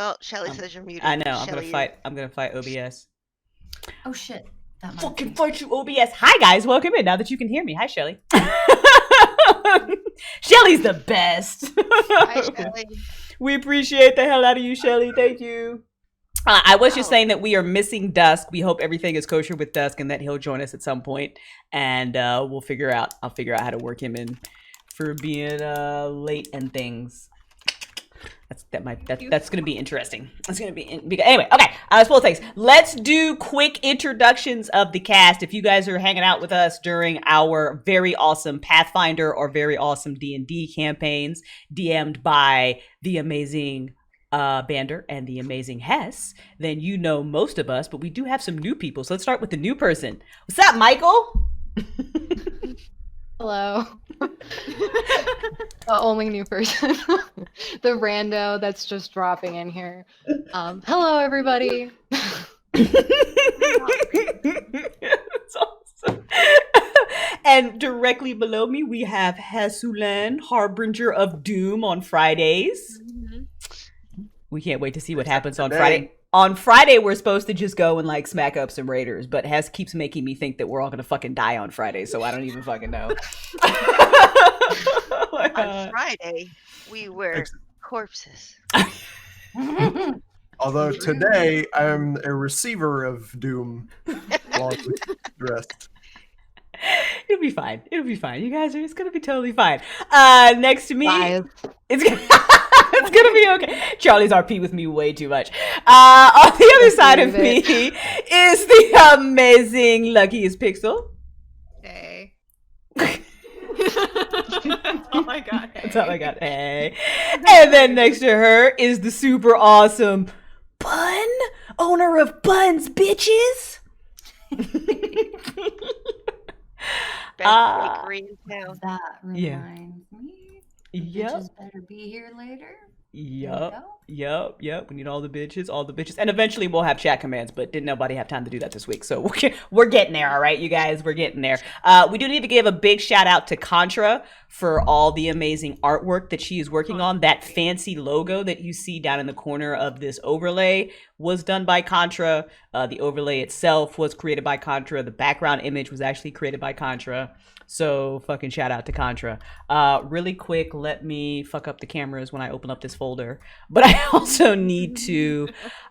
Oh, Shelly says you're muted. I know. Shelly, I'm gonna fight OBS. Oh shit! That might Fucking be. fight you, OBS. Hi guys, welcome in. Now that you can hear me, hi Shelly. Shelly's the best. Hi, Shelly. We appreciate the hell out of you, Shelly. Thank you. I was just saying that we are missing Dusk. We hope everything is kosher with Dusk and that he'll join us at some point, and I'll figure out how to work him in for being late and things. That's gonna be interesting. It's gonna be anyway. Okay, spoil things. Let's do quick introductions of the cast. If you guys are hanging out with us during our very awesome Pathfinder or very awesome D&D campaigns, DM'd by the amazing Bander and the amazing Hess, then you know most of us. But we do have some new people, so let's start with the new person. What's up, Michael? Hello. The only new person. The rando that's just dropping in here. Hello, everybody. That's awesome. And directly below me, we have Hesulan, Harbinger of Doom on Fridays. Mm-hmm. We can't wait to see what happens on Friday. On Friday, we're supposed to just go and like smack up some raiders, but Hess keeps making me think that we're all gonna fucking die on Friday, so I don't even fucking know. On Friday, we were corpses. Although today, I'm a receiver of Doom along with the rest. It'll be fine. It'll be fine. You guys it's gonna be totally fine. Next to me, it's gonna be okay. Charlie's RP with me way too much. On the other side of me is the amazing Luckiest Pixel. Hey. Oh my god. That's all I got. Hey. And then next to her is the super awesome Bun, owner of Buns, bitches. Best bakery in town. That reminds me. Yep. Bitches better be here later. Yep. We need all the bitches. And eventually we'll have chat commands, but didn't nobody have time to do that this week. So we're getting there, all right, you guys? We're getting there. We do need to give a big shout out to Contra for all the amazing artwork that she is working on. That fancy logo that you see down in the corner of this overlay was done by Contra. The overlay itself was created by Contra. The background image was actually created by Contra. So fucking shout out to Contra. Really quick, let me fuck up the cameras when I open up this folder. But I also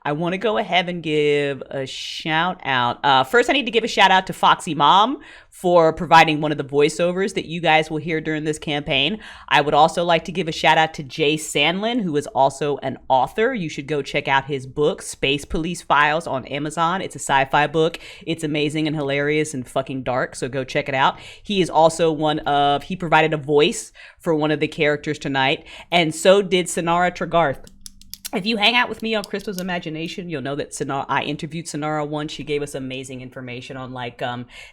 I want to go ahead and give a shout out. First, I need to give a shout out to Foxy Mom for providing one of the voiceovers that you guys will hear during this campaign. I would also like to give a shout out to Jay Sandlin, who is also an author. You should go check out his book, Space Police Files, on Amazon. It's a sci-fi book. It's amazing and hilarious and fucking dark, so go check it out. He is also he provided a voice for one of the characters tonight, and so did Sonara Tregarth. If you hang out with me on Crystal's Imagination, you'll know that I interviewed Sonara once. She gave us amazing information on like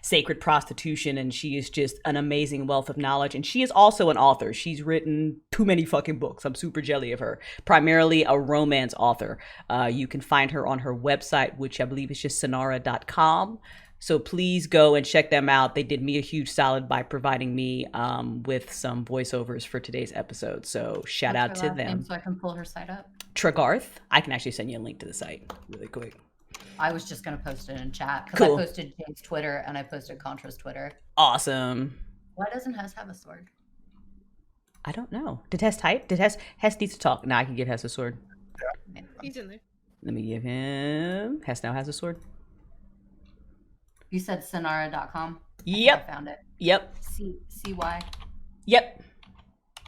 sacred prostitution, and she is just an amazing wealth of knowledge. And she is also an author. She's written too many fucking books. I'm super jelly of her. Primarily a romance author. You can find her on her website, which I believe is just sonara.com. So please go and check them out. They did me a huge solid by providing me with some voiceovers for today's episode. So shout out to them. So I can pull her site up. Tregarth. I can actually send you a link to the site really quick. I was just going to post it in chat because Cool. I posted Jane's Twitter and I posted Contra's Twitter. Awesome. Why doesn't Hess have a sword? I don't know. Did Hess type? Hess needs to talk. Now I can give Hess a sword. Yeah. He's in there. Let me give him. Hess now has a sword. You said sonara.com? Yep. I found it. Yep. CY? Yep.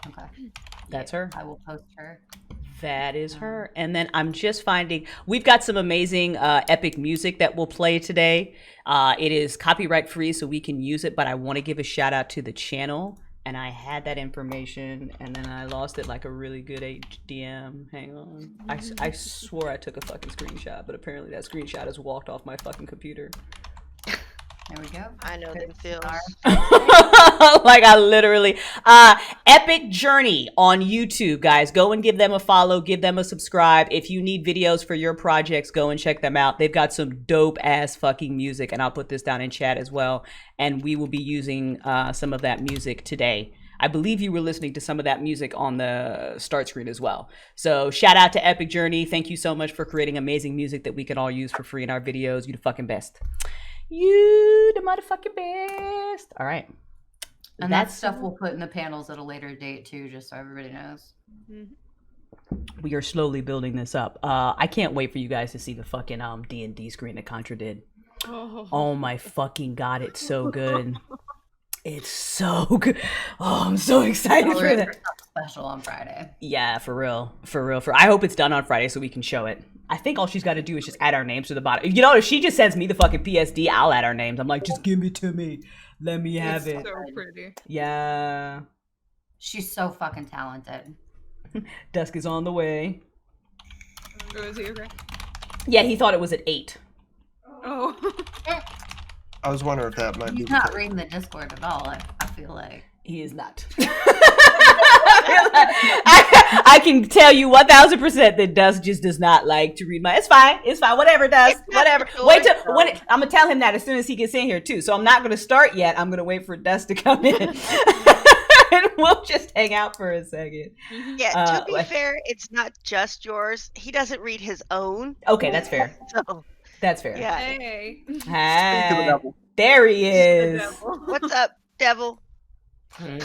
Okay. That's her. I will post her. That is her. And then I'm just finding, we've got some amazing epic music that we'll play today. It is copyright free, so we can use it, but I want to give a shout out to the channel. And I had that information, and then I lost it like a really good HDM. Hang on. I swore I took a fucking screenshot, but apparently that screenshot has walked off my fucking computer. There we go. I know them feels. Like I literally Epic Journey on YouTube, guys. Go and give them a follow, give them a subscribe. If you need videos for your projects, go and check them out. They've got some dope ass fucking music, and I'll put this down in chat as well. And we will be using some of that music today. I believe you were listening to some of that music on the start screen as well. So shout out to Epic Journey. Thank you so much for creating amazing music that we can all use for free in our videos. You the fucking best. You the motherfucking best. All right. And that stuff we'll put in the panels at a later date too, just so everybody knows. We are slowly building this up. I can't wait for you guys to see the fucking D&D screen that Contra did. Oh my fucking god, it's so good. It's so good. Oh, I'm so excited for that. Special on Friday. Yeah, for real. I hope it's done on Friday so we can show it. I think all she's got to do is just add our names to the bottom. You know, if she just sends me the fucking PSD, I'll add our names. I'm like, just give it to me. Let me have it. So pretty. Yeah. She's so fucking talented. Dusk is on the way. Oh, is he okay? Yeah, he thought it was at 8. Oh. I was wondering if that might be. He's not reading the Discord at all. I feel like he is not. I can tell you 1000% that Dusk just does not like to read my. It's fine. Whatever, Dusk. Whatever. Wait till when I'm gonna tell him that as soon as he gets in here too. So I'm not gonna start yet. I'm gonna wait for Dusk to come in. And we'll just hang out for a second. Yeah, to be fair, it's not just yours. He doesn't read his own. Okay, that's fair. So, that's fair. yeah. Hey. Hi. There he is. What's up, devil? Hey.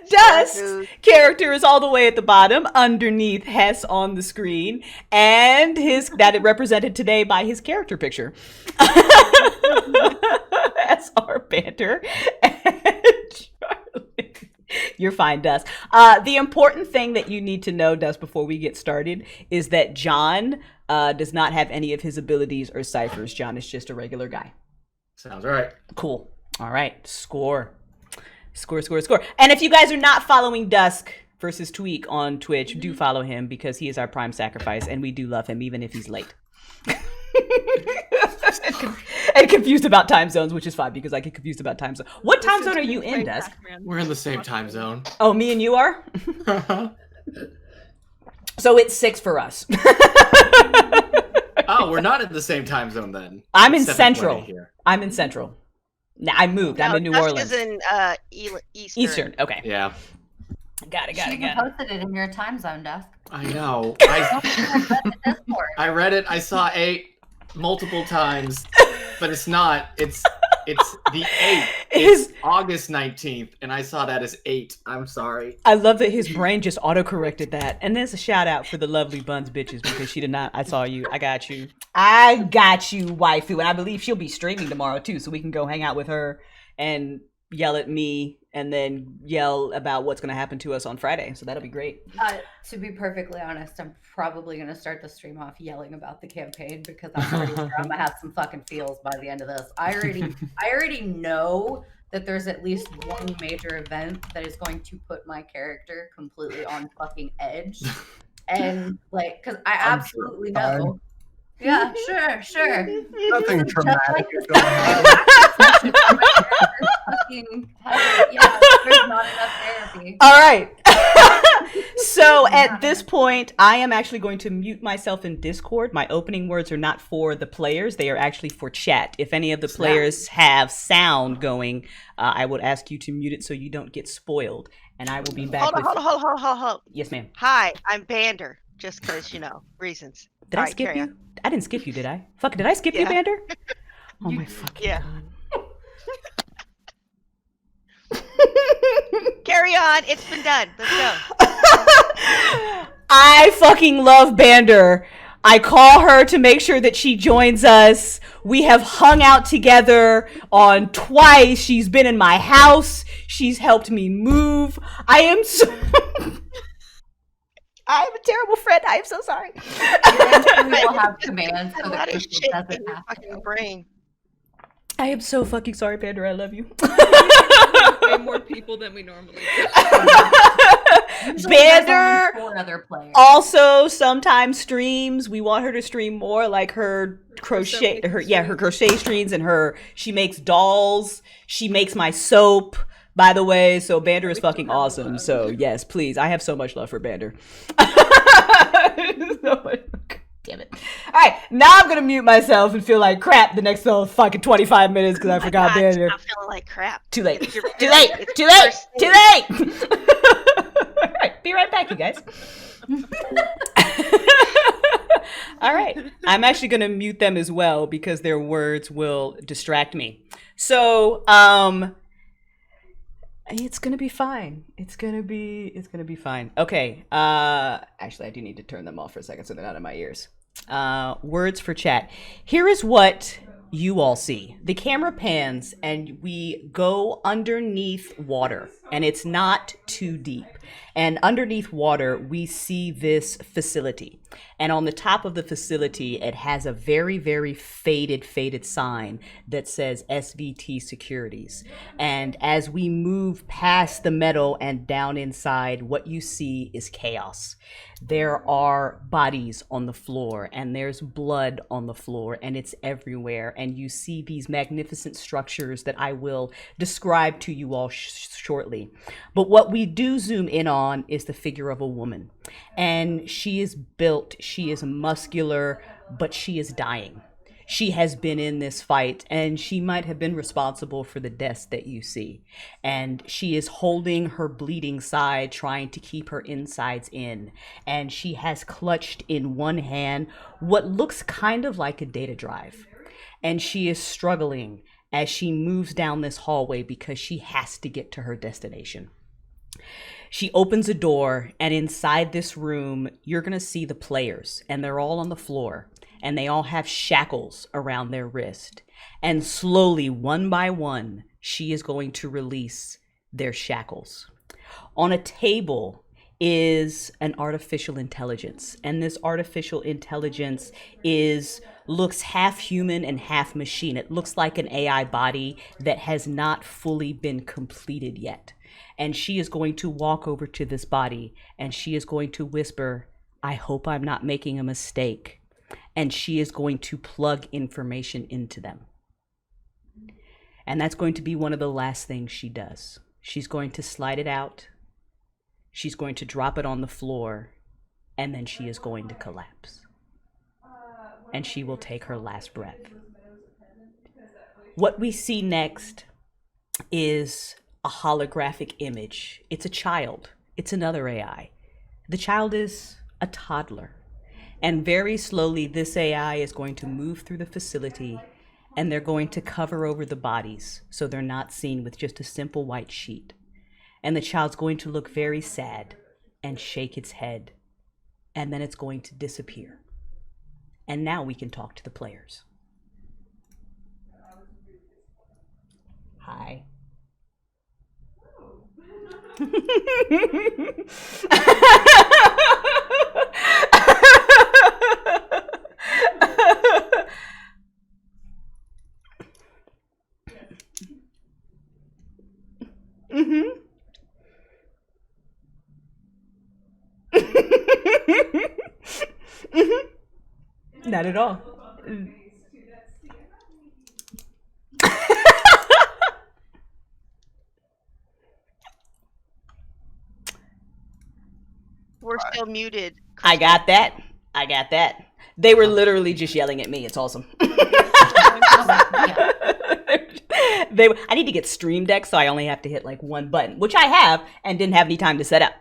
Dusk character is all the way at the bottom, underneath Hess on the screen, and that is represented today by his character picture. That's our banter. And Charlie. You're fine, Dusk. The important thing that you need to know, Dusk, before we get started, is that John does not have any of his abilities or ciphers. John is just a regular guy. Sounds right. Cool. All right. Score. And if you guys are not following Dusk versus Tweak on Twitch, do follow him because he is our prime sacrifice and we do love him even if he's late. And confused about time zones, which is fine because I get confused about time zones. What time zone are you in, Dusk? We're in the same time zone. Oh, me and you are? So it's 6 for us. Oh, we're not in the same time zone then. I'm in It's 7:20 Central. here. I'm in Central. Now I moved. I'm in New Dusk Orleans. is in Eastern. Eastern. Okay. Yeah. Got it. She even posted it in your time zone, Dusk. I know. Discord. I read it. I saw 8 multiple times, but it's not. It's the 8th. It's August 19th, and I saw that as 8. I'm sorry. I love that his brain just auto-corrected that. And there's a shout out for the lovely Buns bitches because she did not. I saw you. I got you, waifu. And I believe she'll be streaming tomorrow too, so we can go hang out with her and yell at me and then yell about what's going to happen to us on Friday. So that'll be great. To be perfectly honest, I'm probably going to start the stream off yelling about the campaign because I'm pretty sure I'm going to have some fucking feels by the end of this. I already know that there's at least one major event that is going to put my character completely on fucking edge. And like, because I absolutely know. Yeah, sure. Nothing traumatic is going Yeah, there's not enough therapy. All right. So at this point, I am actually going to mute myself in Discord. My opening words are not for the players. They are actually for chat. If any of the players have sound going, I would ask you to mute it so you don't get spoiled. And I will be back Hold on. Yes, ma'am. Hi, I'm Bander. Just because, reasons. Did All I right, skip carry you? on. I didn't skip you, did I? Fuck, did I skip you, Yeah. Bander? Oh my fucking Yeah. god. Carry on. It's been done. Let's go. I fucking love Bander. I call her to make sure that she joins us. We have hung out together on twice. She's been in my house. She's helped me move. I am so... I'm a terrible friend. I am so sorry. Eventually we'll have commands A so lot that of Crystal shit in doesn't your have fucking to. brain. I am so fucking sorry, Bander. I love you. Way more people than we normally do. Usually there's Bander only 4 other players. also sometimes streams. We want her to stream more, like her crochet, her crochet streams and she makes dolls. She makes my soap, by the way. So Bander is fucking awesome. So yes, please. I have so much love for Bander. So much. Damn it. All right, now I'm going to mute myself and feel like crap the next fucking 25 minutes because I forgot God, being here. I'm feeling like crap. Too late. It's your Too late. it's Too your late. first Too day. late. All right, be right back, you guys. All right. I'm actually going to mute them as well because their words will distract me. So, it's going to be fine. It's going to be fine. Okay. Actually, I do need to turn them off for a second so they're not in my ears. Words for chat. Here is what you all see. The camera pans and we go underneath water, and it's not too deep. And underneath water, we see this facility. And on the top of the facility, it has a very, very faded sign that says SVT Securities. And as we move past the metal and down inside, what you see is chaos. There are bodies on the floor, and there's blood on the floor, and it's everywhere. And you see these magnificent structures that I will describe to you all shortly. But what we do zoom in on is the figure of a woman. And she is built, she is muscular, but she is dying. She has been in this fight, and she might have been responsible for the deaths that you see. And she is holding her bleeding side, trying to keep her insides in. And she has clutched in one hand what looks kind of like a data drive. And she is struggling as she moves down this hallway because she has to get to her destination. She opens a door, and inside this room, you're going to see the players, and they're all on the floor, and they all have shackles around their wrist. And slowly, one by one, she is going to release their shackles. On a table is an artificial intelligence, and this artificial intelligence looks half human and half machine. It looks like an AI body that has not fully been completed yet. And she is going to walk over to this body, and she is going to whisper, "I hope I'm not making a mistake." And she is going to plug information into them. And that's going to be one of the last things she does. She's going to slide it out. She's going to drop it on the floor, and then she is going to collapse. And she will take her last breath. What we see next is a holographic image. It's a child. It's another AI. The child is a toddler. And very slowly, this AI is going to move through the facility, and they're going to cover over the bodies so they're not seen with just a simple white sheet. And the child's going to look very sad and shake its head, and then it's going to disappear. And now we can talk to the players. Hi. Not at all. We're still muted. I got that. They were literally just yelling at me. It's awesome. I need to get Stream Deck, so I only have to hit like one button, which I have and didn't have any time to set up.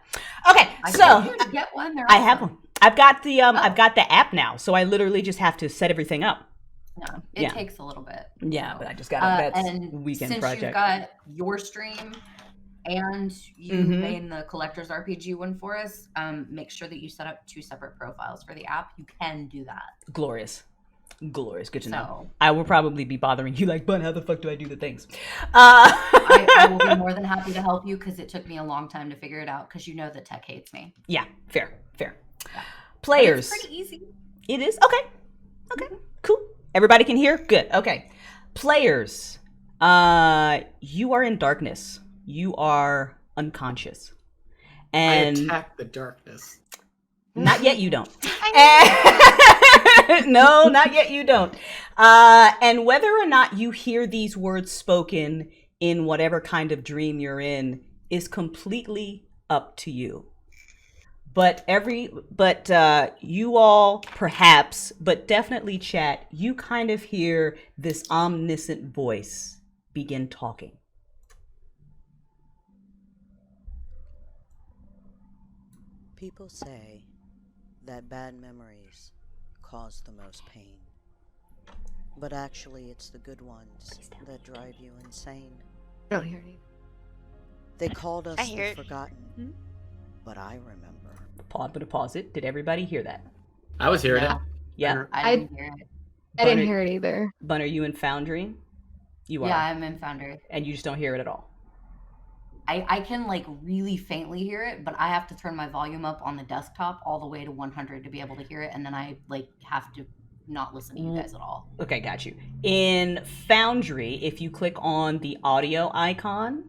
Okay, so I get one. I have one. I've got the app now, so I literally just have to set everything up. No, it takes a little bit. Yeah, but I just got a weekend since project. You've got your stream and you made the Collectors RPG one for us, make sure that you set up 2 separate profiles for the app. You can do that. Glorious. Good to know. I will probably be bothering you like, but how the fuck do I do the things? I will be more than happy to help you because it took me a long time to figure it out because you know that tech hates me. Yeah, fair. Yeah. Players. It's pretty easy. It is? Okay, cool. Everybody can hear? Good, okay. Players, you are in darkness. You are unconscious. And I attack the darkness. Not yet, you don't. No, not yet, you don't. And whether or not you hear these words spoken in whatever kind of dream you're in is completely up to you. but you all perhaps, but definitely chat, you kind of hear this omniscient voice begin talking. People say that bad memories cause the most pain. But actually, it's the good ones that drive you insane. I don't hear anything. They called us I hear the it. Forgotten, but I remember. I'm going to pause it. Did everybody hear that? I was hearing No. it. Yeah. I didn't hear it. I didn't hear it either. Bun, are you in Foundry? You are. Yeah, I'm in Foundry. And you just don't hear it at all. I can like really faintly hear it, but I have to turn my volume up on the desktop all the way to 100 to be able to hear it, and then I like have to not listen to you guys at all. Okay, got you. In Foundry, if you click on the audio icon,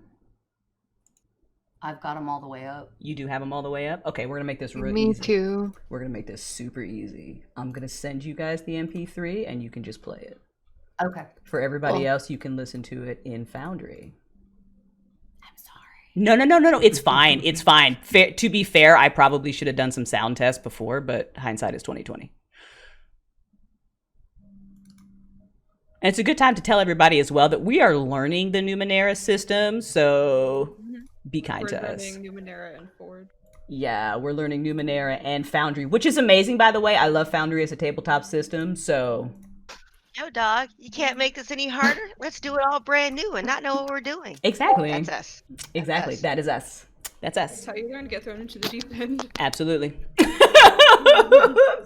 I've got them all the way up. you do have them all the way up. Okay, we're gonna make this real Me easy. too. We're gonna make this super easy. I'm gonna send you guys the MP3, and you can just play it. Okay. For everybody Cool. else, you can listen to it in Foundry. I'm sorry. No. It's fine. It's fine. To be fair, I probably should have done some sound tests before, but hindsight is 2020. And it's a good time to tell everybody as well that we are learning the Numenera system, so be kind We're to us. learning Numenera and Ford. Yeah, we're learning Numenera and Foundry, which is amazing, by the way. I love Foundry as a tabletop system, so... Yo, dog, you can't make this any harder. Let's do it all brand new and not know what we're doing. Exactly. That's us. Exactly. us. That is us. That's us. That's how you learn to get thrown into the deep end. Absolutely.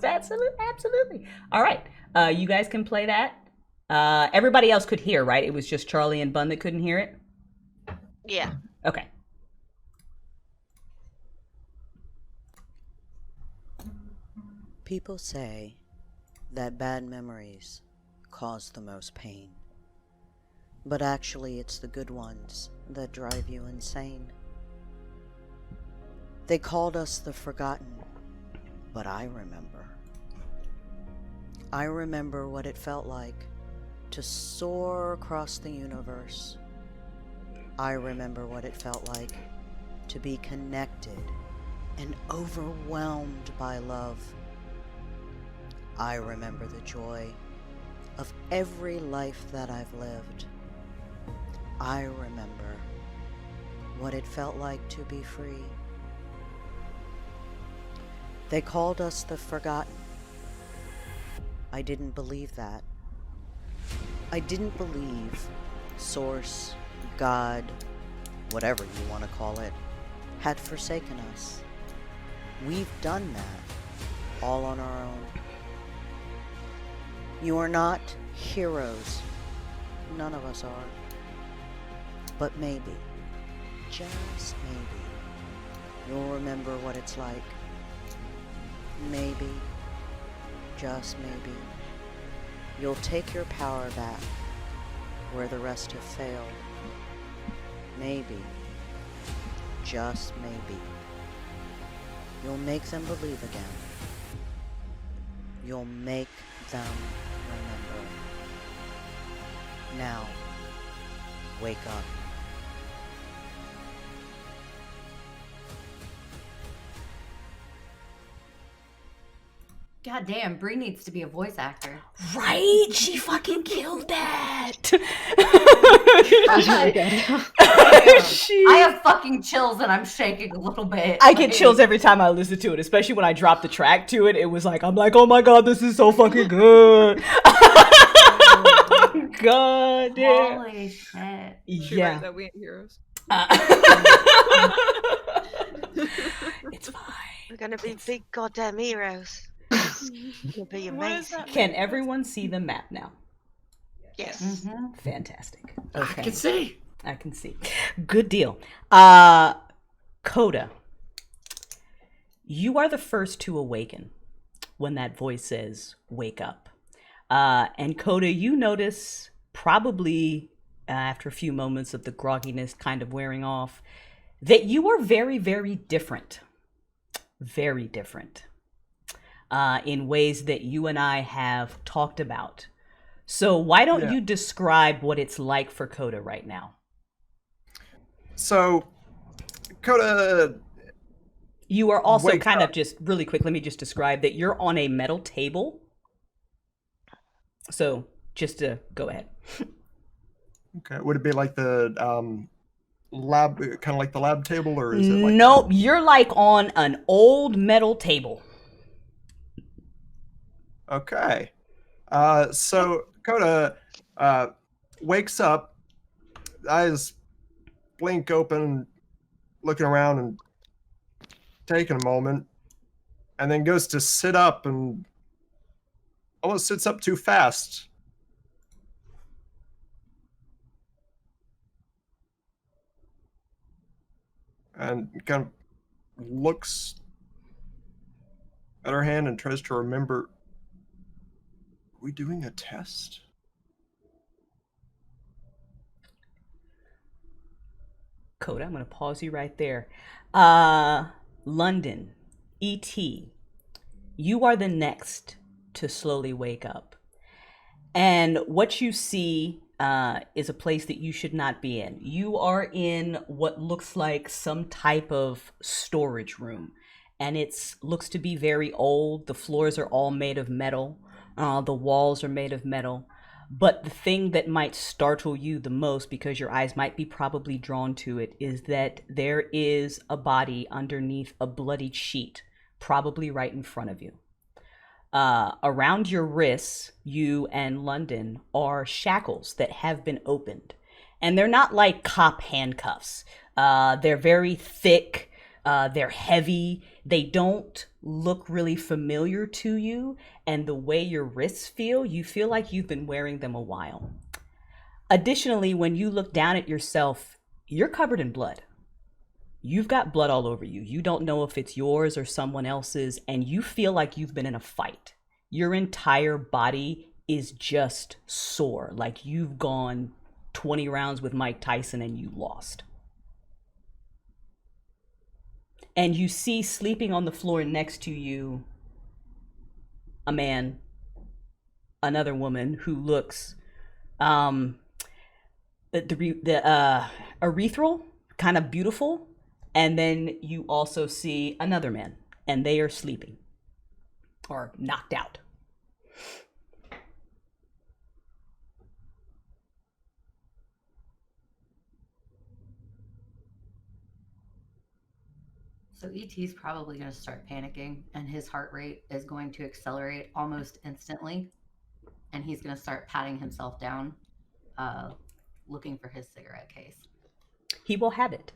Absolutely. All right. You guys can play that. Everybody else could hear, right? It was just Charlie and Bun that couldn't hear it? Yeah. Okay. People say that bad memories cause the most pain. But actually, it's the good ones that drive you insane. They called us the Forgotten, but I remember. I remember what it felt like to soar across the universe. I remember what it felt like to be connected and overwhelmed by love. I remember the joy of every life that I've lived. I remember what it felt like to be free. They called us the Forgotten. I didn't believe that. I didn't believe Source, God, whatever you want to call it, had forsaken us. We've done that all on our own. You are not heroes. None of us are. But maybe, just maybe, you'll remember what it's like. Maybe, just maybe, you'll take your power back where the rest have failed. Maybe, just maybe, you'll make them believe again. You'll make them remember. Now, wake up. God damn, Brie needs to be a voice actor. Right? She fucking killed that. That was really good. I have fucking chills and I'm shaking a little bit. I get chills every time I listen to it, especially when I drop the track to it. It was like, I'm like, oh my god, this is so fucking good. God damn. Holy shit. She Yeah. writes that we ain't heroes. It's fine. We're gonna be big goddamn heroes. It'll be What is amazing. that? Can everyone see the map now? Yes. Mhm. Fantastic. I Okay. can see. I can see. Good deal. Coda, you are the first to awaken when that voice says, wake up. And Coda, you notice probably after a few moments of the grogginess kind of wearing off, that you are very, very different. Very different. In ways that you and I have talked about. So why don't you describe what it's like for Coda right now? So, Coda, You are also wakes kind up. of just really quick. Let me just describe that you're on a metal table. So just to go ahead. Okay. Would it be like the lab, kind of like the lab table, or is it like? Nope, you're like on an old metal table. Okay. So Coda wakes up, eyes blink open, looking around and taking a moment, and then goes to sit up and almost sits up too fast. And kind of looks at her hand and tries to remember, are we doing a test? Coda, I'm going to pause you right there. London, E.T., you are the next to slowly wake up. And what you see is a place that you should not be in. You are in what looks like some type of storage room. And it looks to be very old. The floors are all made of metal. The walls are made of metal. But the thing that might startle you the most, because your eyes might be probably drawn to it, is that there is a body underneath a bloodied sheet, probably right in front of you. Around your wrists, you and London, are shackles that have been opened. And they're not like cop handcuffs. They're very thick. They're heavy. They don't look really familiar to you. And the way your wrists feel, you feel like you've been wearing them a while. Additionally, when you look down at yourself, you're covered in blood. You've got blood all over you. You don't know if it's yours or someone else's, and you feel like you've been in a fight. Your entire body is just sore, like you've gone 20 rounds with Mike Tyson and you lost. And you see sleeping on the floor next to you a man, another woman who looks erythral, kind of beautiful. And then you also see another man, and they are sleeping or knocked out. So ET's probably going to start panicking, and his heart rate is going to accelerate almost instantly. And he's going to start patting himself down, looking for his cigarette case. He will have it.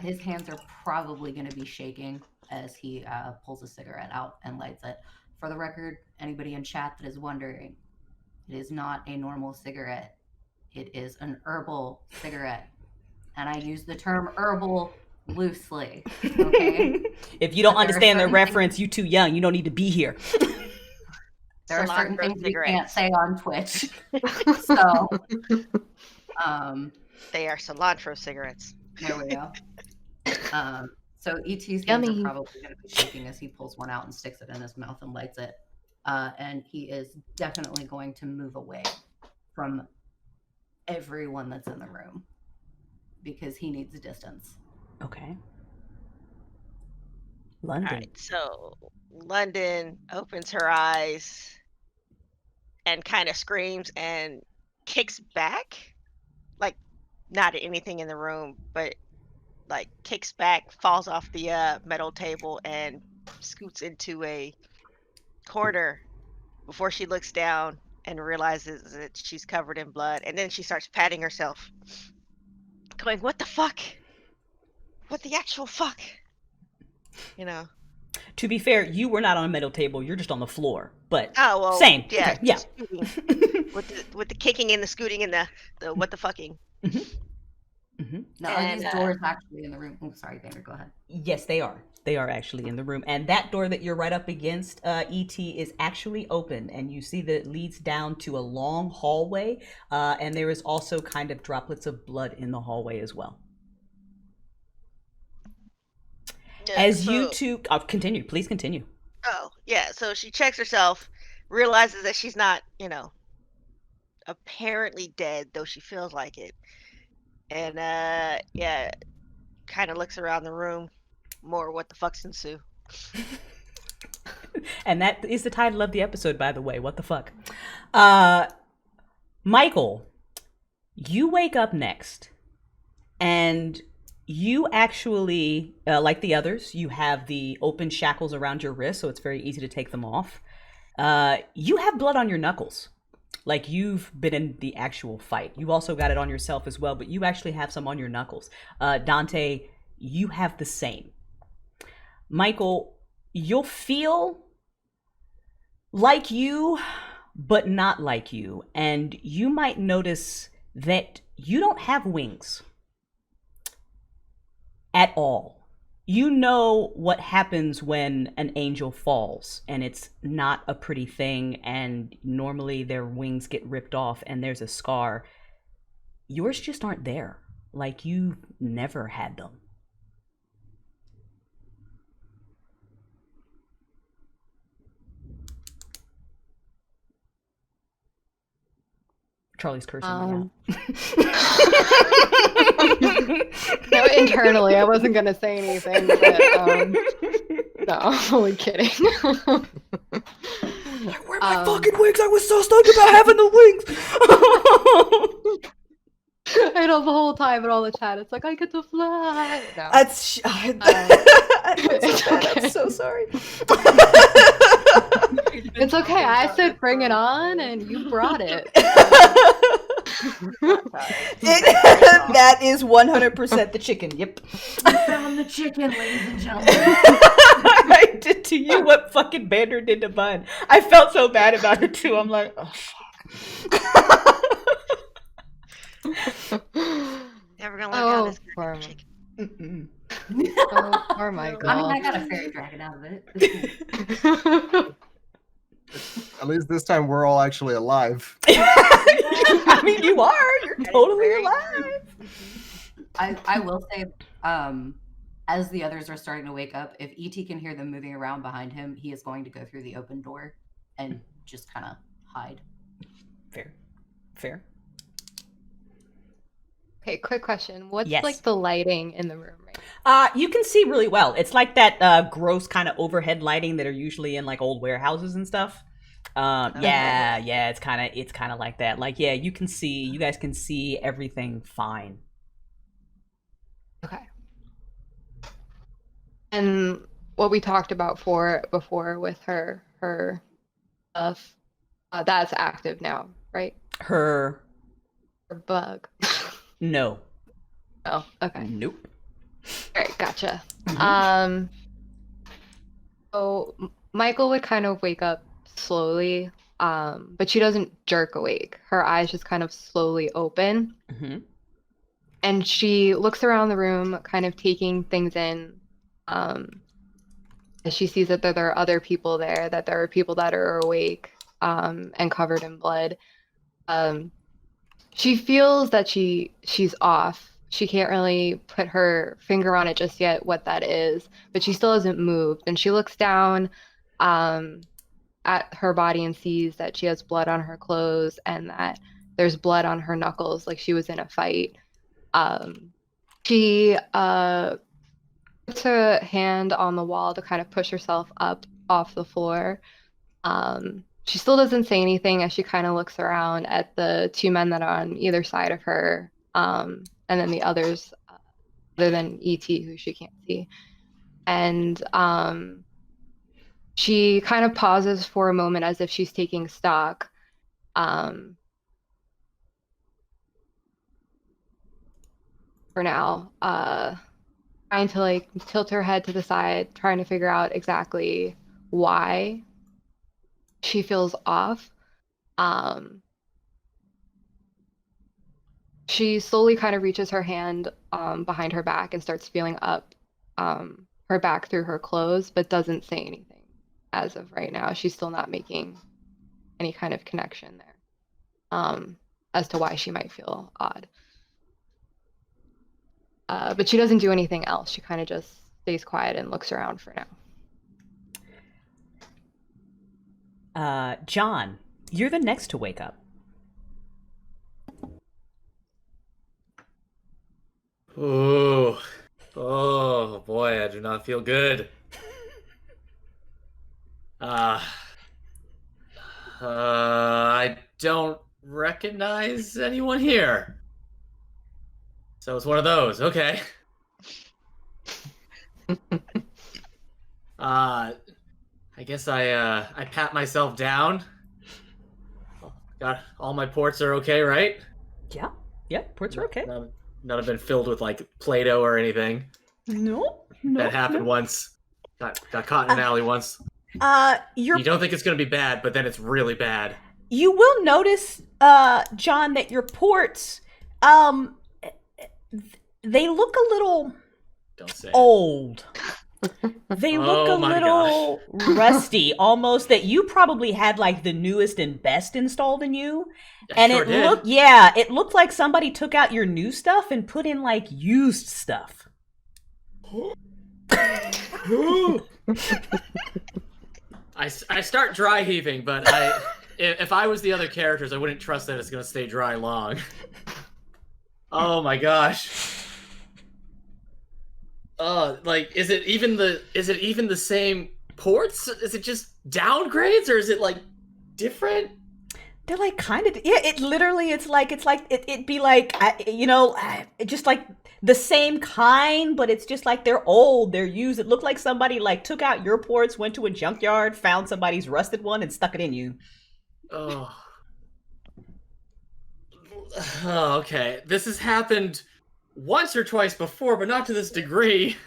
His hands are probably going to be shaking as he pulls a cigarette out and lights it. For the record, anybody in chat that is wondering, it is not a normal cigarette. It is an herbal cigarette. And I use the term herbal loosely. Okay? If you don't understand the reference, you're too young. You don't need to be here. There are certain Cilantro things you cigarettes. can't say on Twitch. So, They are cilantro cigarettes. there we go. So ET's hands Yummy. are probably going to be shaking as he pulls one out and sticks it in his mouth and lights it. And he is definitely going to move away from everyone that's in the room because he needs distance. Okay. All London. right, so London opens her eyes and kind of screams and kicks back, like not at anything in the room, but like kicks back, falls off the metal table, and scoots into a corner before she looks down and realizes that she's covered in blood. And then she starts patting herself, going, "What the fuck? What the actual fuck?" You know. To be fair, you were not on a metal table. You're just on the floor. But Oh well. same. Yeah. Okay, yeah. Scooting. with the kicking and the scooting and the what the fucking. Now, are And, these doors actually in the room? Oh, sorry, Vander, go ahead. Yes, they are. They are actually in the room. And that door that you're right up against, ET, is actually open. And you see that it leads down to a long hallway. And there is also kind of droplets of blood in the hallway as well. As you two... continue. Please continue. Oh, yeah. So she checks herself, realizes that she's not, apparently dead, though she feels like it. And, yeah, kind of looks around the room, more what the fucks ensue. And that is the title of the episode, by the way. What the fuck? Michael, you wake up next, and you actually, like the others, you have the open shackles around your wrist, so it's very easy to take them off. You have blood on your knuckles. Like, you've been in the actual fight. You also got it on yourself as well, but you actually have some on your knuckles. Dante, you have the same. Michael, you'll feel like you, but not like you. And you might notice that you don't have wings at all. You know what happens when an angel falls, and it's not a pretty thing, and normally their wings get ripped off and there's a scar. Yours just aren't there. Like, you've never had them. Charlie's cursing me out. No, internally, I wasn't gonna say anything, but no, I'm only kidding. Where are my fucking wings? I was so stoked about having the wings. I know the whole time in all the chat, it's like I get to fly. No. That's It's so bad. okay. I'm so sorry. It's okay. I said bring it on, and you brought it. That is 100% the chicken. Yep. Found the chicken, ladies and gentlemen. I did to you what fucking Bander did to Bun. I felt so bad about it too. I'm like, oh fuck. Never gonna let down Oh, this poor chicken. Mm-mm. Oh, poor Michael. I mean, I got a fairy dragon out of it. At least this time we're all actually alive. I mean, you are. You're totally very alive. I will say, as the others are starting to wake up, if ET can hear them moving around behind him, he is going to go through the open door and just kind of hide. Fair. Okay, quick question. What's Yes. like the lighting in the room right now? You can see really well. It's like that gross kind of overhead lighting that are usually in like old warehouses and stuff. Yeah, it's kind of like that. Like, yeah, you guys can see everything fine. Okay. And what we talked about before with her stuff, that's active now, right? Her Bug. no. Oh, okay. Nope. All right, gotcha. Mhm. So Michael would kind of wake up slowly, but she doesn't jerk awake. Her eyes just kind of slowly open, Mhm. and she looks around the room, kind of taking things in. As she sees that there are other people there, that there are people that are awake, and covered in blood. She feels that she's off. She can't really put her finger on it just yet, what that is, but she still hasn't moved. And she looks down at her body and sees that she has blood on her clothes and that there's blood on her knuckles, like she was in a fight. She puts her hand on the wall to kind of push herself up off the floor. She still doesn't say anything as she kind of looks around at the two men that are on either side of her, and then the others, other than E.T., who she can't see. And she kind of pauses for a moment as if she's taking stock. For now, trying to like tilt her head to the side, trying to figure out exactly why she feels off. She slowly kind of reaches her hand behind her back and starts feeling up her back through her clothes, but doesn't say anything as of right now. She's still not making any kind of connection there as to why she might feel odd. But she doesn't do anything else. She kind of just stays quiet and looks around for now. John, you're the next to wake up. Oh boy, do not feel good. I don't recognize anyone here. So it's one of those. Okay. I guess I pat myself down. Got all my ports are okay, right? Yeah, ports are okay. None have been filled with like Play-Doh or anything. No. That happened once. Got caught in an alley once. You don't think it's gonna be bad, but then it's really bad. You will notice, John, that your ports, they look a little old. They look a little rusty, almost that you probably had like the newest and best installed in you. And it looked like somebody took out your new stuff and put in like used stuff. I start dry heaving, but if I was the other characters, I wouldn't trust that it's gonna stay dry long. Oh my gosh. Like, is it even the same ports? Is it just downgrades, or is it like different? They're like kind of, yeah. It literally, it'd be like, just like the same kind, but it's just like they're old, they're used. It looked like somebody like took out your ports, went to a junkyard, found somebody's rusted one, and stuck it in you. Oh, okay. This has happened once or twice before, but not to this degree.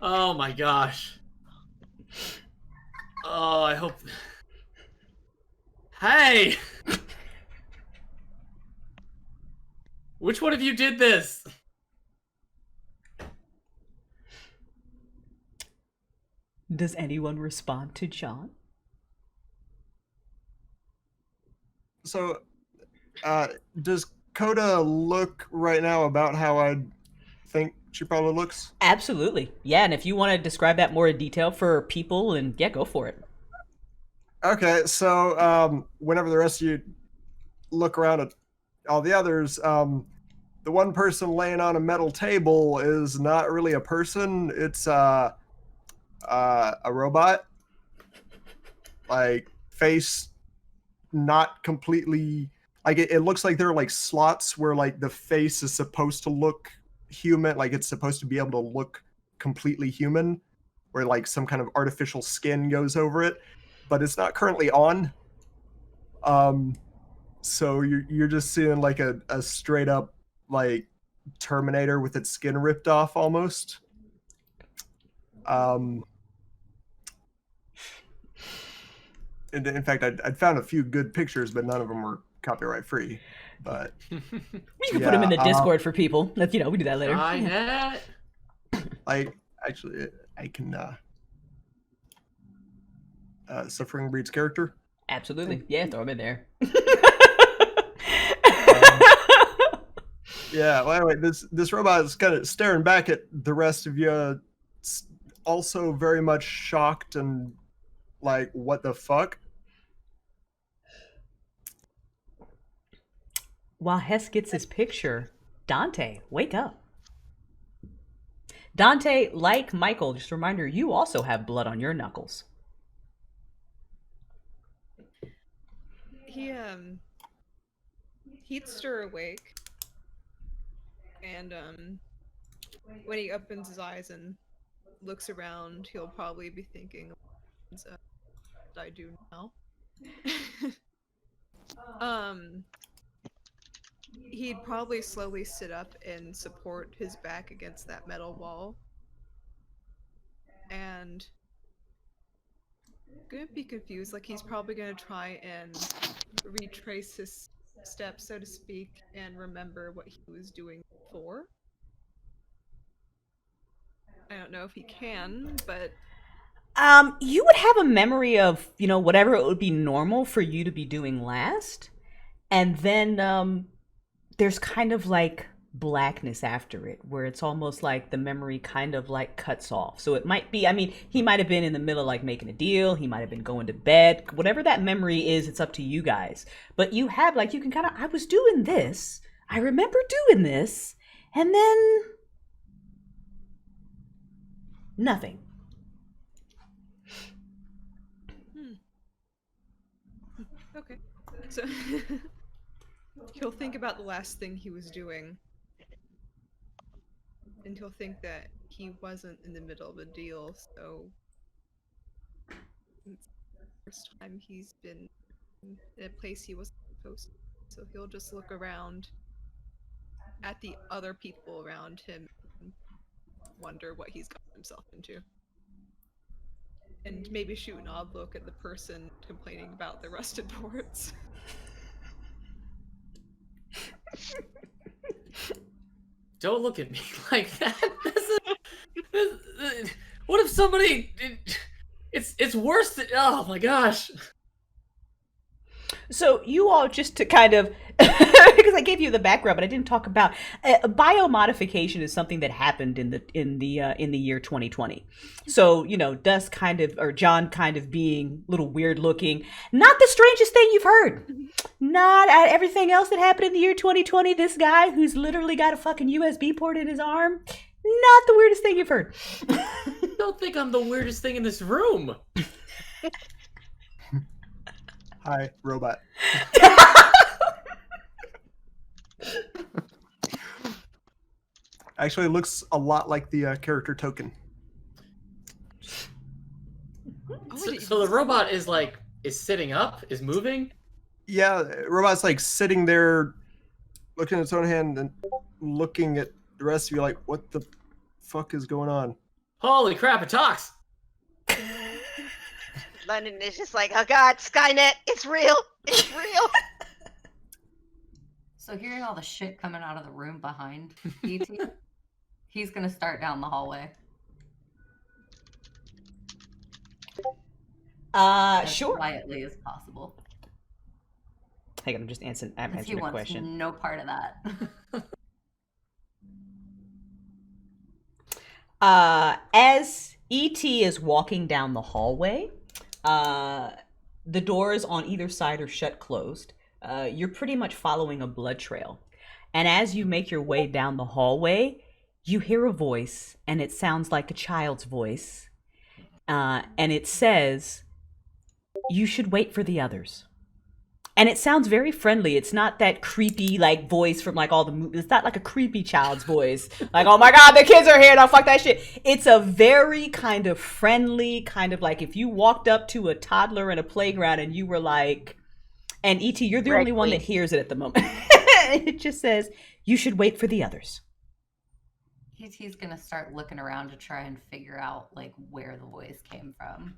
Oh my gosh. Oh, I hope... Hey! Which one of you did this? Does anyone respond to John? So, does Coda look right now about how I think she probably looks? Absolutely. Yeah, and if you want to describe that more in detail for people, and yeah, go for it. Okay, so whenever the rest of you look around at all the others, the one person laying on a metal table is not really a person. It's a robot. Like, face not completely... Like, it looks like there are, like, slots where, like, the face is supposed to look human. Like, it's supposed to be able to look completely human, where, like, some kind of artificial skin goes over it. But it's not currently on. So you're just seeing, like, a straight-up, like, Terminator with its skin ripped off, almost. In fact, I'd found a few good pictures, but none of them were copyright free. But you can put them in the Discord for people. Let's, we do that later. Like, actually, I can. Suffering Breed's character. Absolutely, yeah. Throw him in there. Yeah. Well, anyway, this robot is kind of staring back at the rest of you, also very much shocked and like, what the fuck? While Hess gets his picture, Dante, wake up. Dante, like Michael, just a reminder, you also have blood on your knuckles. He'd stir awake, and when he opens his eyes and looks around, he'll probably be thinking, what I do now? He'd probably slowly sit up and support his back against that metal wall. And gonna be confused, like he's probably gonna try and retrace his steps, so to speak, and remember what he was doing before. I don't know if he can, but you would have a memory of, whatever it would be normal for you to be doing last. And then there's kind of like blackness after it, where it's almost like the memory kind of like cuts off. So it might be, he might have been in the middle of like making a deal. He might have been going to bed. Whatever that memory is, it's up to you guys. But you have like, you can kind of, I was doing this. I remember doing this. And then Nothing. Okay. So he'll think about the last thing he was doing. And he'll think that he wasn't in the middle of a deal, so it's the first time he's been in a place he wasn't supposed to. So he'll just look around at the other people around him and wonder what he's got himself into. And maybe shoot an odd look at the person complaining about the rusted boards. Don't look at me like that. What if somebody? It's worse than. Oh my gosh. So you all, just to kind of, because I gave you the background, but I didn't talk about biomodification is something that happened in the year 2020. So Dusk kind of, or John kind of being a little weird looking, not the strangest thing you've heard. Not at everything else that happened in the year 2020. This guy who's literally got a fucking USB port in his arm, not the weirdest thing you've heard. Don't think I'm the weirdest thing in this room. Hi, robot. Actually, it looks a lot like the character token. So the robot is sitting up, is moving? Yeah, robot's like sitting there, looking at its own hand and looking at the rest of you like, what the fuck is going on? Holy crap, it talks! London is just like, oh god, Skynet, it's real, it's real. So hearing all the shit coming out of the room behind E.T., he's gonna start down the hallway. As Sure. quietly as possible. Hang on, I'm answering He a wants question. no part of that. As E.T. is walking down the hallway, the doors on either side are shut closed. You're pretty much following a blood trail. And as you make your way down the hallway, you hear a voice, and it sounds like a child's voice. And it says, "You should wait for the others." And it sounds very friendly. It's not that creepy voice from all the movies. It's not like a creepy child's voice. Like, oh my god, the kids are here, no, fuck that shit. It's a very kind of friendly, kind of like if you walked up to a toddler in a playground and you were like, and E.T., you're the only one that hears it at the moment. It just says, "You should wait for the others." He's gonna start looking around to try and figure out where the voice came from.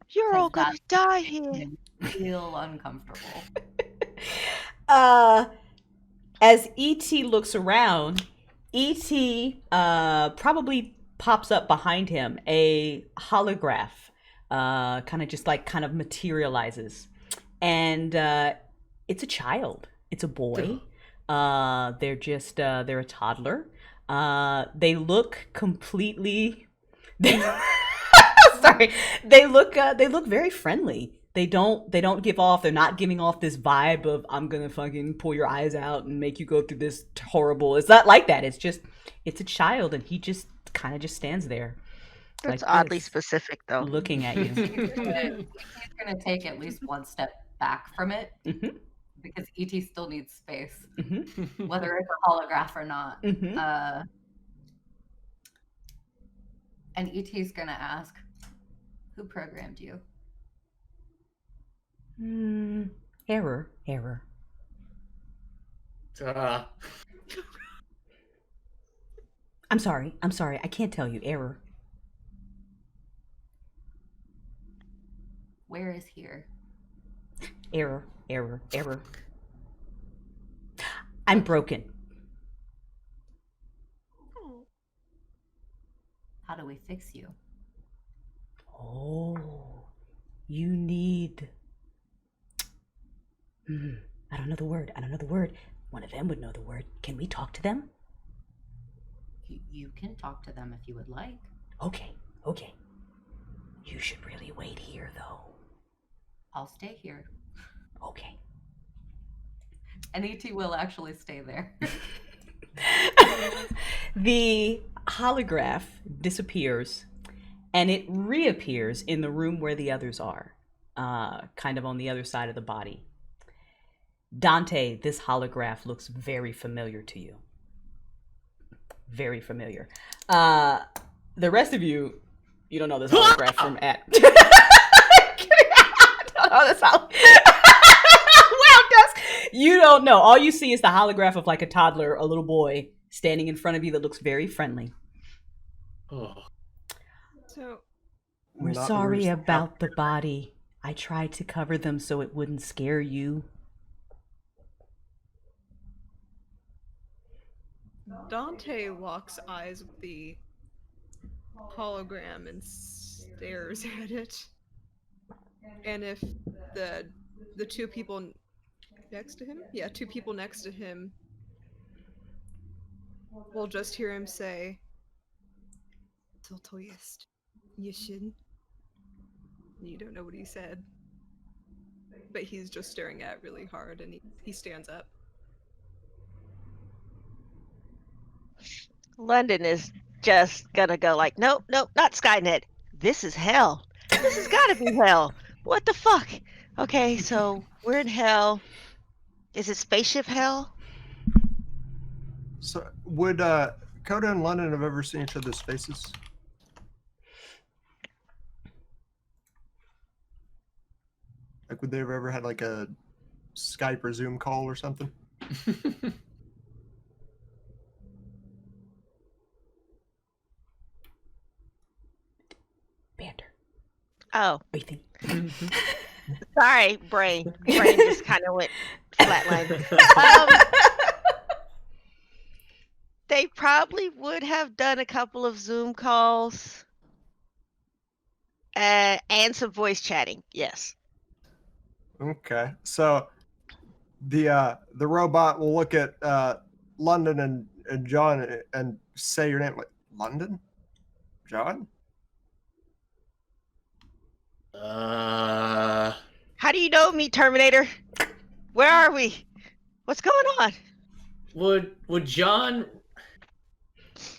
You're all gonna die here. Feel uncomfortable. As E.T. looks around, E.T. Probably pops up behind him. A holograph kind of materializes. And it's a child. It's a boy. They're a toddler. They look completely... Sorry. They look very friendly. They're not giving off this vibe of, I'm gonna fucking pull your eyes out and make you go through this horrible. It's not like that. It's a child, and he just kind of just stands there. That's oddly specific, though. Looking at you. He's gonna take at least one step back from it, because E.T. still needs space, whether it's a holograph or not. And E.T.'s gonna ask, "Who programmed you?" Error. I'm sorry. I can't tell you. Error. Where is here? Error. I'm broken. How do we fix you? Oh, you need... I don't know the word. One of them would know the word. Can we talk to them? You can talk to them if you would like. Okay. You should really wait here, though. I'll stay here. Okay. And E.T. will actually stay there. holograph disappears and it reappears in the room where the others are, kind of on the other side of the body. Dante, this holograph looks very familiar to you. Very familiar. The rest of you, you don't know this holograph from at. You don't know. All you see is the holograph of like a toddler, a little boy standing in front of you that looks very friendly. Oh. So We're sorry about the body. I tried to cover them so it wouldn't scare you. Dante locks eyes with the hologram and stares at it. And if the two people next to him, two people next to him, will just hear him say, "Co to jest? Yishin." You don't know what he said, but he's just staring at it really hard, and he stands up. London is just gonna go like, nope, not Skynet. This is hell. This has got to be hell. What the fuck? Okay, so we're in hell. Is it spaceship hell? So would Coda and London have ever seen each other's faces? Like, would they have ever had like a Skype or Zoom call or something? Banter. Oh, What do you think? sorry, brain just kind of went flatline. They probably would have done a couple of Zoom calls and some voice chatting. Yes. Okay, so the robot will look at London and John and say your name, like, London, John. How do you know me, Terminator? Where are we? What's going on? Would John,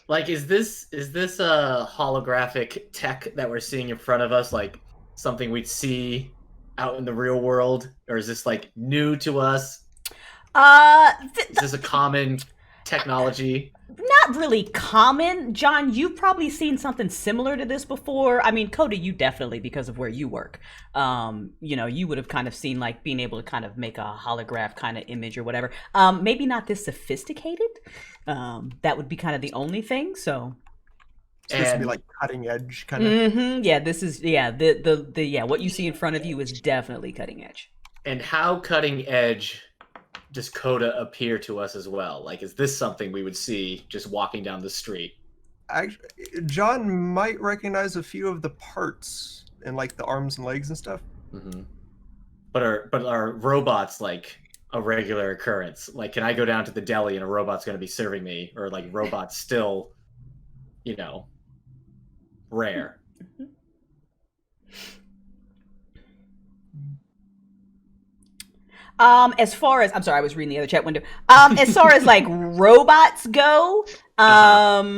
like, is this a holographic tech that we're seeing in front of us, like something we'd see out in the real world, or is this like new to us? Is this a common technology? Not really common. John, you've probably seen something similar to this before. I mean, Coda, you definitely, because of where you work. You would have kind of seen like being able to kind of make a holograph kind of image or whatever. Maybe not this sophisticated. That would be kind of the only thing. So It's supposed to be like cutting edge kind of. Yeah, this is what you see in front of you is definitely cutting edge. And how cutting edge does Coda appear to us as well? Like, is this something we would see just walking down the street? Actually, John might recognize a few of the parts in like the arms and legs and stuff. Mm-hmm. But are robots like a regular occurrence? Like, can I go down to the deli and a robot's going to be serving me, or like robots still, rare? As far as, I'm sorry, I was reading the other chat window. As far as like robots go, not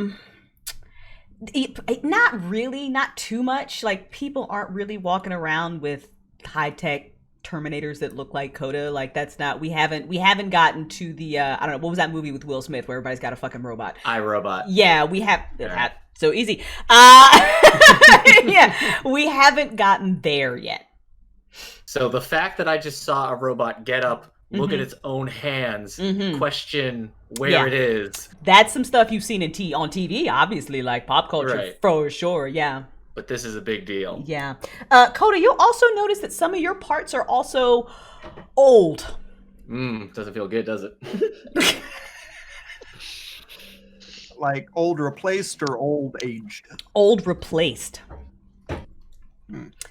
really, not too much. Like, people aren't really walking around with high tech Terminators that look like Coda. Like, that's not, we haven't gotten to the I don't know, what was that movie with Will Smith where everybody's got a fucking robot? iRobot. Yeah, we have Right. so easy. Yeah, we haven't gotten there yet. So the fact that I just saw a robot get up, look at its own hands, question where it is. That's some stuff you've seen on TV, obviously, like pop culture, Right. for sure. Yeah. But this is a big deal. Yeah. Coda, you'll also notice that some of your parts are also old. Doesn't feel good, does it? Like old replaced or old aged? Old replaced.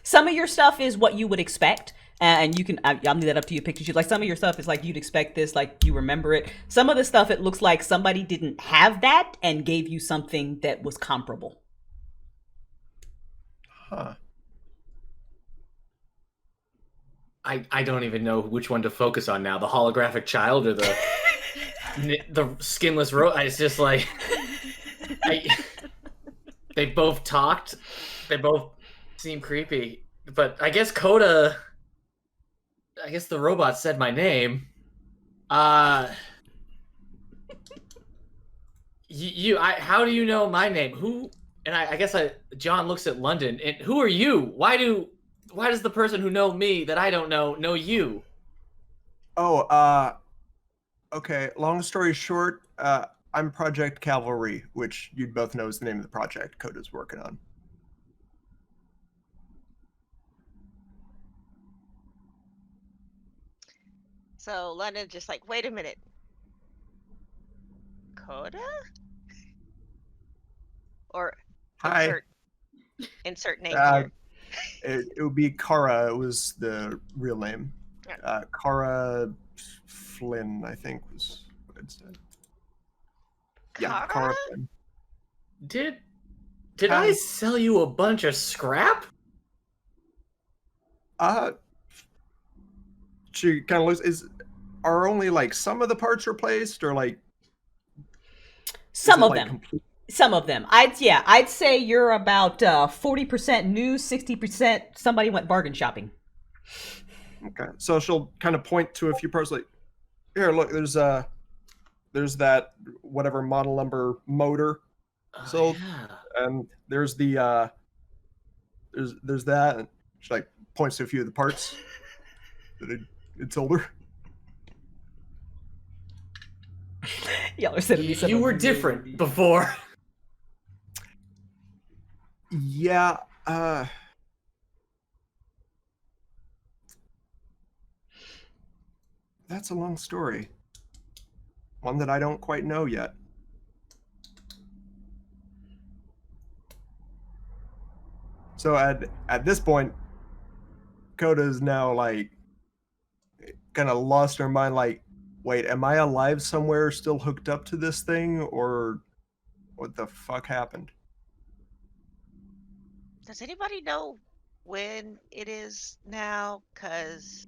Some of your stuff is what you would expect. And you can, I'll leave that up to you, pictures. Like, some of your stuff is like you'd expect this, like you remember it. Some of the stuff, it looks like somebody didn't have that and gave you something that was comparable. Huh. I don't even know which one to focus on now. The holographic child or the skinless robot. It's just like... They both talked. They both seem creepy. But I guess Coda... I guess the robot said my name. How do you know my name? Who? And I guess John looks at London. And who are you? Why does the person who know me that I don't know you? Oh, okay. Long story short, I'm Project Cavalry, which you'd both know is the name of the project Coda's working on. So London just like, wait a minute. Coda? Or Hi. insert name Uh, here. It would be Kara. It was the real name. Yeah. Kara Flynn, I think, was what it said. Yeah, Kara Kara? Flynn. Did Hi. I sell you a bunch of scrap? She kind of looks. Are only like some of the parts replaced, or like Some of like them. complete? Some of them. I'd say you're about 40% new, 60% somebody went bargain shopping. Okay, so she'll kind of point to a few parts, like, here, look, there's that whatever model number motor. Oh, So, yeah. and there's the there's that, and she like points to a few of the parts that it told her. Y'all are sending me some You were amazing- different before. Yeah, that's a long story. One that I don't quite know yet. So at this point, Coda's now like kind of lost her mind, like, wait, am I alive somewhere still hooked up to this thing, or what the fuck happened? Does anybody know when it is now? Because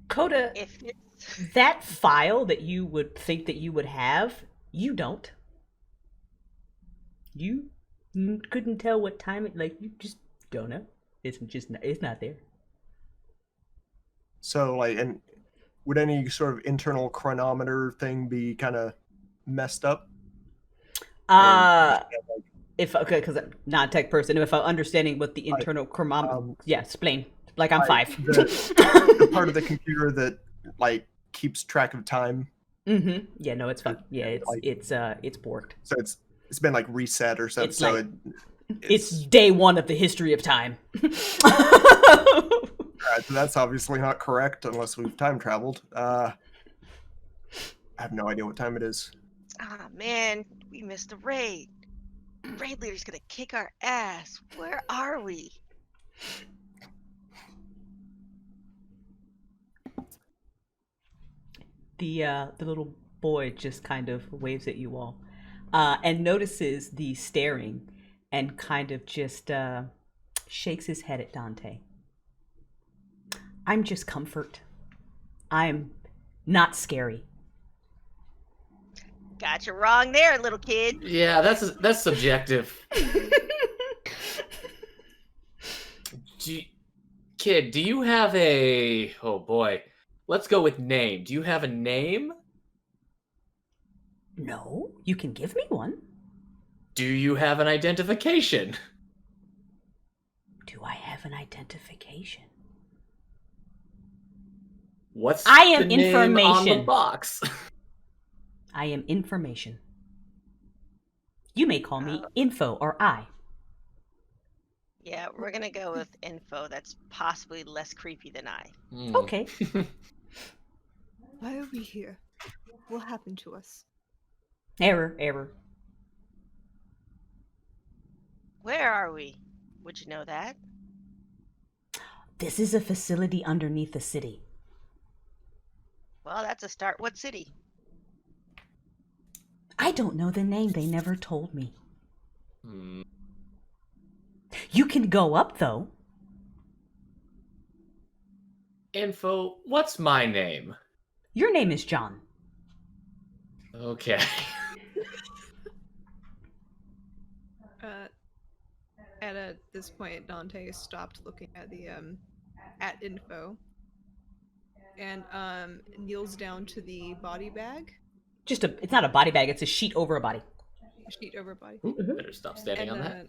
Coda, if it's that file that you would think that you would have, you don't. You couldn't tell what time it, like, you just don't know. It's not there. So like, and would any sort of internal chronometer thing be kind of messed up? Because I'm not a tech person, if I'm understanding what the internal chronometer, yeah, explain. Like I'm like 5. the part of the computer that like keeps track of time. Mm-hmm. Yeah, no, it's fine. Yeah, like- it's borked. So it's been like reset or something. It's So like- It's day 1 of the history of time. so that's obviously not correct unless we've time traveled. I have no idea what time it is. ah man, we missed the raid. Raid leader's gonna kick our ass. Where are we? The little boy just kind of waves at you all, and notices the staring, and kind of just shakes his head at Dante. I'm just comfort. I'm not scary. Got you wrong there, little kid. Yeah, that's subjective. Kid, do you have a... Oh boy. Let's go with name. Do you have a name? No, you can give me one. Do you have an identification? Do I have an identification? What's I am the name on the information. box? I am information. You may call me Info or I. Yeah, we're gonna go with info. That's possibly less creepy than I. Okay. Why are we here? What happened to us? Error. Where are we? Would you know that? This is a facility underneath the city. Well, that's a start. What city? I don't know the name. They never told me. Hmm. You can go up, though. Info, what's my name? Your name is John. Okay. At this point, Dante stopped looking at the at info and kneels down to the body bag. It's not a body bag, it's a sheet over a body. A sheet over body. Ooh, better stop standing on that.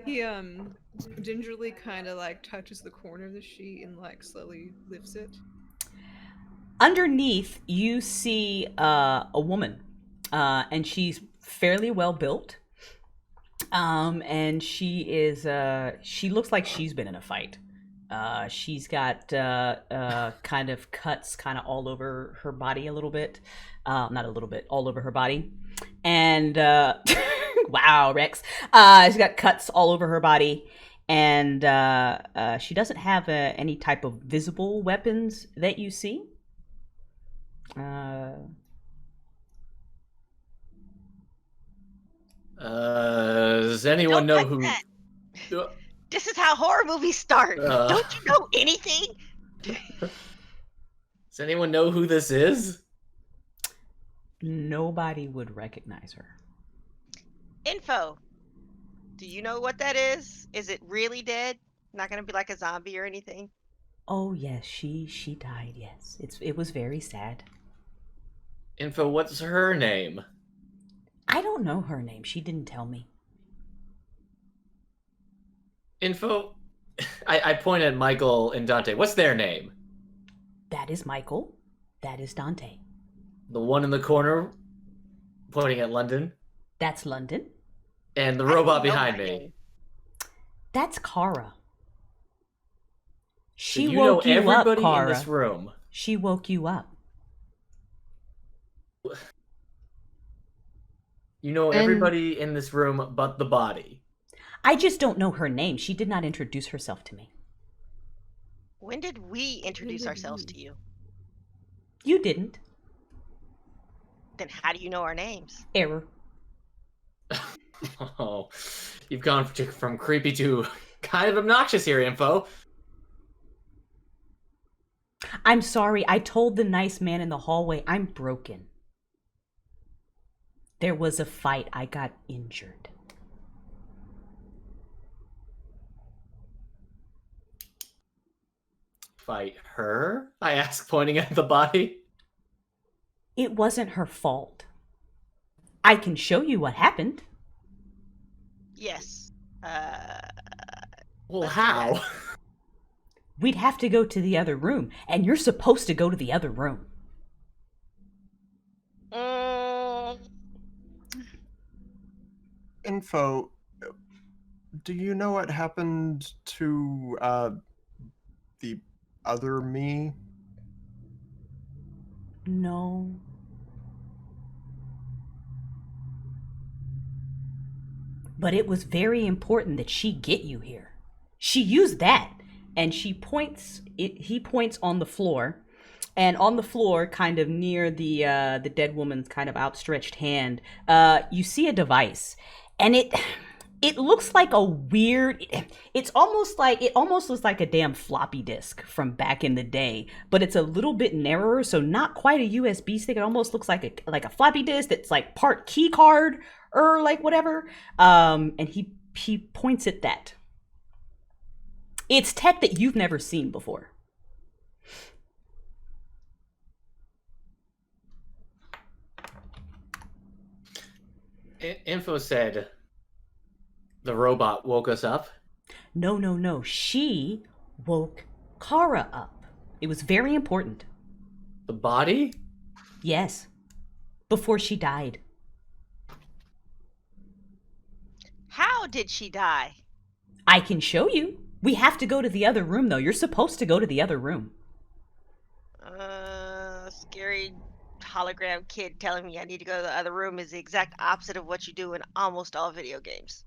He gingerly kind of like touches the corner of the sheet and like slowly lifts it. Underneath, you see a woman, and she's fairly well built. And she looks like she's been in a fight. She's got kind of cuts kind of all over her body a little bit. Not a little bit, all over her body. And wow, Rex. She's got cuts all over her body. And she doesn't have any type of visible weapons that you see. Does anyone know Don't who? touch that. This is how horror movies start. Don't you know anything? Does anyone know who this is? Nobody would recognize her. Info. Do you know what that is? Is it really dead? Not gonna be like a zombie or anything? Oh yes, she died. Yes, it was very sad. Info, what's her name? I don't know her name. She didn't tell me. Info, I point at Michael and Dante. What's their name? That is Michael. That is Dante. The one in the corner, pointing at London. That's London. And the I don't robot know behind her me. name. That's Kara. So She you woke know you up, everybody Kara. in this room. She woke you up. You know And- everybody in this room but the body. I just don't know her name. She did not introduce herself to me. When did we introduce did ourselves we? to you? You didn't. Then how do you know our names? Error. Oh, you've gone from creepy to kind of obnoxious here, Info. I'm sorry. I told the nice man in the hallway I'm broken. There was a fight. I got injured. Fight her? I ask, pointing at the body. It wasn't her fault. I can show you what happened. Yes. Well, Let's do how? We'd have to go to the other room, and you're supposed to go to the other room. Info. Do you know what happened to the other me? No. But it was very important that she get you here. She used that, and he points on the floor, and on the floor, kind of near the dead woman's kind of outstretched hand, you see a device, and it looks like a weird. It almost looks like a damn floppy disk from back in the day, but it's a little bit narrower, so not quite a USB stick. It almost looks like a floppy disk that's like part key card or like whatever. And he points at that. It's tech that you've never seen before. Info said the robot woke us up. No. She woke Kara up. It was very important. The body? Yes. Before she died. How did she die? I can show you. We have to go to the other room, though. You're supposed to go to the other room. Scary hologram kid telling me I need to go to the other room is the exact opposite of what you do in almost all video games.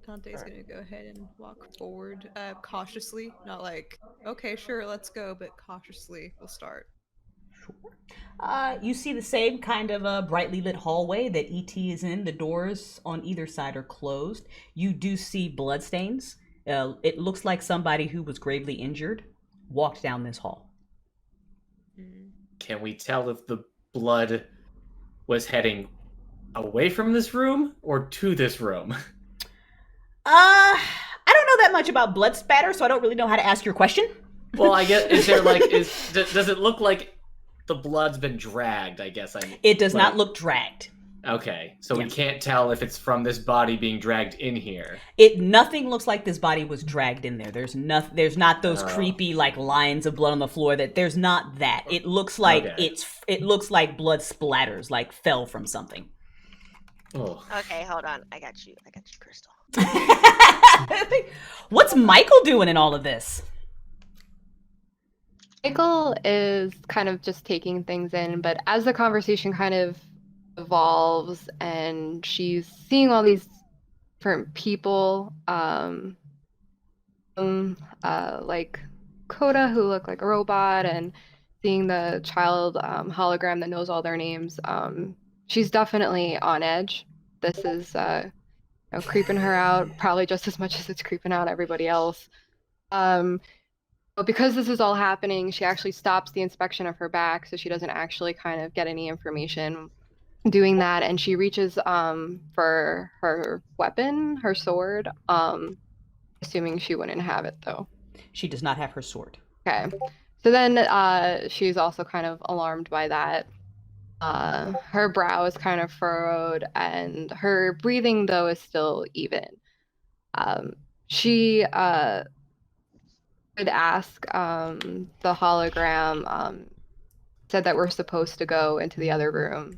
Dante's gonna go ahead and walk forward cautiously, not like, okay, sure, let's go, but cautiously we'll start. You see the same kind of brightly lit hallway that ET is in. The doors on either side are closed. You do see bloodstains. It looks like somebody who was gravely injured walked down this hall. Can we tell if the blood was heading away from this room or to this room? I don't know that much about blood spatter, so I don't really know how to ask your question. Well, I guess is there like does it look like the blood's been dragged? I guess It does not look dragged. Okay, so we can't tell if it's from this body being dragged in here. Nothing looks like this body was dragged in there. There's not those creepy like lines of blood on the floor. There's not that. It looks like it looks like blood splatters, like fell from something. Oh. Okay, hold on. I got you, Crystal. What's Michael doing in all of this? Michael is kind of just taking things in, but as the conversation kind of evolves and she's seeing all these different people, like Coda, who look like a robot, and seeing the child hologram that knows all their names, she's definitely on edge. This is creeping her out, probably just as much as it's creeping out everybody else. But because this is all happening, she actually stops the inspection of her back, so she doesn't actually kind of get any information doing that, and she reaches for her weapon, her sword, assuming she wouldn't have it though. She does not have her sword. Okay, so then she's also kind of alarmed by that. Her brow is kind of furrowed, and her breathing though is still even. She would ask the hologram, said that we're supposed to go into the other room.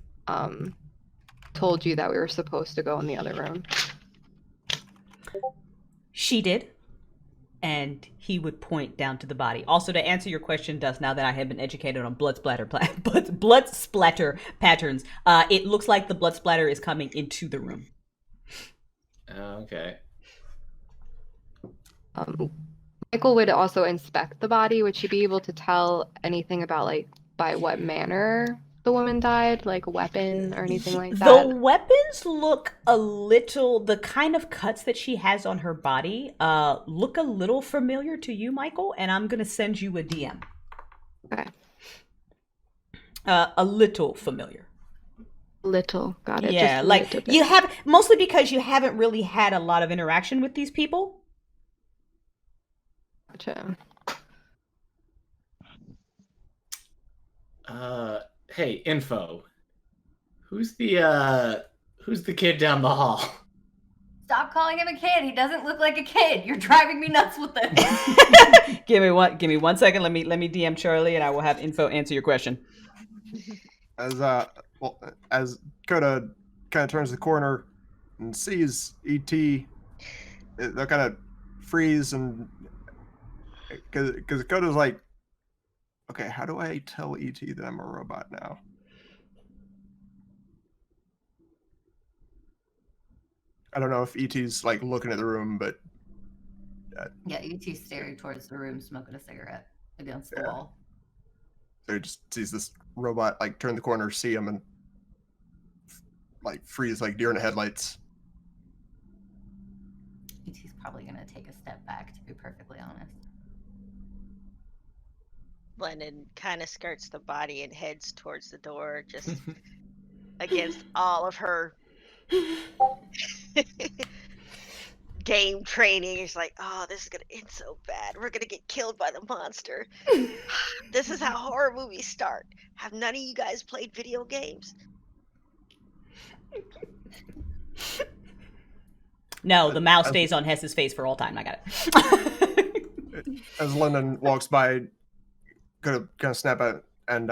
Told you that we were supposed to go in the other room. She did, and he would point down to the body. Also, to answer your question, Dust, now that I have been educated on blood splatter patterns, it looks like the blood splatter is coming into the room. Okay. Michael would also inspect the body. Would she be able to tell anything about, like, by what manner the woman died, like a weapon or anything like that? The weapons look a little, the kind of cuts that she has on her body look a little familiar to you, Michael, and I'm going to send you a DM. Okay. A little familiar. Little, got it. Yeah, just like you have, mostly because you haven't really had a lot of interaction with these people. Gotcha. Hey, info. Who's the kid down the hall? Stop calling him a kid. He doesn't look like a kid. You're driving me nuts with this. Give me 1 second. Let me DM Charlie, and I will have info answer your question. As Coda kind of turns the corner and sees ET, they'll kind of freeze, and because Coda's like, okay, how do I tell ET that I'm a robot now? I don't know if ET's like looking at the room, but yeah, ET's staring towards the room, smoking a cigarette against the wall. So he just sees this robot like turn the corner, see him, and like freeze like deer in the headlights. ET's probably gonna take a step back, to be perfectly honest. Lennon kind of skirts the body and heads towards the door, just against all of her game training. He's like, oh, this is gonna end so bad. We're gonna get killed by the monster. This is how horror movies start. Have none of you guys played video games? No, the mouse stays on Hess's face for all time. I got it. As Lennon walks by, gonna kind of snap out and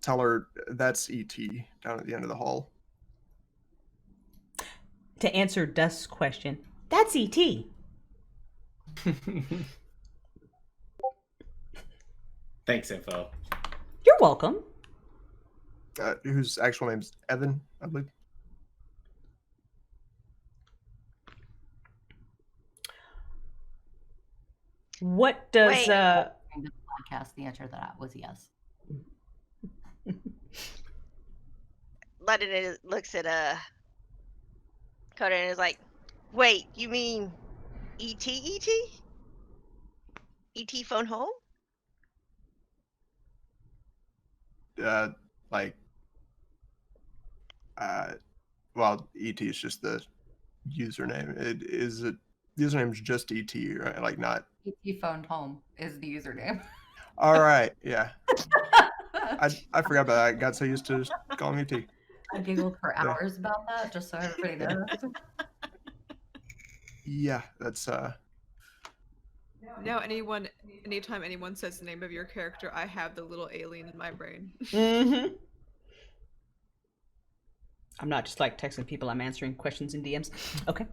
tell her that's ET down at the end of the hall. To answer Dust's question, that's ET. Thanks, info. You're welcome. Whose actual name's Evan, I believe. What does Wait. In the podcast, the answer to that was yes. Lennon looks at Coda and is like, wait, you mean ET? ET phone home? Well, ET is just the username. The username's just ET, right? Like not. ET phoned home is the username. All right, yeah. I forgot about that. I got so used to just calling me ET. I giggled for Yeah. hours about that, just so everybody knows. Yeah, that's Now, anytime anyone says the name of your character, I have the little alien in my brain. Mm-hmm. I'm not just like texting people. I'm answering questions in DMs. Okay.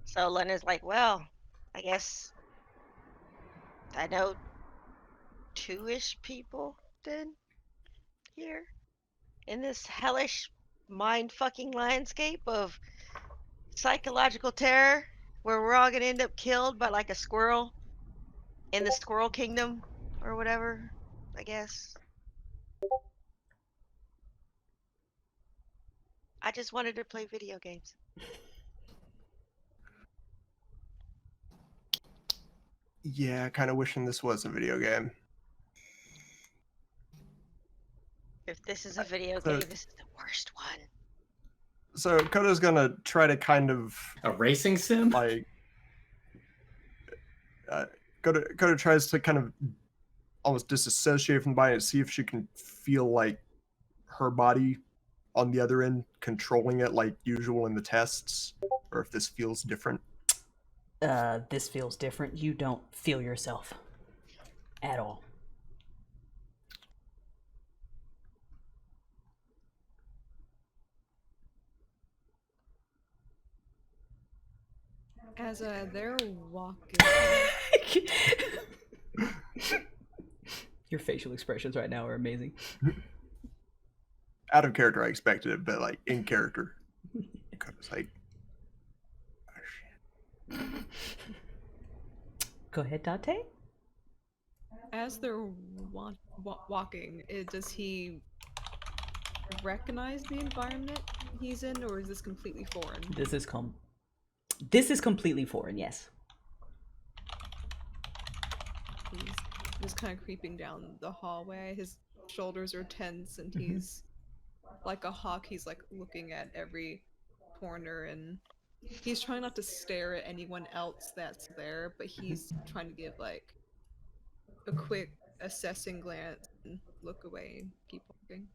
So Lena's like, well, I guess I know 2-ish people then here in this hellish mind-fucking landscape of psychological terror where we're all gonna end up killed by like a squirrel in the squirrel kingdom or whatever, I guess. I just wanted to play video games. yeah. Kind of wishing this was a video game. If this is a video So- game, this is the worst one. So Coda's gonna try to kind of A racing sim? like. Coda tries to kind of almost disassociate from the body and see if she can feel like her body on the other end controlling it like usual in the tests, or if this feels different. This feels different. You don't feel yourself at all. As they're walking, Your facial expressions right now are amazing. Out of character, I expected it, but like in character, Coda's like, oh, shit. Go ahead, Dante. as they're walking, does he recognize the environment he's in, or is this completely foreign? This is completely foreign. Yes. He's just kind of creeping down the hallway. His shoulders are tense, and he's like a hawk. He's like looking at every corner, and he's trying not to stare at anyone else that's there, but he's trying to give like a quick assessing glance and look away and keep walking.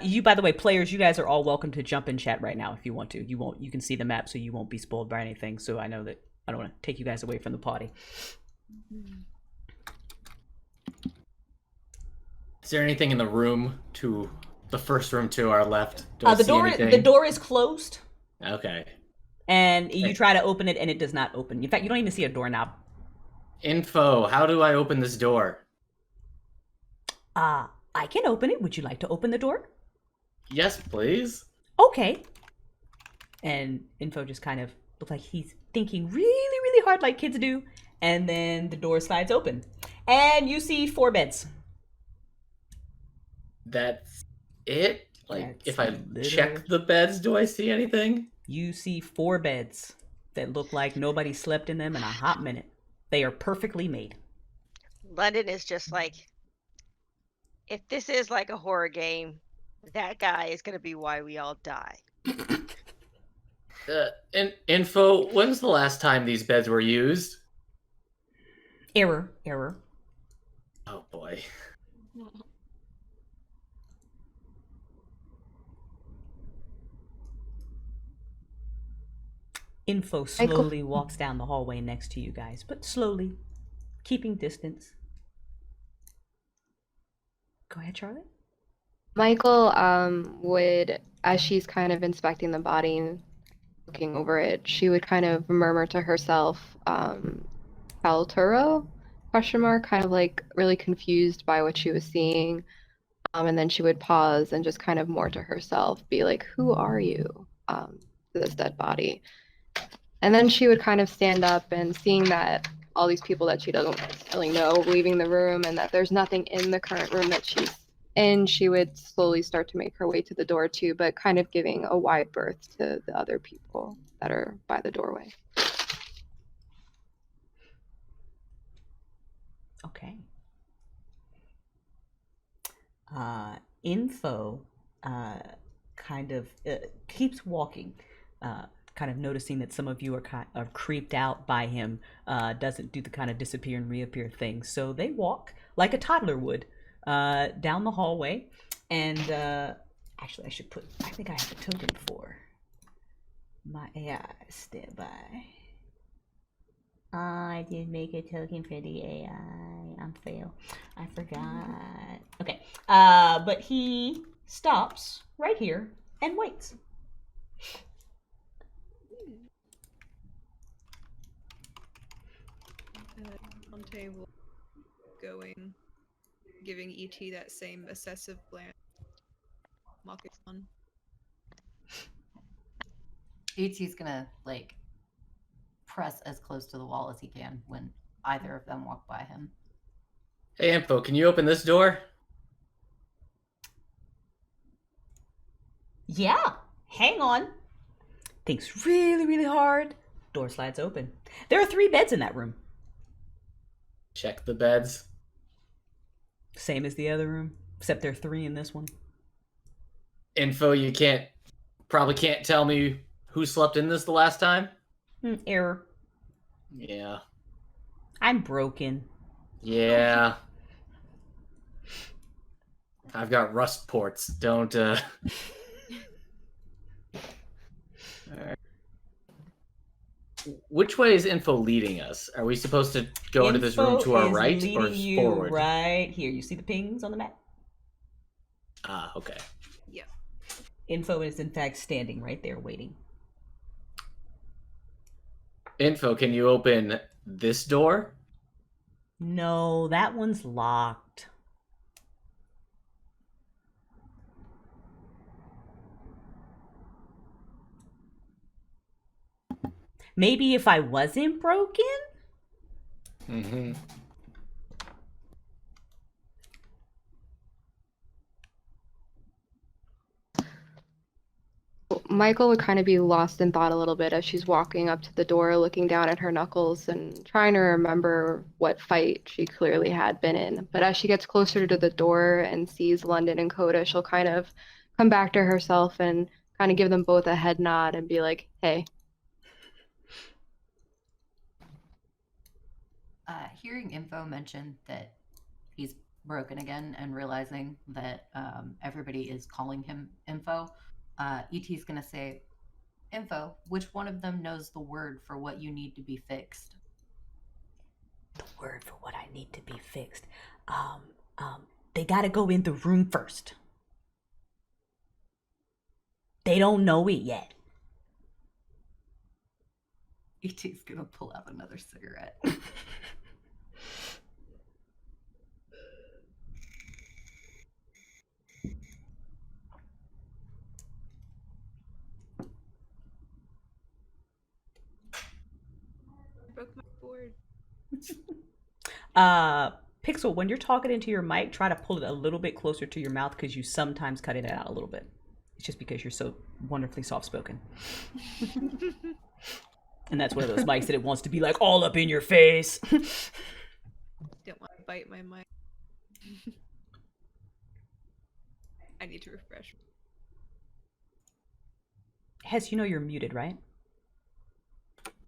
You, by the way, players, you guys are all welcome to jump in chat right now if you want to. You can see the map, so you won't be spoiled by anything. So I know that I don't want to take you guys away from the party. Is there anything in the room to the first room to our left? Do I The see anything? the door is closed, Okay. and you try to open it, and it does not open. In fact, you don't even see a doorknob. Info. How do I open this door? I can open it. Would you like to open the door? Yes, please. Okay. And Info just kind of looks like he's thinking really, really hard like kids do. And then the door slides open. And you see 4 beds. That's it? Like, That's if I little- check the beds, do I see anything? You see 4 beds that look like nobody slept in them in a hot minute. They are perfectly made. London is just like, if this is like a horror game, that guy is gonna be why we all die. Info, when was the last time these beds were used? Error. Oh boy. Info slowly walks down the hallway next to you guys, but slowly, keeping distance. Go ahead, Charlotte. Michael would, as she's kind of inspecting the body and looking over it, she would kind of murmur to herself, Palturo? Question mark, kind of like really confused by what she was seeing. And then she would pause and just kind of more to herself, be like, who are you? To this dead body. And then she would kind of stand up, and seeing that all these people that she doesn't really know leaving the room and that there's nothing in the current room that she's in, she would slowly start to make her way to the door too, but kind of giving a wide berth to the other people that are by the doorway. Okay. Info kind of keeps walking, kind of noticing that some of you are creeped out by him. Doesn't do the kind of disappear and reappear thing. So they walk like a toddler would down the hallway. And actually, I think I have a token for my AI. Stand by. I did make a token for the AI. I'm fail. I forgot. Okay. But he stops right here and waits. Dante will going, giving ET that same obsessive glance. Mock it on. ET's gonna like press as close to the wall as he can when either of them walk by him. Hey, Info, can you open this door? Yeah, hang on. Thinks really, really hard. Door slides open. There are 3 beds in that room. Check the beds. Same as the other room, except there are 3 in this one. Info, you probably can't tell me who slept in this the last time? Error. Yeah. I'm broken. Yeah. I've got rust ports. Don't, Which way is Info leading us? Are we supposed to go into this room to our right or forward? Right here. You see the pings on the map? Ah, okay. Yeah. Info is in fact standing right there waiting. Info, can you open this door? No, that one's locked. Maybe if I wasn't broken? Mm-hmm. Michael would kind of be lost in thought a little bit as she's walking up to the door, looking down at her knuckles and trying to remember what fight she clearly had been in. But as she gets closer to the door and sees London and Coda, she'll kind of come back to herself and kind of give them both a head nod and be like, hey. Hearing Info mention that he's broken again and realizing that everybody is calling him Info, ET's gonna say, Info, which one of them knows the word for what you need to be fixed? The word for what I need to be fixed. They gotta go in the room first. They don't know it yet. ET's gonna pull out another cigarette. Broke my board. Pixel, when you're talking into your mic, try to pull it a little bit closer to your mouth because you sometimes cut it out a little bit. It's just because you're so wonderfully soft-spoken. And that's one of those mics that it wants to be like all up in your face. Don't want to bite my mic. I need to refresh. Hes, you know you're muted, right?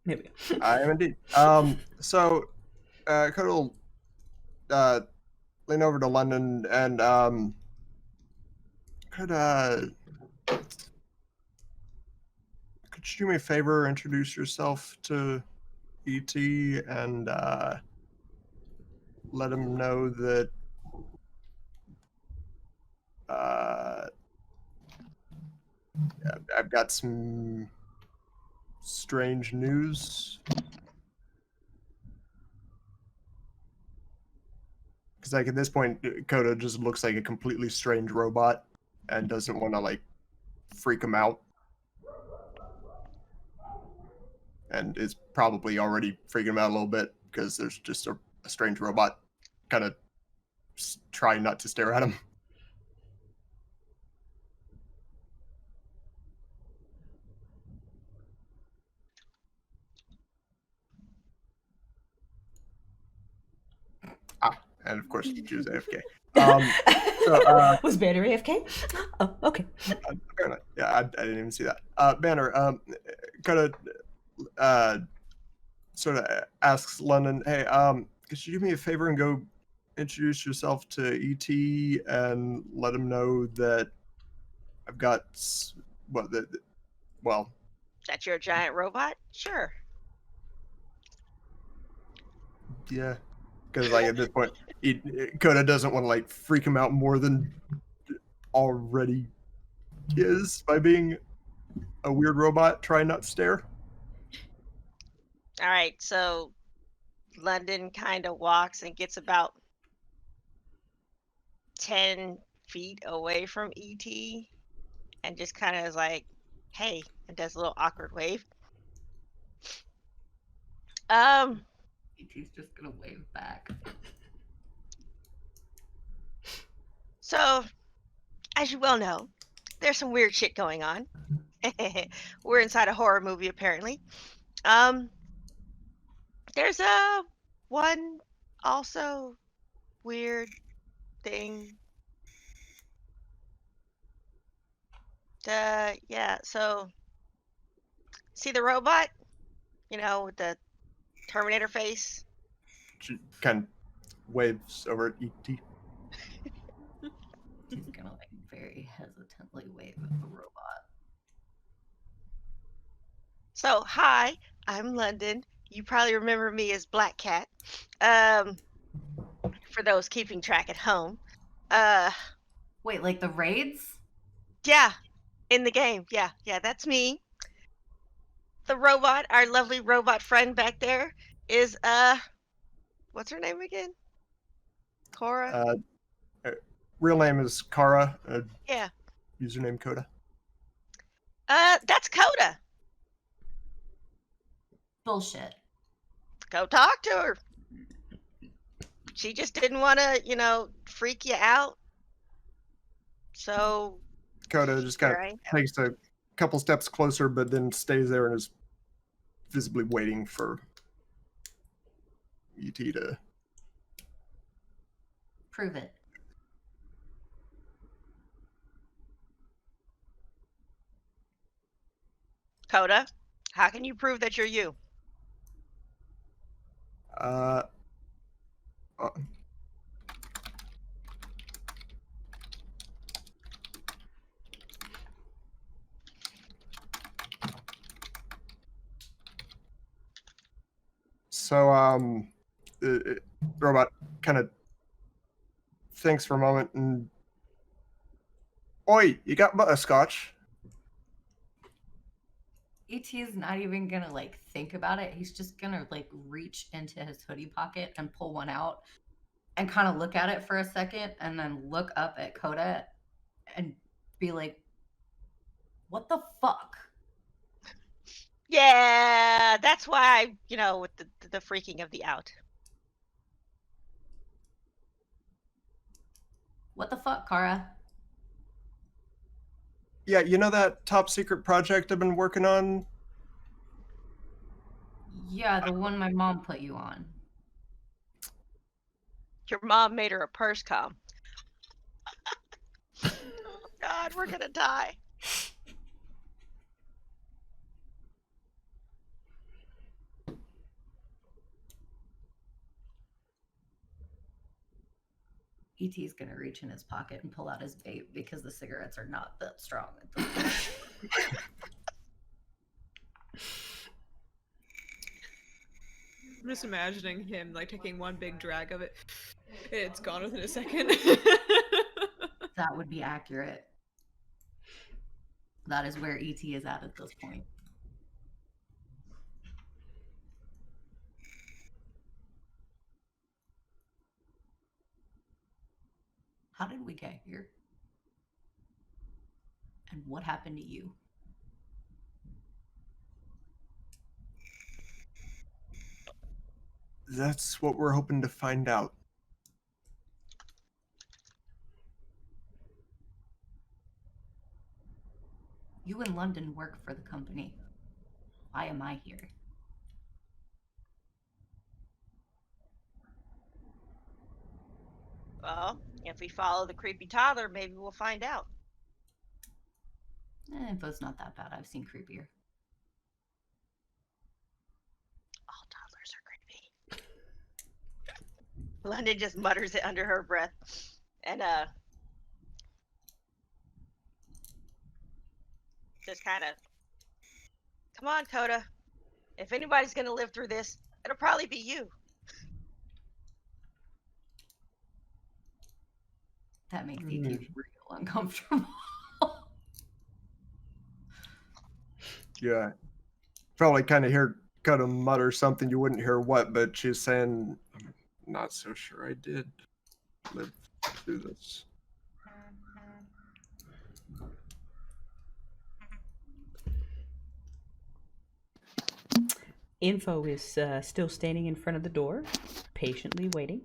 There we go. I am indeed. So, Coda will lean over to London and could you do me a favor, introduce yourself to ET and let him know that I've got some strange news. Because like at this point, Coda just looks like a completely strange robot and doesn't want to like freak him out. And is probably already freaking him out a little bit because there's just a strange robot kind of trying not to stare at him. and of course she was AFK. Was Banner AFK? Oh, okay. Apparently, yeah, I didn't even see that. Banner, kind of, sort of asks London, "Hey, could you do me a favor and go introduce yourself to ET and let him know that I've got well, That you're a giant robot? Sure. yeah, because like at this point, Coda doesn't want to like freak him out more than already is by being a weird robot trying not to stare." All right, so London kind of walks and gets about 10 feet away from ET and just kind of is like, hey, and does a little awkward wave. ET's just gonna wave back. So, as you well know, there's some weird shit going on. We're inside a horror movie, apparently. There's one also weird thing. Yeah, so see the robot? You know, with the Terminator face? She kind of waves over at ET. He's gonna like very hesitantly wave at the robot. So, hi, I'm London. You probably remember me as Black Cat. For those keeping track at home. Wait, like the raids? Yeah, in the game. Yeah, that's me. The robot, our lovely robot friend back there is what's her name again? Cora? Real name is Kara. Yeah. Username Coda. That's Coda. Bullshit. Go talk to her. She just didn't want to, freak you out. So Coda just kind here I of am. takes a couple steps closer, but then stays there and is visibly waiting for ET to. Prove it. Coda, how can you prove that you're you? So, robot kind of thinks for a moment and, "Oi, you got butterscotch?" ET is not even gonna like think about it. He's just gonna like reach into his hoodie pocket and pull one out and kind of look at it for a second and then look up at Coda and be like, "What the fuck?" Yeah, that's why, with the freaking of the out. What the fuck, Kara? Yeah, you know that top secret project I've been working on? Yeah, the one my mom put you on. Your mom made her a purse com. Oh, God, we're gonna die. ET's gonna reach in his pocket and pull out his vape because the cigarettes are not that strong at this point. I'm just imagining him like taking one big drag of it. It's gone within a second. That would be accurate. That is where ET is at this point. How did we get here? And what happened to you? That's what we're hoping to find out. You in London work for the company. Why am I here? Well, if we follow the creepy toddler, maybe we'll find out. Info's not that bad. I've seen creepier. All toddlers are creepy. London just mutters it under her breath. And just kind of, come on, Coda. If anybody's gonna live through this, it'll probably be you. That makes ET real uncomfortable. Yeah. Probably kind of hear Coda mutter something. You wouldn't hear what, but she's saying, I'm not so sure I did live through this. Info is still standing in front of the door, patiently waiting,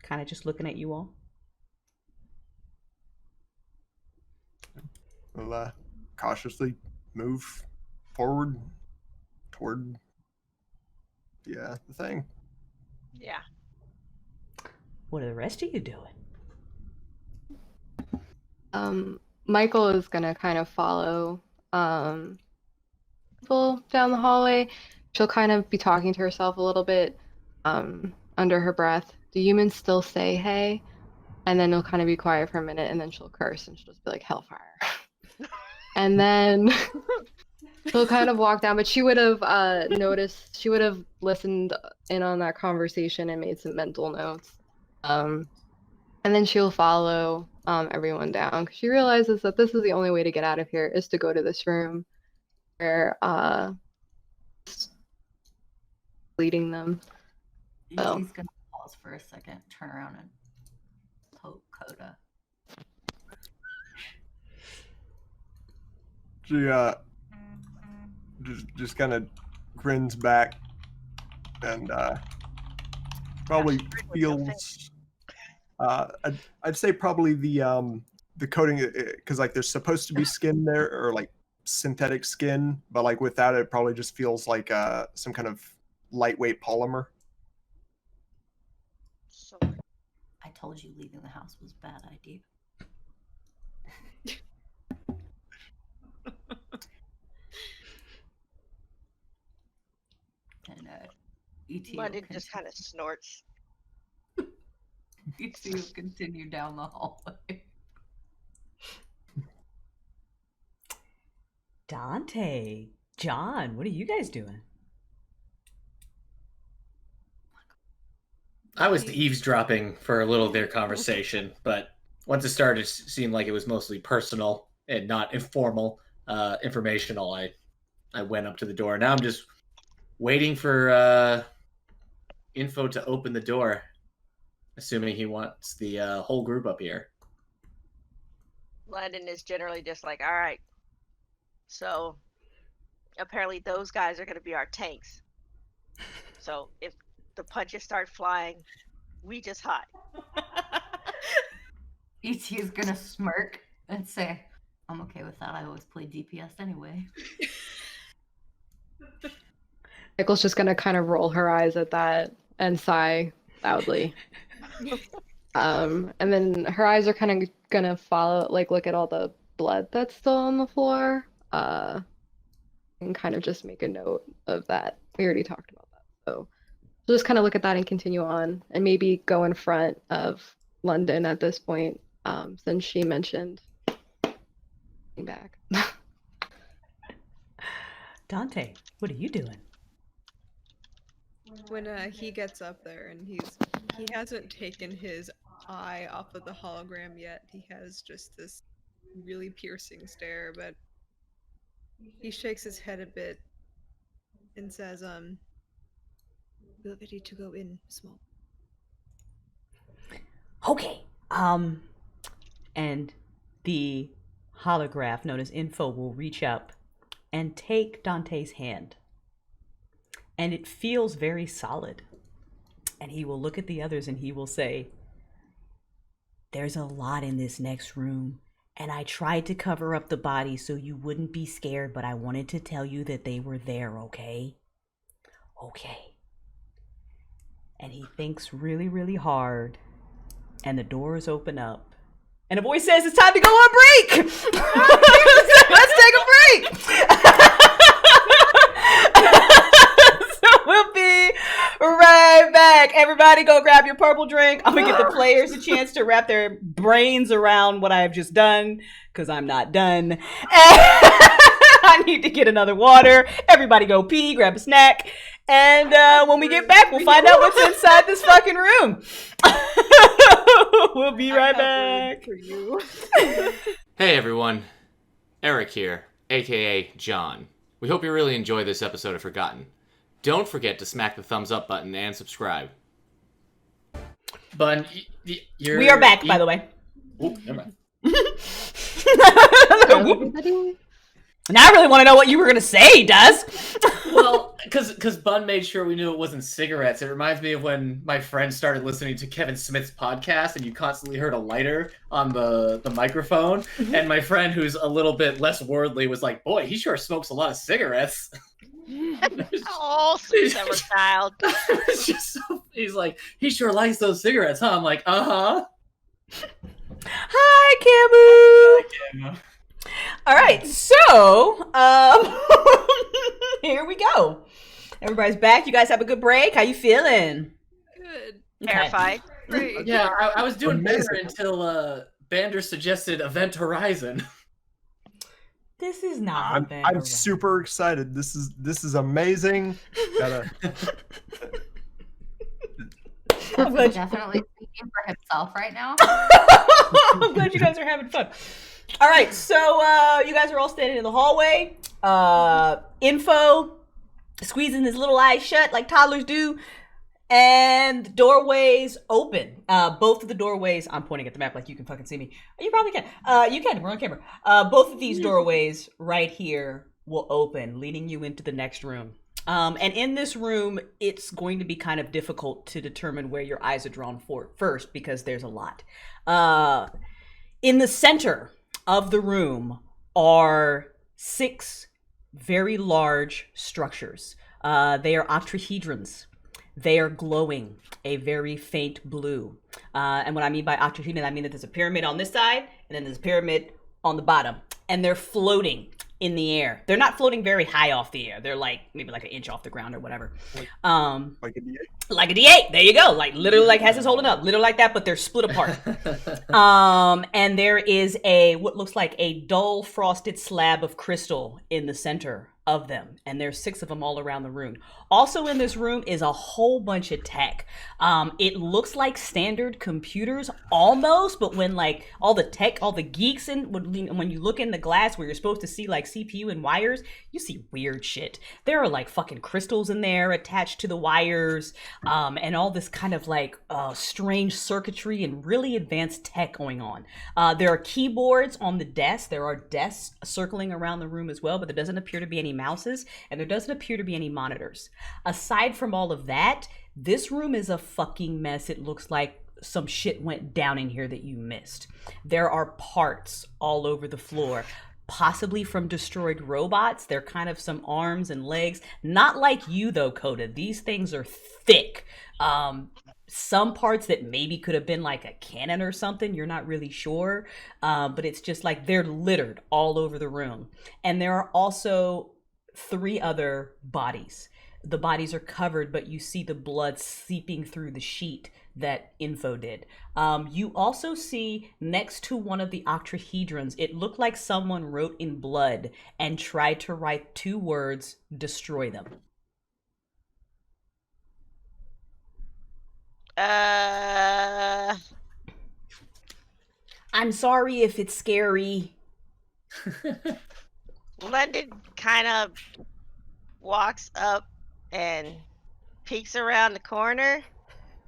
kind of just looking at you all. We'll cautiously move forward toward the thing. Yeah. What are the rest of you doing? Michael is gonna kind of follow people down the hallway. She'll kind of be talking to herself a little bit under her breath. Do humans still say hey? And then it'll kind of be quiet for a minute, and then she'll curse and she'll just be like, hellfire. And then she'll kind of walk down, but she would have noticed, she would have listened in on that conversation and made some mental notes. And then she'll follow everyone down, because she realizes that this is the only way to get out of here, is to go to this room where leading them. So. He's gonna pause for a second, turn around and poke Coda. She just kind of grins back and probably feels I'd say probably the coating, because like there's supposed to be skin there, or like synthetic skin, but like without it probably just feels like some kind of lightweight polymer. So I told you leaving the house was a bad idea. And ET London just kind of snorts. ET will continue down the hallway. Dante, John, what are you guys doing? I was eavesdropping for a little of their conversation, but once it started to seem like it was mostly personal and not informal, informational, I went up to the door. Now I'm just waiting for Info to open the door, assuming he wants the whole group up here. London is generally just like, all right. So apparently those guys are going to be our tanks. So if the punches start flying, we just hide. ET is gonna smirk and say, I'm okay with that. I always play DPS anyway. Michael's just gonna kind of roll her eyes at that and sigh loudly. And then her eyes are kind of gonna follow, like, look at all the blood that's still on the floor, and kind of just make a note of that. We already talked about that, so she'll just kind of look at that and continue on, and maybe go in front of London at this point, since she mentioned coming back. Dante, what are you doing? When he gets up there and he hasn't taken his eye off of the hologram yet. He has just this really piercing stare, but he shakes his head a bit and says, we're ready to go in, small. Okay. And the holograph known as Info will reach up and take Dante's hand. And it feels very solid. And he will look at the others and he will say, there's a lot in this next room. And I tried to cover up the body so you wouldn't be scared, but I wanted to tell you that they were there, okay? Okay. And he thinks really, really hard. and the doors open up. And a voice says, it's time to go on break! Let's take a break! So we'll be right back. Everybody go grab your purple drink. I'm gonna give the players a chance to wrap their brains around what I have just done, because I'm not done. I need to get another water. Everybody go pee, grab a snack. And when we get back, we'll find out what's inside this fucking room. We'll be right back. For you. Hey everyone, Eric here, aka John. We hope you really enjoy this episode of Forgotten. Don't forget to smack the thumbs up button and subscribe. Bun, we are back, by the way. Oh, never mind. Everybody? Now I really want to know what you were going to say, Duz. Well, because Bun made sure we knew it wasn't cigarettes. It reminds me of when my friend started listening to Kevin Smith's podcast and you constantly heard a lighter on the microphone. And my friend, who's a little bit less worldly, was like, boy, he sure smokes a lot of cigarettes. Oh, sweet summer child. It's just so, he's like, he sure likes those cigarettes, huh? I'm like, uh-huh. Hi, Camu. All right, so here we go. Everybody's back. You guys have a good break. How you feeling? Good. Terrified. Great. Yeah, I was doing Amazing. better until Bander suggested Event Horizon. This is not. I'm super excited. This is amazing. Gotta... He's definitely speaking for himself right now. I'm glad you guys are having fun. All right, so you guys are all standing in the hallway. Info, squeezing his little eyes shut like toddlers do. And the doorways open. Both of the doorways, I'm pointing at the map like you can fucking see me. You probably can. You can, we're on camera. Both of these doorways right here will open, leading you into the next room. And in this room, it's going to be kind of difficult to determine where your eyes are drawn for first because there's a lot. In the center of the room are 6 very large structures. They are octahedrons. They are glowing a very faint blue. And what I mean by octahedron, I mean that there's a pyramid on this side, and then there's a pyramid on the bottom. And they're floating in the air. They're not floating very high off the air. They're like maybe like an inch off the ground or whatever. Like a D8? Like a D8. There you go. Like literally like Hess is holding up. Literally like that, but they're split apart. And there is what looks like a dull frosted slab of crystal in the center of them, and there's 6 of them all around the room. Also in this room is a whole bunch of tech. It looks like standard computers almost, but when like all the tech, all the geeks when you look in the glass where you're supposed to see like CPU and wires, you see weird shit. There are like fucking crystals in there attached to the wires, and all this kind of like strange circuitry and really advanced tech going on. There are keyboards on the desk. There are desks circling around the room as well, but there doesn't appear to be any mouses, and there doesn't appear to be any monitors. Aside from all of that, this room is a fucking mess. It looks like some shit went down in here that you missed. There are parts all over the floor, possibly from destroyed robots. They're kind of some arms and legs. Not like you though, Coda. These things are thick. Some parts that maybe could have been like a cannon or something, you're not really sure. But it's just like they're littered all over the room. And there are also 3 other bodies. The bodies are covered, but you see the blood seeping through the sheet that Info did. You also see next to one of the octahedrons, it looked like someone wrote in blood and tried to write 2 words, destroy them. I'm sorry if it's scary. London kind of walks up and peeks around the corner,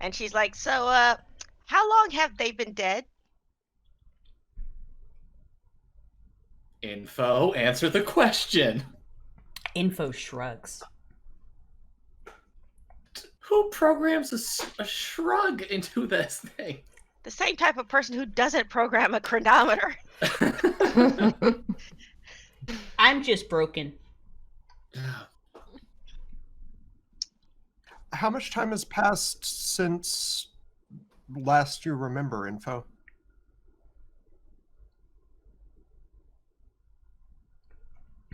and she's like, so, how long have they been dead? Info, answer the question. Info shrugs. Who programs a shrug into this thing? The same type of person who doesn't program a chronometer. I'm just broken. How much time has passed since last you remember, Info?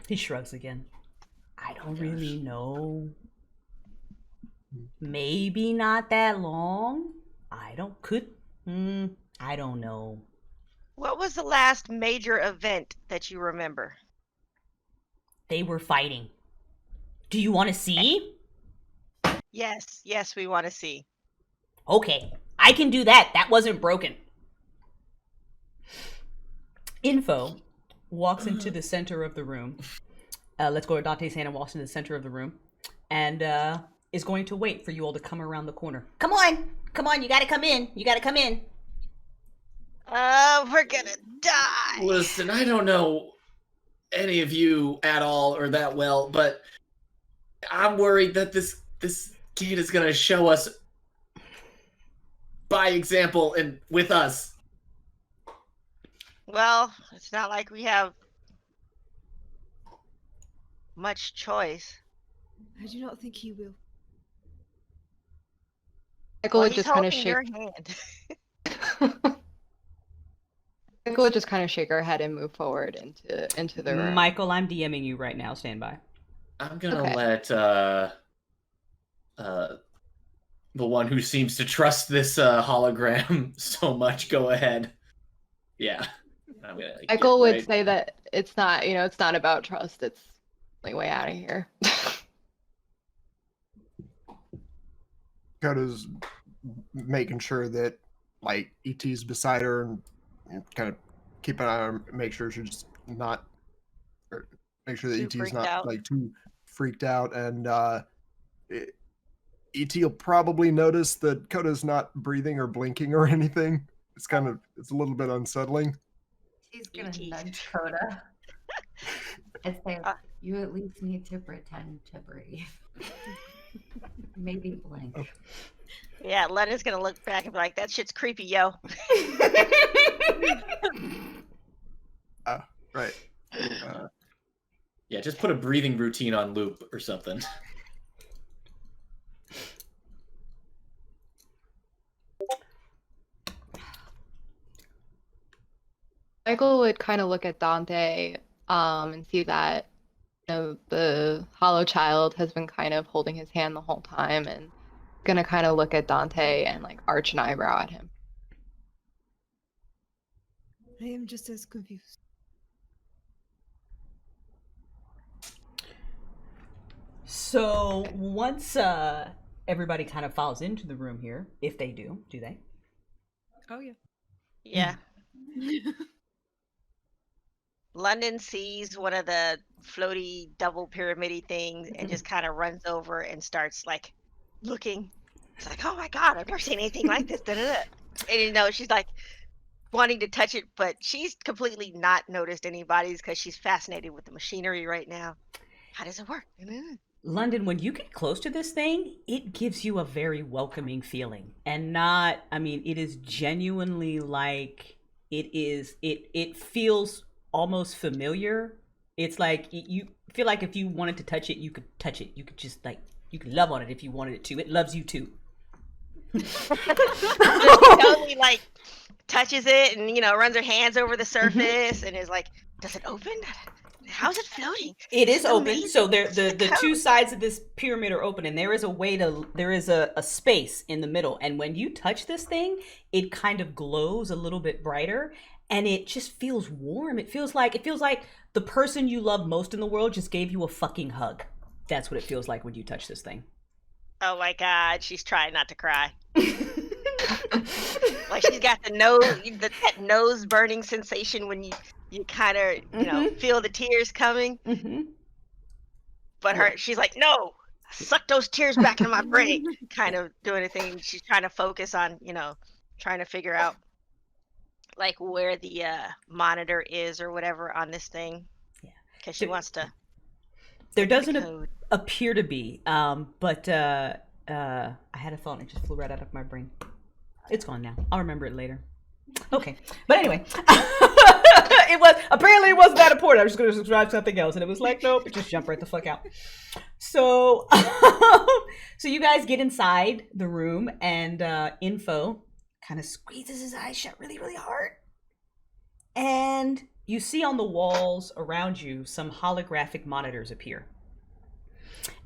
He shrugs again. I don't really know. Maybe not that long. I don't know. What was the last major event that you remember? They were fighting. Do you want to see? Yes, we want to see. Okay, I can do that. That wasn't broken. Info walks into the center of the room. Let's go to Dante's hand and walks into the center of the room. And is going to wait for you all to come around the corner. Come on, you gotta come in. We're gonna die. Listen, I don't know any of you at all or that well, but I'm worried that this kid is gonna show us by example and with us. Well, it's not like we have much choice. I do not think he will. Michael Well, would he's just kind of holding shake. your hand. Michael would just kind of shake her head and move forward into the room. Michael, I'm DMing you right now. Stand by. I'm gonna Okay. let the one who seems to trust this hologram so much go ahead. Yeah. I'm gonna Michael get would right- say that it's not, it's not about trust. It's the only way out of here. Coda's making sure that like ET's beside her and kind of keep an eye on her, make sure she's not, or make sure that Too ET's freaked not out. like too freaked out. And ET will probably notice that Coda's not breathing or blinking or anything. It's a little bit unsettling. She's gonna ET. nudge Coda and say, "You at least need to pretend to breathe. Maybe blink." Oh. Yeah, London's gonna look back and be like, "That shit's creepy, yo." Right. Yeah, just put a breathing routine on loop or something. Michael would kind of look at Dante and see that the hollow child has been kind of holding his hand the whole time, and gonna kind of look at Dante and like arch an eyebrow at him. I am just as confused. So once everybody kind of files into the room here, if they do they? Oh yeah. Yeah. London sees one of the floaty double pyramidy things and just kind of runs over and starts like looking. It's like, "Oh my god, I've never seen anything like this." Da-da-da. And she's like wanting to touch it, but she's completely not noticed anybody's because she's fascinated with the machinery right now. How does it work? London, when you get close to this thing, it gives you a very welcoming feeling. And it is genuinely like it feels almost familiar. It's like you feel like if you wanted to touch it, you could touch it. You could just you could love on it if you wanted it to. It loves you too. Totally like touches it and runs her hands over the surface and is like, "Does it open? How's it floating?" It is It's open. amazing. So the two Code. sides of this pyramid are open, and there is a space in the middle. And when you touch this thing, it kind of glows a little bit brighter, and it just feels warm. It feels like the person you love most in the world just gave you a fucking hug. That's what it feels like when you touch this thing. Oh my god, she's trying not to cry. Like she's got that nose burning sensation when you kind of feel the tears coming. Mm-hmm. But she's like, "No, suck those tears back into my brain." Kind of doing a thing. She's trying to focus on trying to figure out like where the monitor is or whatever on this thing. Yeah, because she wants to. There look at the doesn't code. appear to be, but I had a thought and it just flew right out of my brain. It's gone now. I'll remember it later. Okay, but anyway, it wasn't that important. I was just going to describe something else, and it was like, nope, it just jumped right the fuck out. So, so you guys get inside the room, and Info kind of squeezes his eyes shut really, really hard. And you see on the walls around you some holographic monitors appear.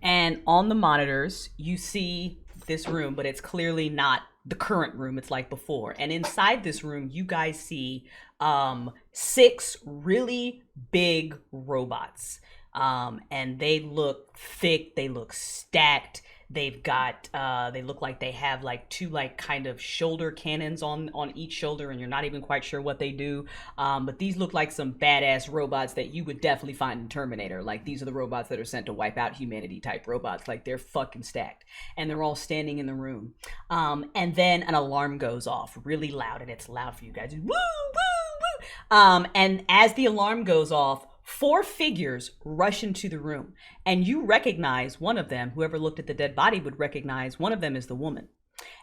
And on the monitors, you see this room, but it's clearly not the current room. It's like before. And inside this room, you guys see 6 really big robots. And they look thick. They look stacked. They've got, they look like they have like 2 like kind of shoulder cannons on each shoulder, and you're not even quite sure what they do. But these look like some badass robots that you would definitely find in Terminator. Like, these are the robots that are sent to wipe out humanity type robots. Like, they're fucking stacked. And they're all standing in the room. And then an alarm goes off really loud, and it's loud for you guys. Woo, woo, woo. And as the alarm goes off, 4 figures rush into the room, and you recognize one of them. Whoever looked at the dead body would recognize one of them is the woman.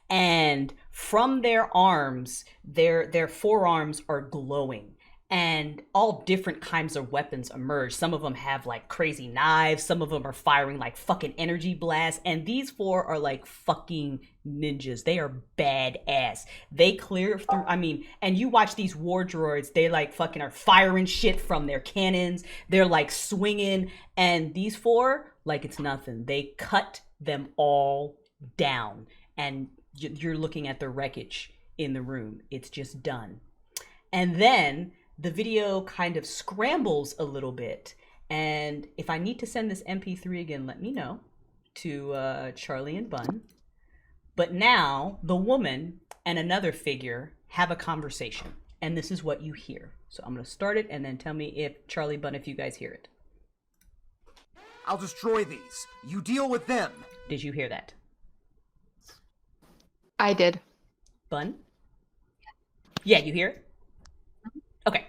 And from their arms, their forearms are glowing, and all different kinds of weapons emerge. Some of them have like crazy knives. Some of them are firing like fucking energy blasts. And these 4 are like fucking ninjas. They are badass. They clear through, and you watch these war droids, they like fucking are firing shit from their cannons. They're like swinging. And these 4, like it's nothing. They cut them all down. And you're looking at the wreckage in the room. It's just done. And then the video kind of scrambles a little bit. And if I need to send this MP3 again, let me know to Charlie and Bun. But now the woman and another figure have a conversation. And this is what you hear. So I'm going to start it and then tell me if Charlie, Bun, if you guys hear it. I'll destroy these. You deal with them. Did you hear that? I did. Bun? Yeah, you hear it? Okay.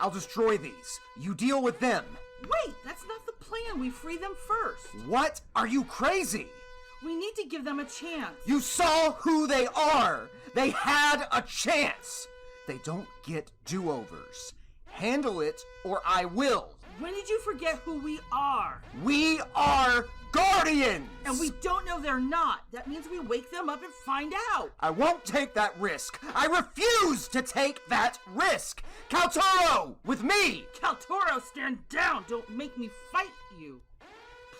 I'll destroy these. You deal with them. Wait, that's not the plan. We free them first. What? Are you crazy? We need to give them a chance. You saw who they are. They had a chance. They don't get do-overs. Handle it or I will. When did you forget who we are? We are Guardians! And we don't know they're not. That means we wake them up and find out. I won't take that risk. I refuse to take that risk. Kalturo, with me! Kalturo, stand down. Don't make me fight you.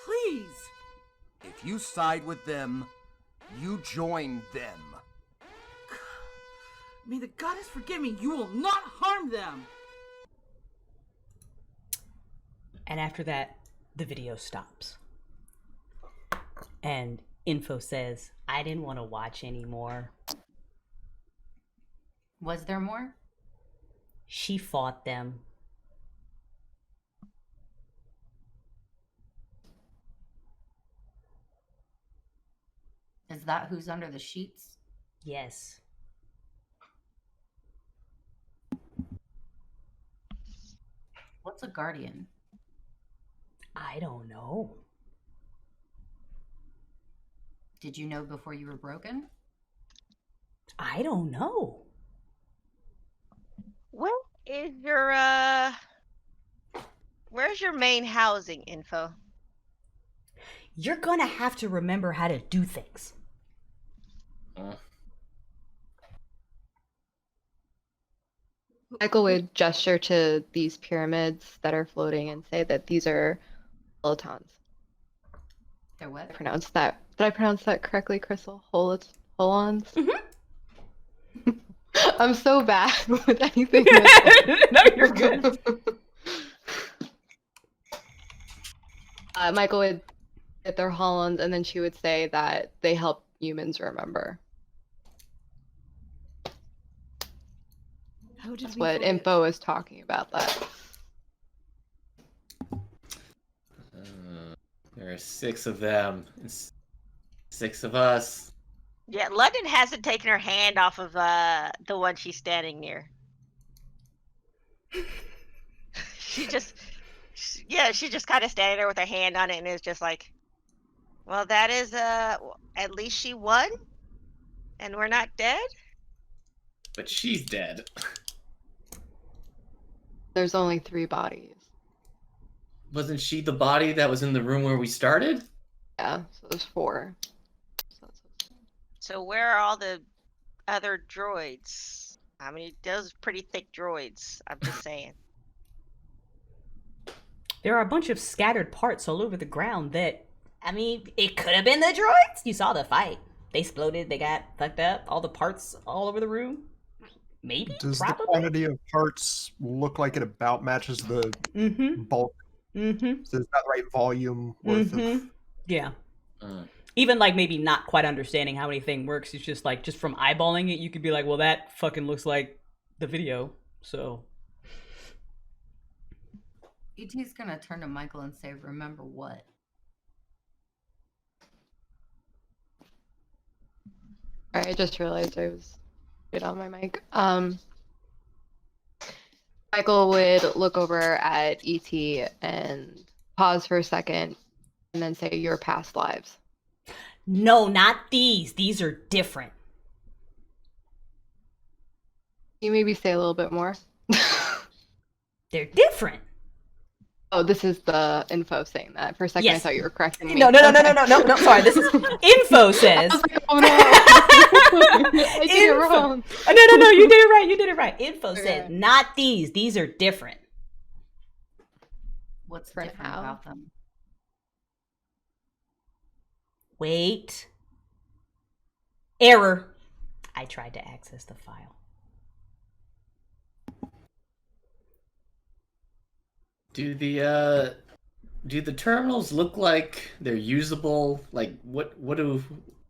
Please. If you side with them, you join them. May the goddess forgive me. You will not harm them. And after that, the video stops. And Info says, I didn't want to watch anymore. Was there more? She fought them. Is that who's under the sheets? Yes. What's a guardian? I don't know. Did you know before you were broken? I don't know. What is your where's your main housing, Info? You're gonna have to remember how to do things. Michael would gesture to these pyramids that are floating and say that these are holotons. They're what? Did I pronounce that correctly, Crystal? Holons? Mm-hmm. I'm so bad with anything. No, you're good. Michael would get their holons, and then she would say that they help humans remember. How did That's we what forget? Info is talking about. That. There are 6 of them. 6 of us. Yeah, London hasn't taken her hand off of the one she's standing near. She just kind of standing there with her hand on it and is just like, well, that is at least she won, and we're not dead. But she's dead. There's only 3 bodies. Wasn't she the body that was in the room where we started? Yeah, so there's 4. So where are all the other droids? I mean, those pretty thick droids. I'm just saying. There are a bunch of scattered parts all over the ground that, I mean, it could have been the droids. You saw the fight. They exploded. They got fucked up. All the parts all over the room. Maybe? Does Probably? the quantity of parts look like it about matches the bulk? Mm-hmm. So it's not the right volume worth of... Yeah. Even like maybe not quite understanding how anything works. It's just like, just from eyeballing it, you could be like, well, that fucking looks like the video. So... E.T.'s gonna turn to Michael and say, remember what? Alright, I just realized I was good on my mic. Michael would look over at E.T. and pause for a second and then say, your past lives. No, not these. These are different. Can you maybe say a little bit more? They're different. Oh, this is the info saying that. For a second, Yes. I thought you were correcting me. No, sorry. This is info says. I was like, oh no. I did it wrong. No, you did it right. Info Okay. says, not these. These are different. What's For different now. about them? Wait. Error. I tried to access the file. Do the terminals look like they're usable? Like what do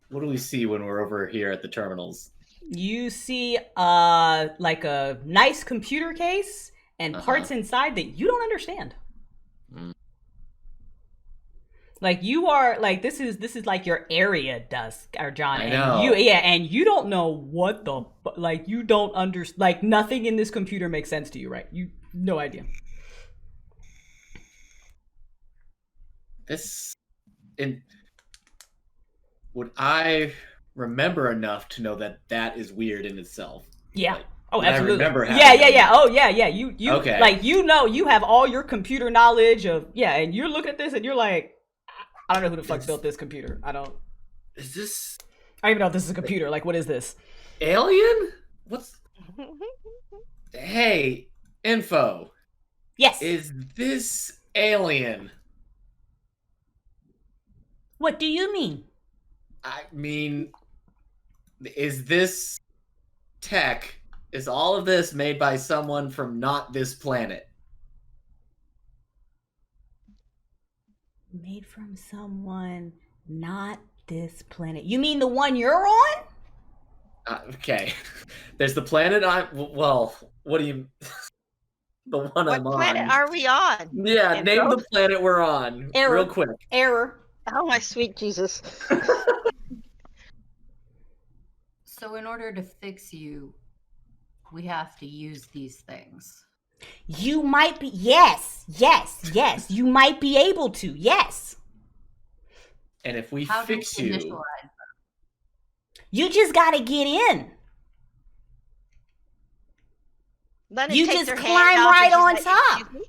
we see when we're over here at the terminals? You see like a nice computer case and parts inside that you don't understand. Like you are like this is like your area, Dusk or John. I know. And you don't know what the like you don't like nothing in this computer makes sense to you, right? You no idea. Would I remember enough to know that is weird in itself? Yeah. Like, oh, would absolutely. I remember Yeah. Oh, yeah. You Okay. Like you know, you have all your computer knowledge of and you're looking at this and you're like, I don't know who the fuck built this computer. I don't even know if this is a computer. Like, what is this? Alien? What's? Hey, info. Yes. Is this alien? What do you mean? I mean, is this tech? Is all of this made by someone from not this planet? Made from someone not this planet. You mean the one you're on? Okay. There's the planet well, what do you... the one What I'm planet on. are we on? Yeah, name the planet we're on. Error. Real quick. Error. Oh, my sweet Jesus. So in order to fix you, we have to use these things. You might be... Yes. You might be able to. Yes. And if we How do we fix you... initialize them? You just gotta get in. London You takes just her hand climb off right and she's on like, top. "Excuse me?"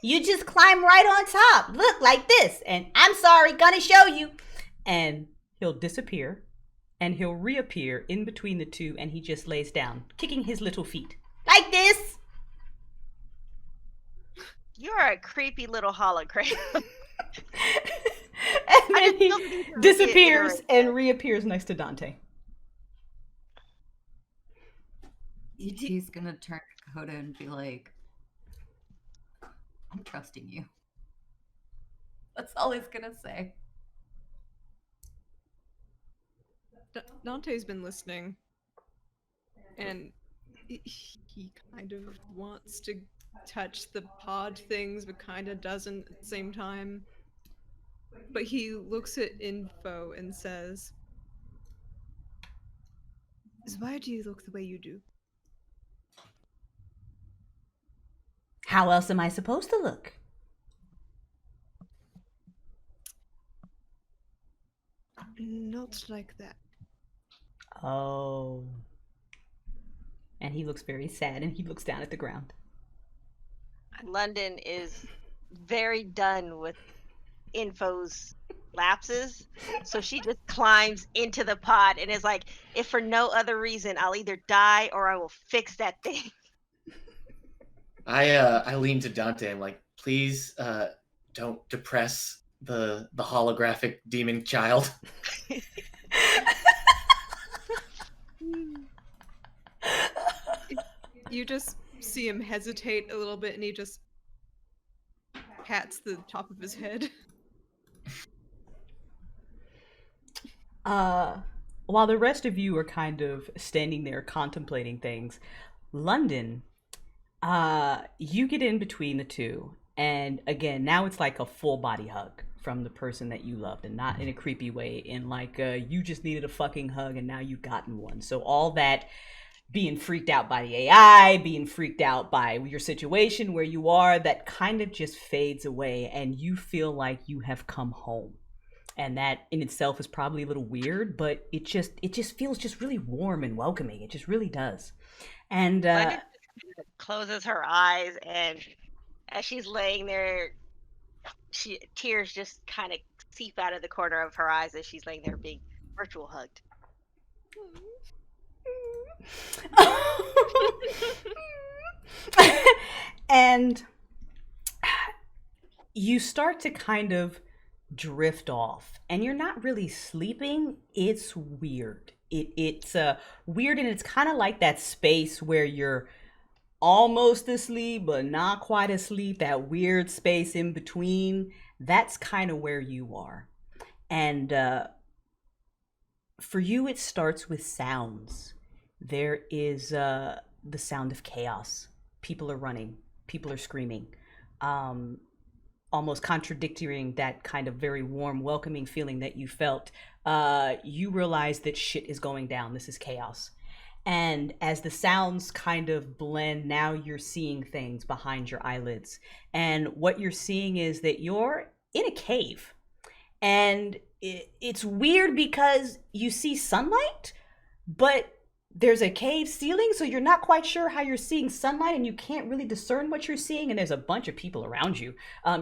You just climb right on top. Look like this. And I'm sorry, gonna show you. And he'll disappear. And he'll reappear in between the two. And he just lays down, kicking his little feet. Like this. You're a creepy little hologram. And then he still need to disappears reiterate and reappears next to Dante. E.T.'s gonna turn to Coda and be like, I'm trusting you. That's all he's gonna say. Dante's been listening, and he kind of wants to touch the pod things, but kind of doesn't at the same time. But he looks at info and says, "Why do you look the way you do?" How else am I supposed to look? Not like that. Oh. And he looks very sad and he looks down at the ground. London is very done with Info's lapses. So she just climbs into the pod and is like, if for no other reason, I'll either die or I will fix that thing. I lean to Dante. I'm like, please, don't depress the holographic demon child. You just see him hesitate a little bit, and he just pats the top of his head. While the rest of you are kind of standing there contemplating things, London, you get in between the two, and again, now it's like a full body hug from the person that you loved, and not in a creepy way, in like you just needed a fucking hug and now you've gotten one. So all that being freaked out by the AI, being freaked out by your situation where you are, that kind of just fades away, and you feel like you have come home. And that in itself is probably a little weird, but it just feels just really warm and welcoming. It just really does. And London closes her eyes, and as she's laying there, tears just kind of seep out of the corner of her eyes as she's laying there being virtual hugged. And you start to kind of drift off, and you're not really sleeping. It's weird. It's weird, and it's kind of like that space where you're almost asleep but not quite asleep, that weird space in between. That's kind of where you are. And for you, it starts with sounds. There is the sound of chaos. People are running, people are screaming, almost contradicting that kind of very warm, welcoming feeling that you felt. You realize that shit is going down. This is chaos. And as the sounds kind of blend, now you're seeing things behind your eyelids. And what you're seeing is that you're in a cave. And it's weird because you see sunlight, but there's a cave ceiling, so you're not quite sure how you're seeing sunlight, and you can't really discern what you're seeing, and there's a bunch of people around you.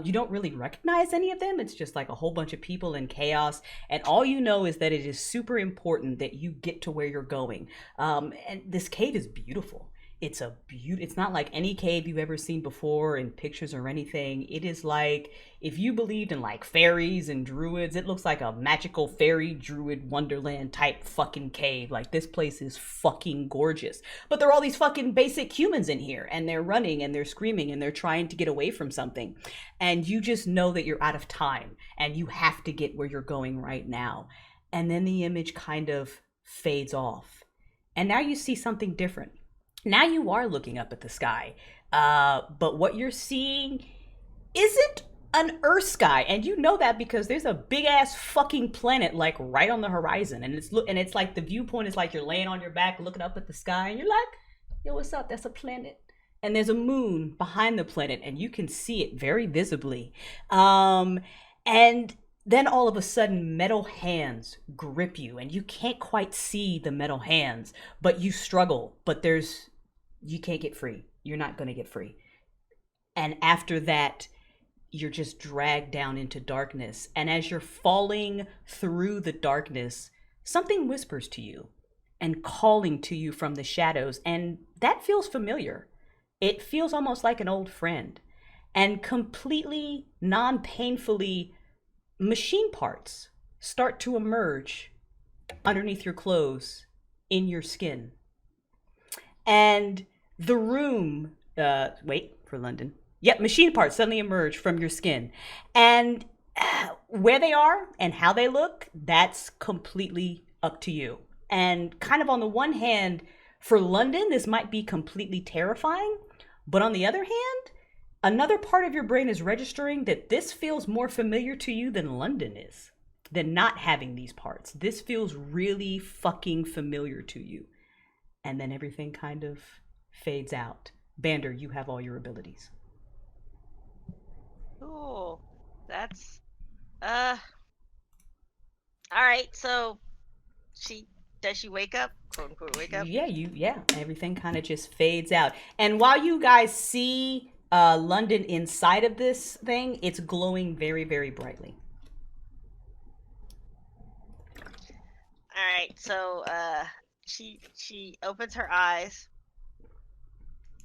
You don't really recognize any of them. It's just like a whole bunch of people in chaos, and all you know is that it is super important that you get to where you're going. And this cave is beautiful. It's not like any cave you've ever seen before in pictures or anything. It is like, if you believed in like fairies and druids, it looks like a magical fairy druid wonderland type fucking cave. Like, this place is fucking gorgeous. But there are all these fucking basic humans in here, and they're running and they're screaming and they're trying to get away from something. And you just know that you're out of time and you have to get where you're going right now. And then the image kind of fades off. And now you see something different. Now you are looking up at the sky, but what you're seeing isn't an Earth sky, and you know that because there's a big ass fucking planet like right on the horizon, and it's like the viewpoint is like you're laying on your back looking up at the sky, and you're like, yo, what's up? That's a planet. And there's a moon behind the planet, and you can see it very visibly. And then all of a sudden, metal hands grip you, and you can't quite see the metal hands, but you struggle. But you can't get free. You're not going to get free. And after that, you're just dragged down into darkness. And as you're falling through the darkness, something whispers to you and calling to you from the shadows. And that feels familiar. It feels almost like an old friend. And completely non-painfully, machine parts start to emerge underneath your clothes, in your skin. And the room, wait for London. Yep, machine parts suddenly emerge from your skin. And where they are and how they look, that's completely up to you. And kind of on the one hand, for London, this might be completely terrifying. But on the other hand, another part of your brain is registering that this feels more familiar to you than London is, than not having these parts. This feels really fucking familiar to you. And then everything kind of fades out. Bander, you have all your abilities. Cool. That's all right, so does she wake up? Quote unquote wake up? Yeah, everything kind of just fades out. And while you guys see London inside of this thing, it's glowing very, very brightly. right, so she opens her eyes,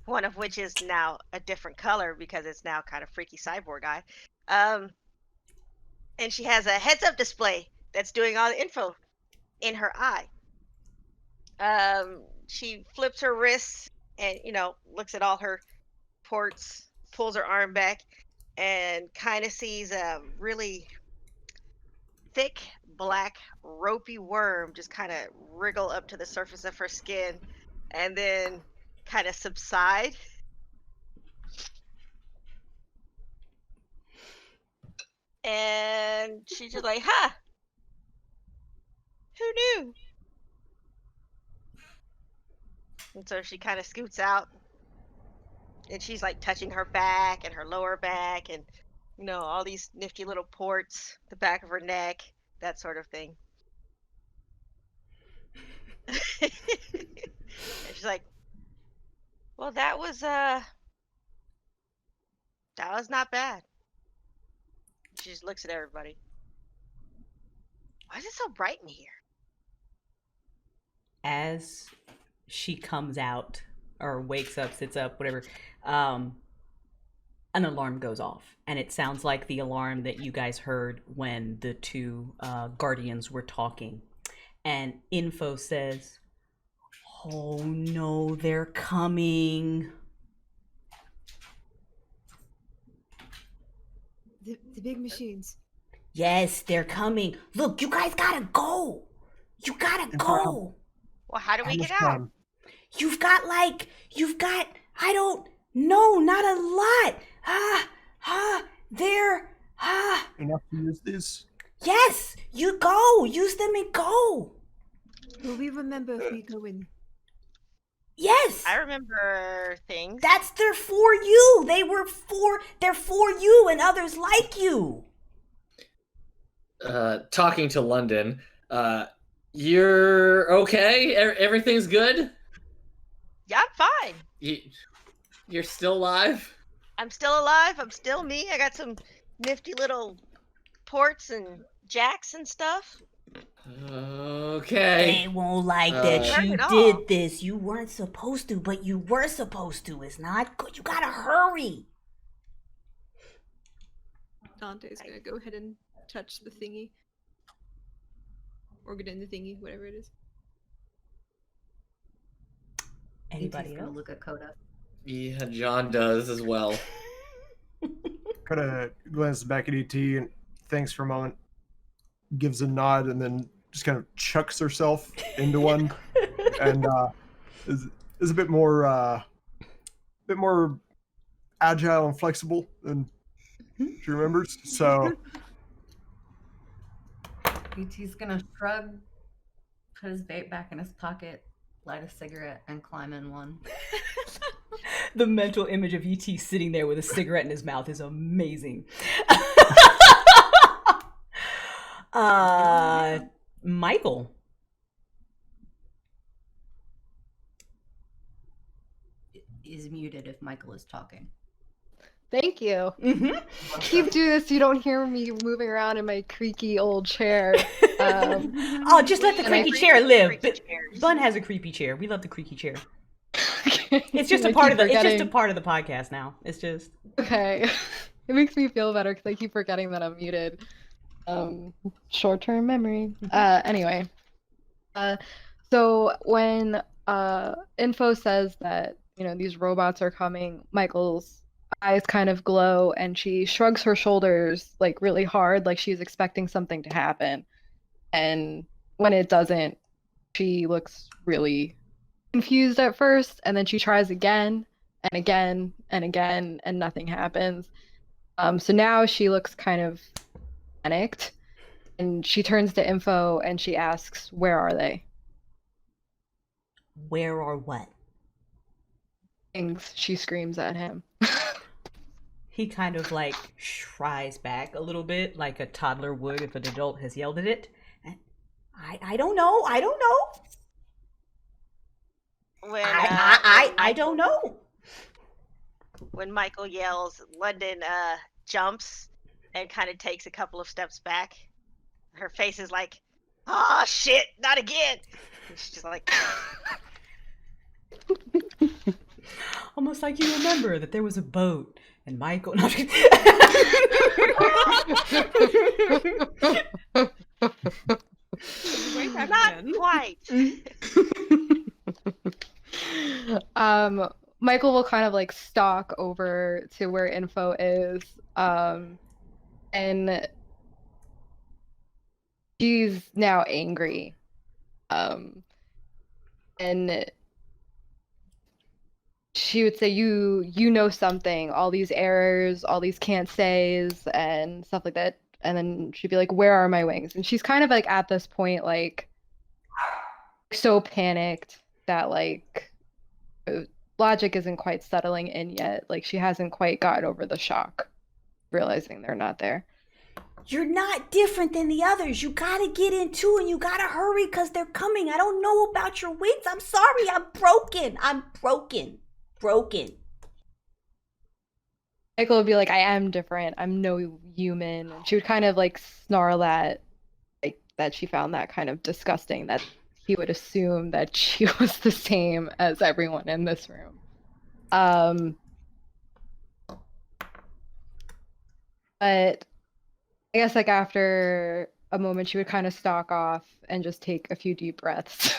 one of which is now a different color because it's now kind of freaky cyborg eye. And she has a heads-up display that's doing all the info in her eye. She flips her wrists and looks at all her ports, pulls her arm back, and kind of sees a really thick black ropey worm just kind of wriggle up to the surface of her skin and then kind of subside. And she's just like, huh, who knew? And so she kind of scoots out and she's like touching her back and her lower back and all these nifty little ports, the back of her neck, that sort of thing. And she's like, well, that was not bad. She just looks at everybody. Why is it so bright in here? As she comes out or wakes up, sits up, whatever, an alarm goes off. And it sounds like the alarm that you guys heard when the two guardians were talking. And info says, oh no, they're coming. The big machines. Yes, they're coming. Look, you guys gotta go. You gotta go. Well, how do we get out? You've got, I don't know, not a lot. Enough to use these? Yes, you go. Use them and go. Will we remember if we go in? Yes. I remember things. They're for you. They're for you and others like you. Talking to London, you're okay? Everything's good? Yeah, I'm fine. You're still alive? I'm still alive. I'm still me. I got some nifty little ports and jacks and stuff. Okay. They won't like that you did this. You weren't supposed to, but you were supposed to. It's not good. You gotta hurry. Dante's gonna go ahead and touch the thingy. Or get in the thingy, whatever it is. Anybody else? Gonna look at Coda. Yeah, John does as well. Coda glances back at ET and thinks for a moment, gives a nod, and then just kind of chucks herself into one, and is a bit more agile and flexible than she remembers. So ET's gonna shrug, put his vape back in his pocket, light a cigarette, and climb in one. The mental image of ET sitting there with a cigarette in his mouth is amazing. Michael. Is muted if Michael is talking. Thank you. Mm-hmm. Keep doing this so you don't hear me moving around in my creaky old chair. Oh, just let the creaky chair live. Bun has a creepy chair. We love the creaky chair. It's just a part of it's just a part of the podcast now. It's just okay. It makes me feel better because I keep forgetting that I'm muted. Short-term memory. Anyway. So when info says that these robots are coming, Michael's eyes kind of glow and she shrugs her shoulders like really hard, like she's expecting something to happen. And when it doesn't, she looks really confused at first, and then she tries again and again and again, and nothing happens. So now she looks kind of panicked, and she turns to info and she asks, "Where are they?" Where are what? Things, she screams at him. He kind of like shries back a little bit, like a toddler would if an adult has yelled at it. I don't know. I don't know. I don't know. When Michael yells, London jumps and kind of takes a couple of steps back. Her face is like Oh shit, not again. And she's just like, Almost like you remember that there was a boat and Michael. No, Way back not then. quite. Michael will kind of like stalk over to where Info is, and she's now angry, and she would say, you know something, all these errors, all these can't says and stuff like that. And then she'd be like, where are my wings? And she's kind of like at this point, like so panicked that like logic isn't quite settling in yet. Like she hasn't quite gotten over the shock, realizing they're not there. You're not different than the others. You gotta get in too, and you gotta hurry because they're coming. I don't know about your wings. I'm sorry. I'm broken. Broken. Michael would be like, I am different. I'm no human. And she would kind of like snarl at, like, that she found that kind of disgusting, that he would assume that she was the same as everyone in this room. But I guess like after a moment, she would kind of stalk off and just take a few deep breaths,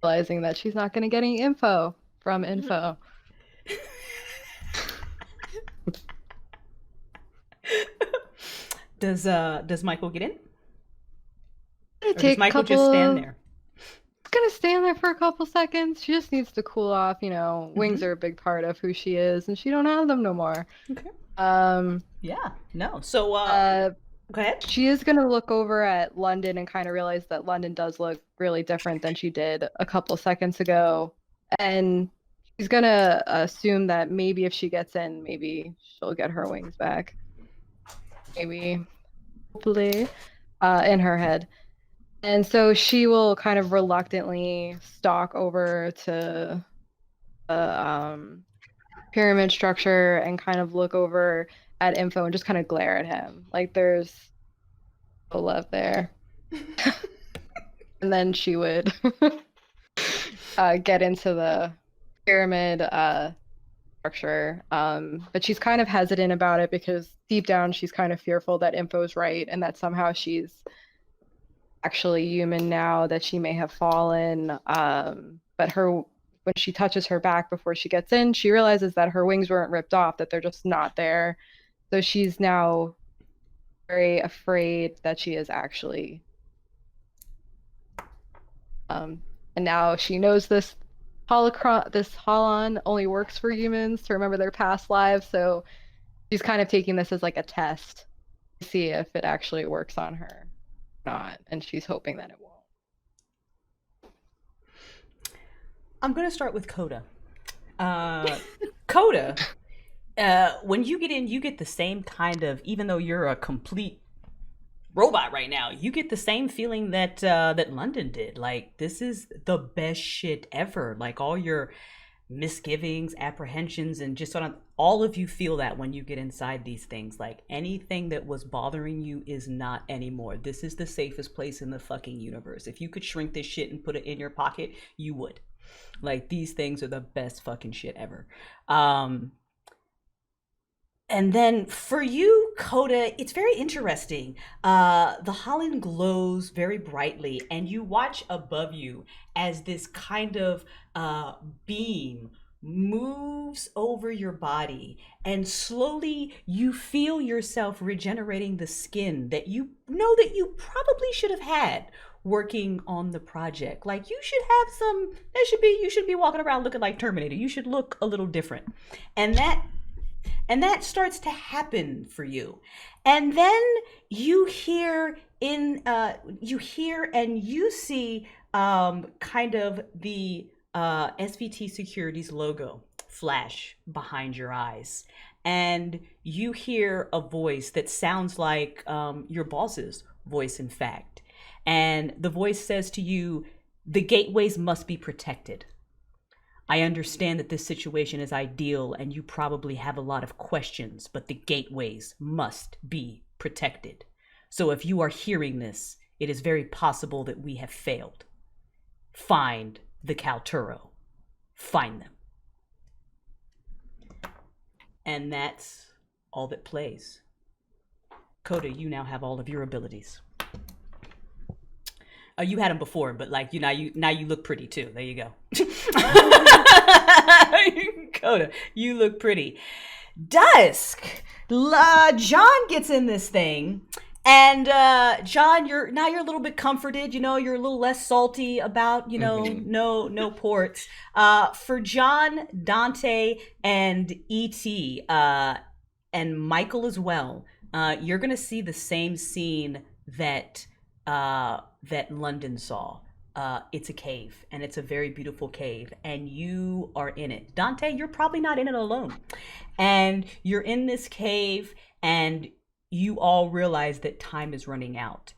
realizing that she's not going to get any info from Info. Does Michael get in? Or Take does Michael just stand there? Gonna stand there for a couple seconds. She just needs to cool off, you know. Wings are a big part of who she is, and she don't have them no more. Okay. Yeah. No. So go ahead. She is gonna look over at London and kind of realize that London does look really different than she did a couple seconds ago. And she's gonna assume that maybe if she gets in, maybe she'll get her wings back. Maybe, hopefully, in her head. And so she will kind of reluctantly stalk over to the pyramid structure and kind of look over at Info and just kind of glare at him. Like there's no love there. And then she would get into the pyramid structure. But she's kind of hesitant about it because deep down she's kind of fearful that Info's right and that somehow she's actually human now, that she may have fallen. But when she touches her back before she gets in, she realizes that her wings weren't ripped off, that they're just not there. So she's now very afraid that she is actually. And now she knows this holon only works for humans to remember their past lives. So she's kind of taking this as like a test to see if it actually works on her or not. And she's hoping that it won't. I'm going to start with Coda. Coda, when you get in, you get the same kind of, even though you're a complete robot right now, you get the same feeling that that London did. Like, this is the best shit ever. Like, all your misgivings, apprehensions, and just sort of all of you feel that when you get inside these things. Like, anything that was bothering you is not anymore. This is the safest place in the fucking universe. If you could shrink this shit and put it in your pocket, you would. Like, these things are the best fucking shit ever. And then for you, Coda, it's very interesting. The Holland glows very brightly, and you watch above you as this kind of beam moves over your body, and slowly you feel yourself regenerating the skin that you know that you probably should have had working on the project. Like, you should have some, you should be walking around looking like Terminator. You should look a little different. And that starts to happen for you. And then you hear and you see kind of the SVT Securities logo flash behind your eyes. And you hear a voice that sounds like your boss's voice, in fact. And the voice says to you, the gateways must be protected. I understand that this situation is ideal and you probably have a lot of questions, but the gateways must be protected. So if you are hearing this, it is very possible that we have failed. Find the Kalturo. Find them. And that's all that plays. Coda, you now have all of your abilities. You had them before, but like now you look pretty too. There you go. Coda, you look pretty. Dusk. John gets in this thing, and John, you're a little bit comforted. You're a little less salty about no ports. For John, Dante, and E.T. And Michael as well. You're gonna see the same scene that London saw. It's a cave, and it's a very beautiful cave, and you are in it. Dante, you're probably not in it alone. And you're in this cave, and you all realize that time is running out.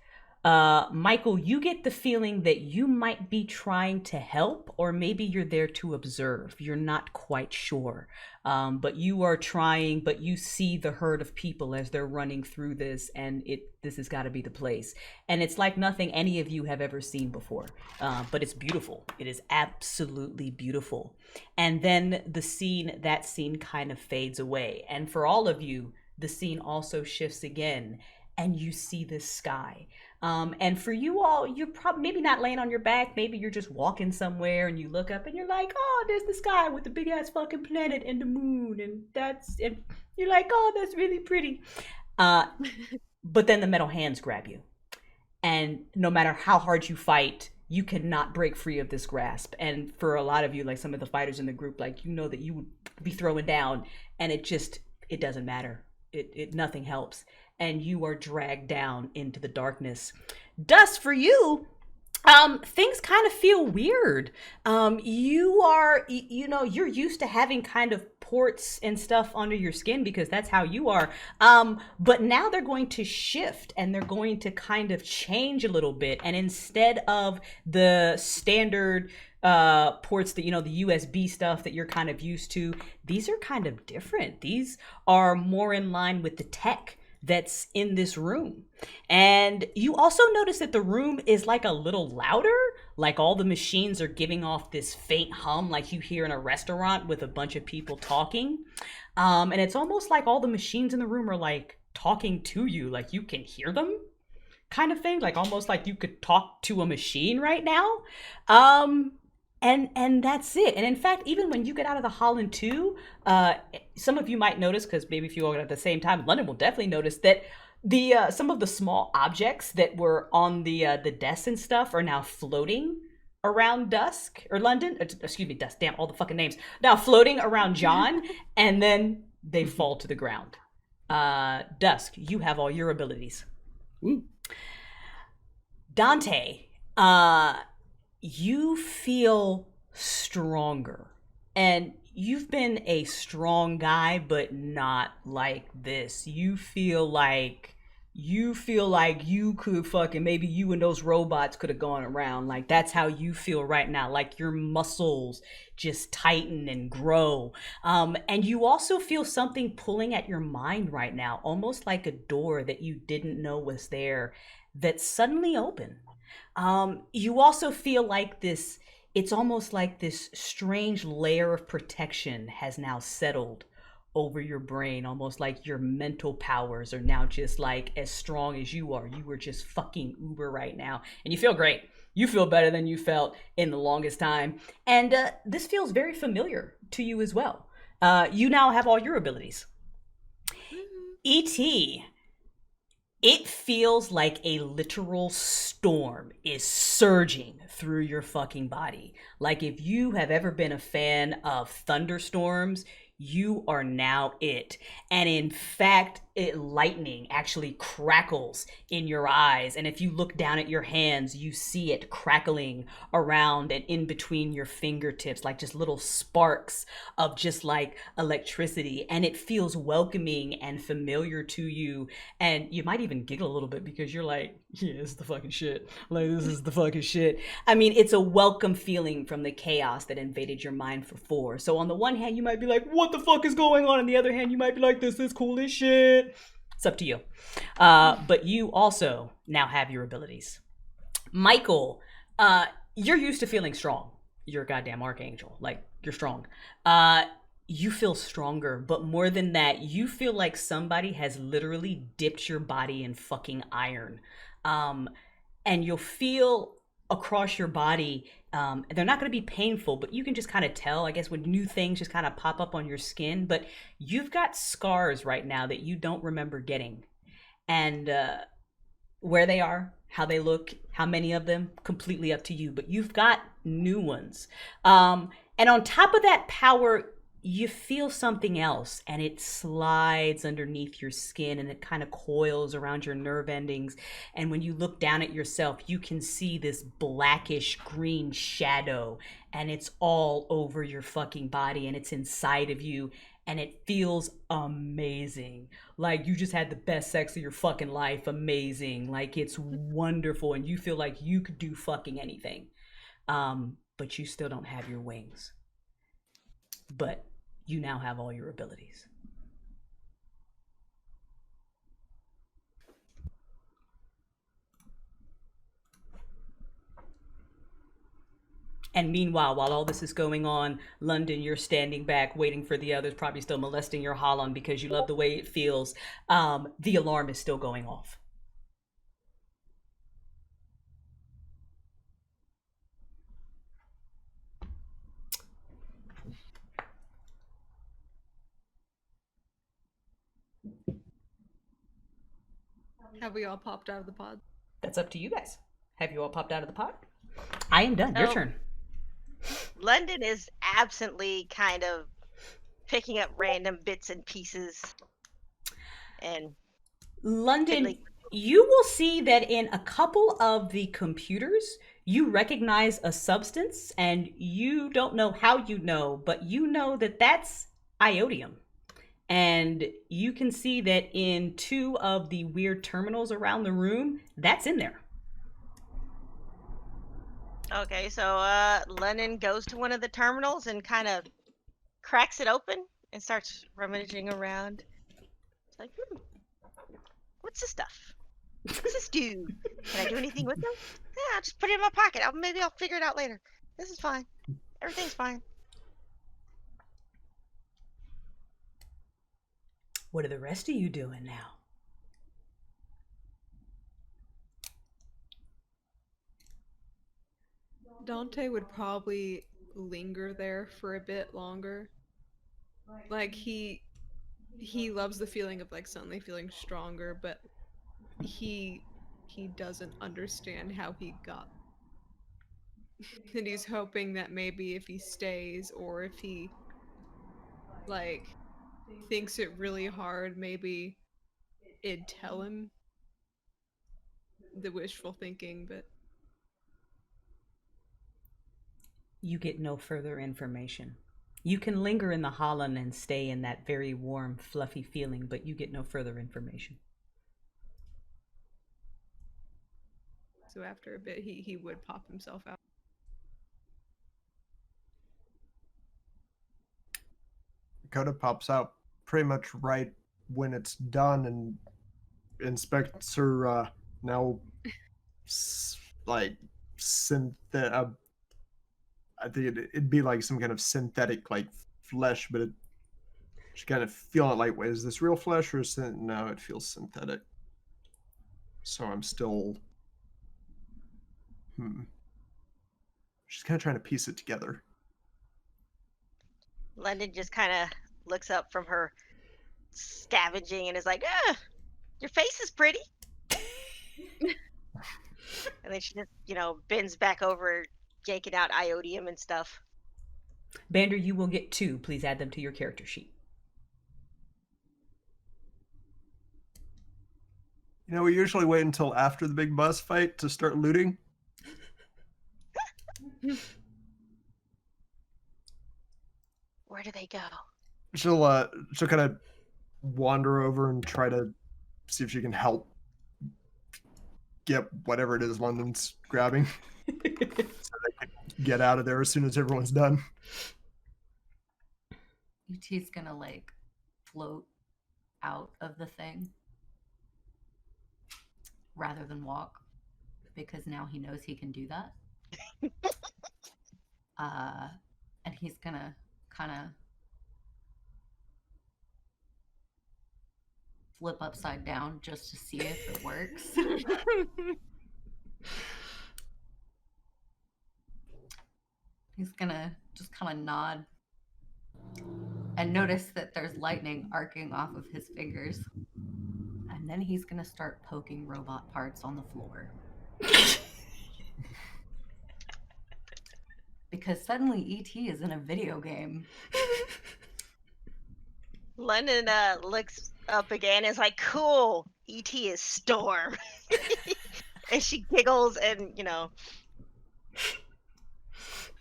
Michael, you get the feeling that you might be trying to help, or maybe you're there to observe. You're not quite sure. But you are trying, but you see the herd of people as they're running through this, and this has got to be the place. And it's like nothing any of you have ever seen before. But it's beautiful. It is absolutely beautiful. And then that scene kind of fades away. And for all of you, the scene also shifts again, and you see this sky. And for you all, you're probably maybe not laying on your back. Maybe you're just walking somewhere and you look up and you're like, oh, there's the sky with the big ass fucking planet and the moon. And you're like, oh, that's really pretty. But then the metal hands grab you. And no matter how hard you fight, you cannot break free of this grasp. And for a lot of you, like some of the fighters in the group, like, that you would be throwing down, and it doesn't matter. Nothing helps. And you are dragged down into the darkness. Dust, for you, things kind of feel weird. You're used to having kind of ports and stuff under your skin because that's how you are. But now they're going to shift, and they're going to kind of change a little bit. And instead of the standard ports that, the USB stuff that you're kind of used to, these are kind of different. These are more in line with the tech that's in this room. And you also notice that the room is like a little louder, like all the machines are giving off this faint hum like you hear in a restaurant with a bunch of people talking. And it's almost like all the machines in the room are like talking to you, like you can hear them kind of thing, like almost like you could talk to a machine right now. And that's it. And in fact, even when you get out of the Holland 2, some of you might notice, because maybe if you all get at the same time, London will definitely notice that some of the small objects that were on the desks and stuff are now floating around Dusk, or London, excuse me, Dusk, damn, all the fucking names, now floating around John, and then they fall to the ground. Dusk, you have all your abilities. Ooh. Dante, you feel stronger, and you've been a strong guy, but not like this. You feel like you could fucking, maybe you and those robots could have gone around. Like, that's how you feel right now. Like your muscles just tighten and grow. And you also feel something pulling at your mind right now, almost like a door that you didn't know was there that suddenly opened. You also feel like it's almost like this strange layer of protection has now settled over your brain, almost like your mental powers are now just like as strong as you are. You are just fucking uber right now, and you feel great. You feel better than you felt in the longest time. And this feels very familiar to you as well. You now have all your abilities. E.T., it feels like a literal storm is surging through your fucking body. Like, if you have ever been a fan of thunderstorms, you are now it. And in fact, lightning actually crackles in your eyes. And if you look down at your hands, you see it crackling around and in between your fingertips, like just little sparks of just like electricity. And it feels welcoming and familiar to you. And you might even giggle a little bit because you're like, yeah, this is the fucking shit. Like, this is the fucking shit. I mean, it's a welcome feeling from the chaos that invaded your mind for 4. So on the one hand, you might be like, what the fuck is going on? On the other hand, you might be like, this is cool as shit. It's up to you. But you also now have your abilities. Michael, you're used to feeling strong. You're a goddamn archangel. Like, you're strong. You feel stronger, but more than that, you feel like somebody has literally dipped your body in fucking iron. And you'll feel across your body, they're not going to be painful, but you can just kind of tell, I guess, when new things just kind of pop up on your skin. But you've got scars right now that you don't remember getting. And where they are, how they look, how many of them, completely up to you. But you've got new ones. And on top of that power, you feel something else, and it slides underneath your skin, and it kind of coils around your nerve endings. And when you look down at yourself, you can see this blackish green shadow, and it's all over your fucking body, and it's inside of you, and it feels amazing. Like you just had the best sex of your fucking life. Amazing. Like it's wonderful, and you feel like you could do fucking anything. But you still don't have your wings. But you now have all your abilities. And meanwhile, while all this is going on, London, you're standing back, waiting for the others, probably still molesting your Holland because you love the way it feels. The alarm is still going off. Have we all popped out of the pod? That's up to you guys. Have you all popped out of the pod? I am done. Your turn. London is absently kind of picking up random bits and pieces. And London, you will see that in a couple of the computers, you recognize a substance, and you don't know how you know, but you know that that's iodium. And you can see that in 2 of the weird terminals around the room, that's in there. Okay, so Lennon goes to one of the terminals and kind of cracks it open and starts rummaging around. It's like, what's this stuff? What's this do? Can I do anything with them? Yeah, I'll just put it in my pocket. Maybe I'll figure it out later. This is fine. Everything's fine. What are the rest of you doing now? Dante would probably linger there for a bit longer. Like he loves the feeling of like suddenly feeling stronger, but he doesn't understand how he got. And he's hoping that maybe if he stays or if he like thinks it really hard, maybe it'd tell him the wishful thinking, but you get no further information. You can linger in the Holland and stay in that very warm, fluffy feeling, but you get no further information. So after a bit, he would pop himself out. Coda pops out pretty much right when it's done and inspects her now like I think it'd be like some kind of synthetic like flesh, but she kind of feeling it like, wait, is this real flesh or is it? No, it feels synthetic. So I'm still she's kind of trying to piece it together. London just kind of looks up from her scavenging and is like, your face is pretty. And then she just, bends back over, yanking out iodium and stuff. Bander, you will get 2. Please add them to your character sheet. We usually wait until after the big boss fight to start looting. Where do they go? She'll kind of wander over and try to see if she can help get whatever it is London's grabbing. So they can get out of there as soon as everyone's done. UT's gonna like float out of the thing rather than walk. because now he knows he can do that. And he's gonna kind of flip upside down just to see if it works. He's gonna just kind of nod and notice that there's lightning arcing off of his fingers. And then he's gonna start poking robot parts on the floor. Because suddenly E.T. is in a video game. London looks up again and is like, cool, E.T. is Storm. And she giggles and,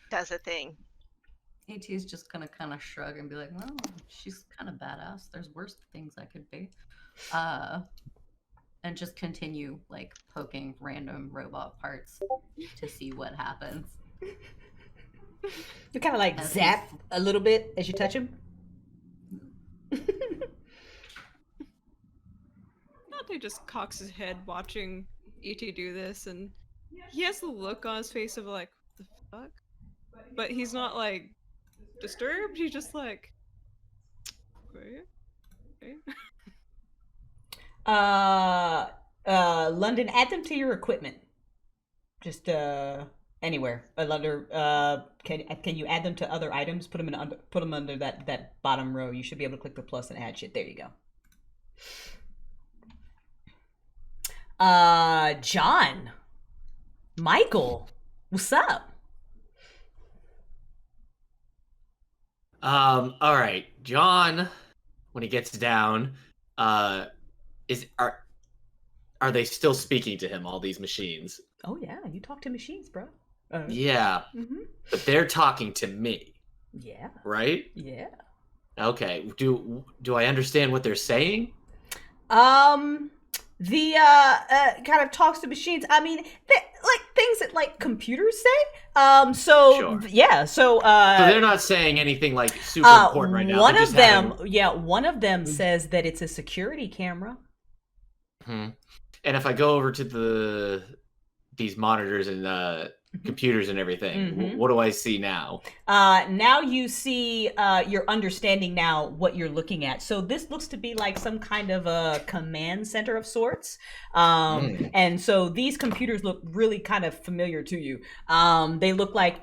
does a thing. E.T. is just gonna kind of shrug and be like, well, she's kind of badass. There's worse things I could be. And just continue, like, poking random robot parts to see what happens. You kind of like zap a little bit as you touch him. Dante just cocks his head watching E.T. do this, and he has the look on his face of like, the fuck? But he's not like disturbed, he's just like, okay. London, add them to your equipment. Just anywhere. Can you add them to other items? Put them under that bottom row. You should be able to click the plus and add shit. There you go. John, Michael, what's up? All right, John. When he gets down, are they still speaking to him? All these machines. Oh yeah, you talk to machines, bro. Yeah, but they're talking to me. Yeah. Right? Yeah. Okay. Do I understand what they're saying? The kind of talks to machines. I mean, like things that like computers say. Sure. Yeah. So they're not saying anything like super important right now. One of them says that it's a security camera. And if I go over to these monitors and computers and everything, what do I see now? Now you see, you're understanding now what you're looking at. So this looks to be like some kind of a command center of sorts. And so these computers look really kind of familiar to you. They look like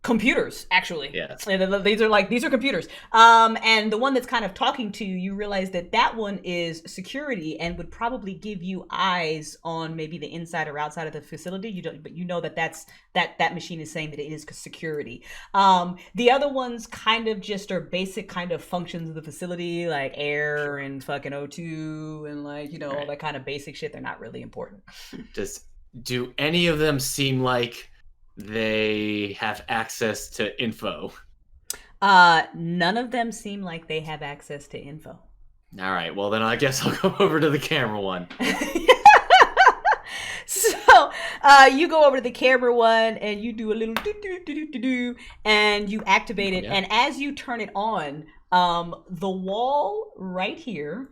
computers, actually. Yes. These are computers. And the one that's kind of talking to you, you realize that one is security and would probably give you eyes on maybe the inside or outside of the facility. You don't, but you know that machine is saying that it is security. The other ones kind of just are basic kind of functions of the facility, like air and fucking O2 and like, all that kind of basic shit. They're not really important. Do any of them seem like they have access to info? None of them seem like they have access to info. All right, well then I guess I'll go over to the camera one. So you go over to the camera one and you do a little do and you activate it. Yeah. And as you turn it on, the wall right here,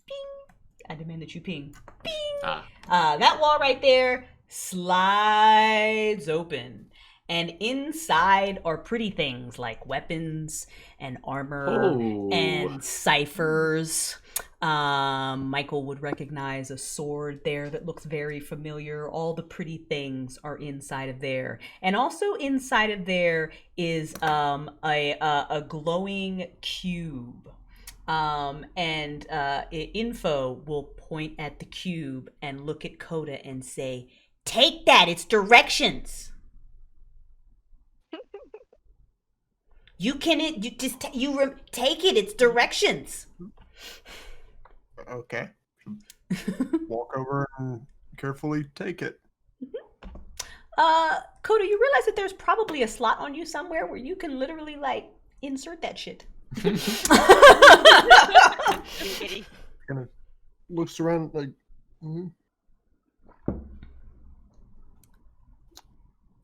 ping, I demand that you ping, ping. That wall right there slides open, and inside are pretty things like weapons and armor and ciphers. Michael would recognize a sword there that looks very familiar. All the pretty things are inside of there, and also inside of there is a glowing cube. And info will point at the cube and look at Coda and say, "Take that, it's directions." You take it, it's directions. Okay. Walk over and carefully take it. Coda, you realize that there's probably a slot on you somewhere where you can literally like insert that shit. Kind of looks around like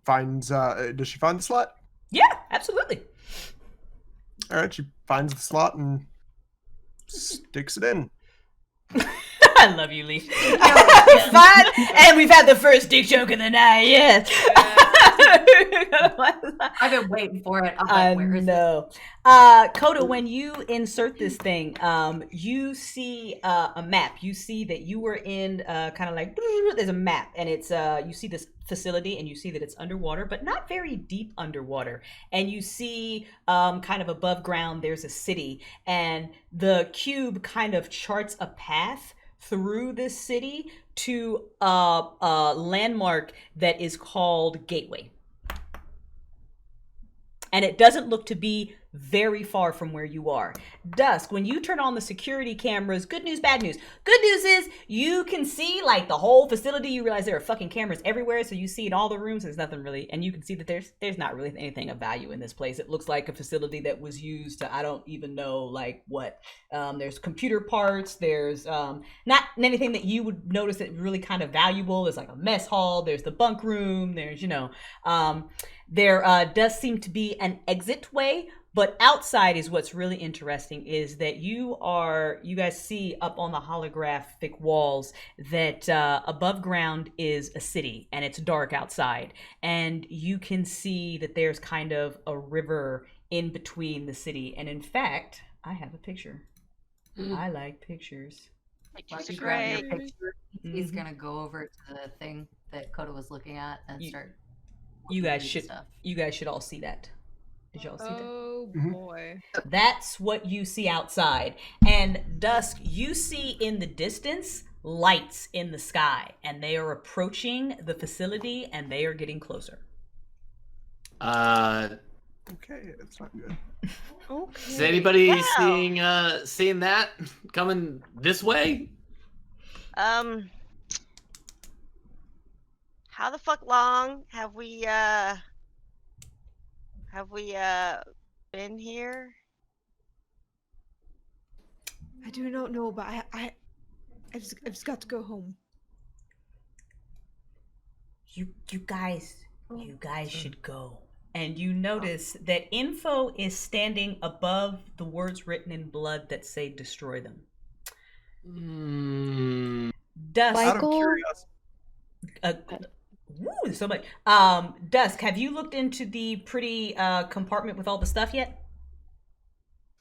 finds does she find the slot? Yeah, absolutely. All right, she finds the slot and sticks it in. I love you, Leaf. Fine. And we've had the first dick joke of the night. Yes. I've been waiting for it. I'm I like, where is it? know. Coda, when you insert this thing, you see a map. You see that you were in kind of like, there's a map, and it's you see this facility, and you see that it's underwater, but not very deep underwater. And you see kind of above ground, there's a city, and the cube kind of charts a path through this city to a landmark that is called Gateway. And it doesn't look to be very far from where you are. Dusk, when you turn on the security cameras, good news, bad news. Good news is you can see like the whole facility. You realize there are fucking cameras everywhere, so you see in all the rooms. There's nothing really, and you can see that there's not really anything of value in this place. It looks like a facility that was used to, I don't even know like what. There's computer parts. There's not anything that you would notice that really kind of valuable. There's like a mess hall. There's the bunk room. There's there does seem to be an exit way. But outside is what's really interesting is that you guys see up on the holographic walls that above ground is a city, and it's dark outside. And you can see that there's kind of a river in between the city. And in fact, I have a picture. I like pictures. While you grab your picture, he's gonna go over to the thing that Coda was looking at and start. You guys should all see that. Did y'all see that? Oh boy. That's what you see outside. And Dusk, you see in the distance lights in the sky, and they are approaching the facility, and they are getting closer. Okay, that's not good. Okay. Is anybody seeing that coming this way? How the fuck long have we been here? I do not know, but I've just got to go home. You guys should go. And you notice that info is standing above the words written in blood that say destroy them. Dusk. Out of curiosity. Woo, so much. Dusk, have you looked into the pretty compartment with all the stuff yet?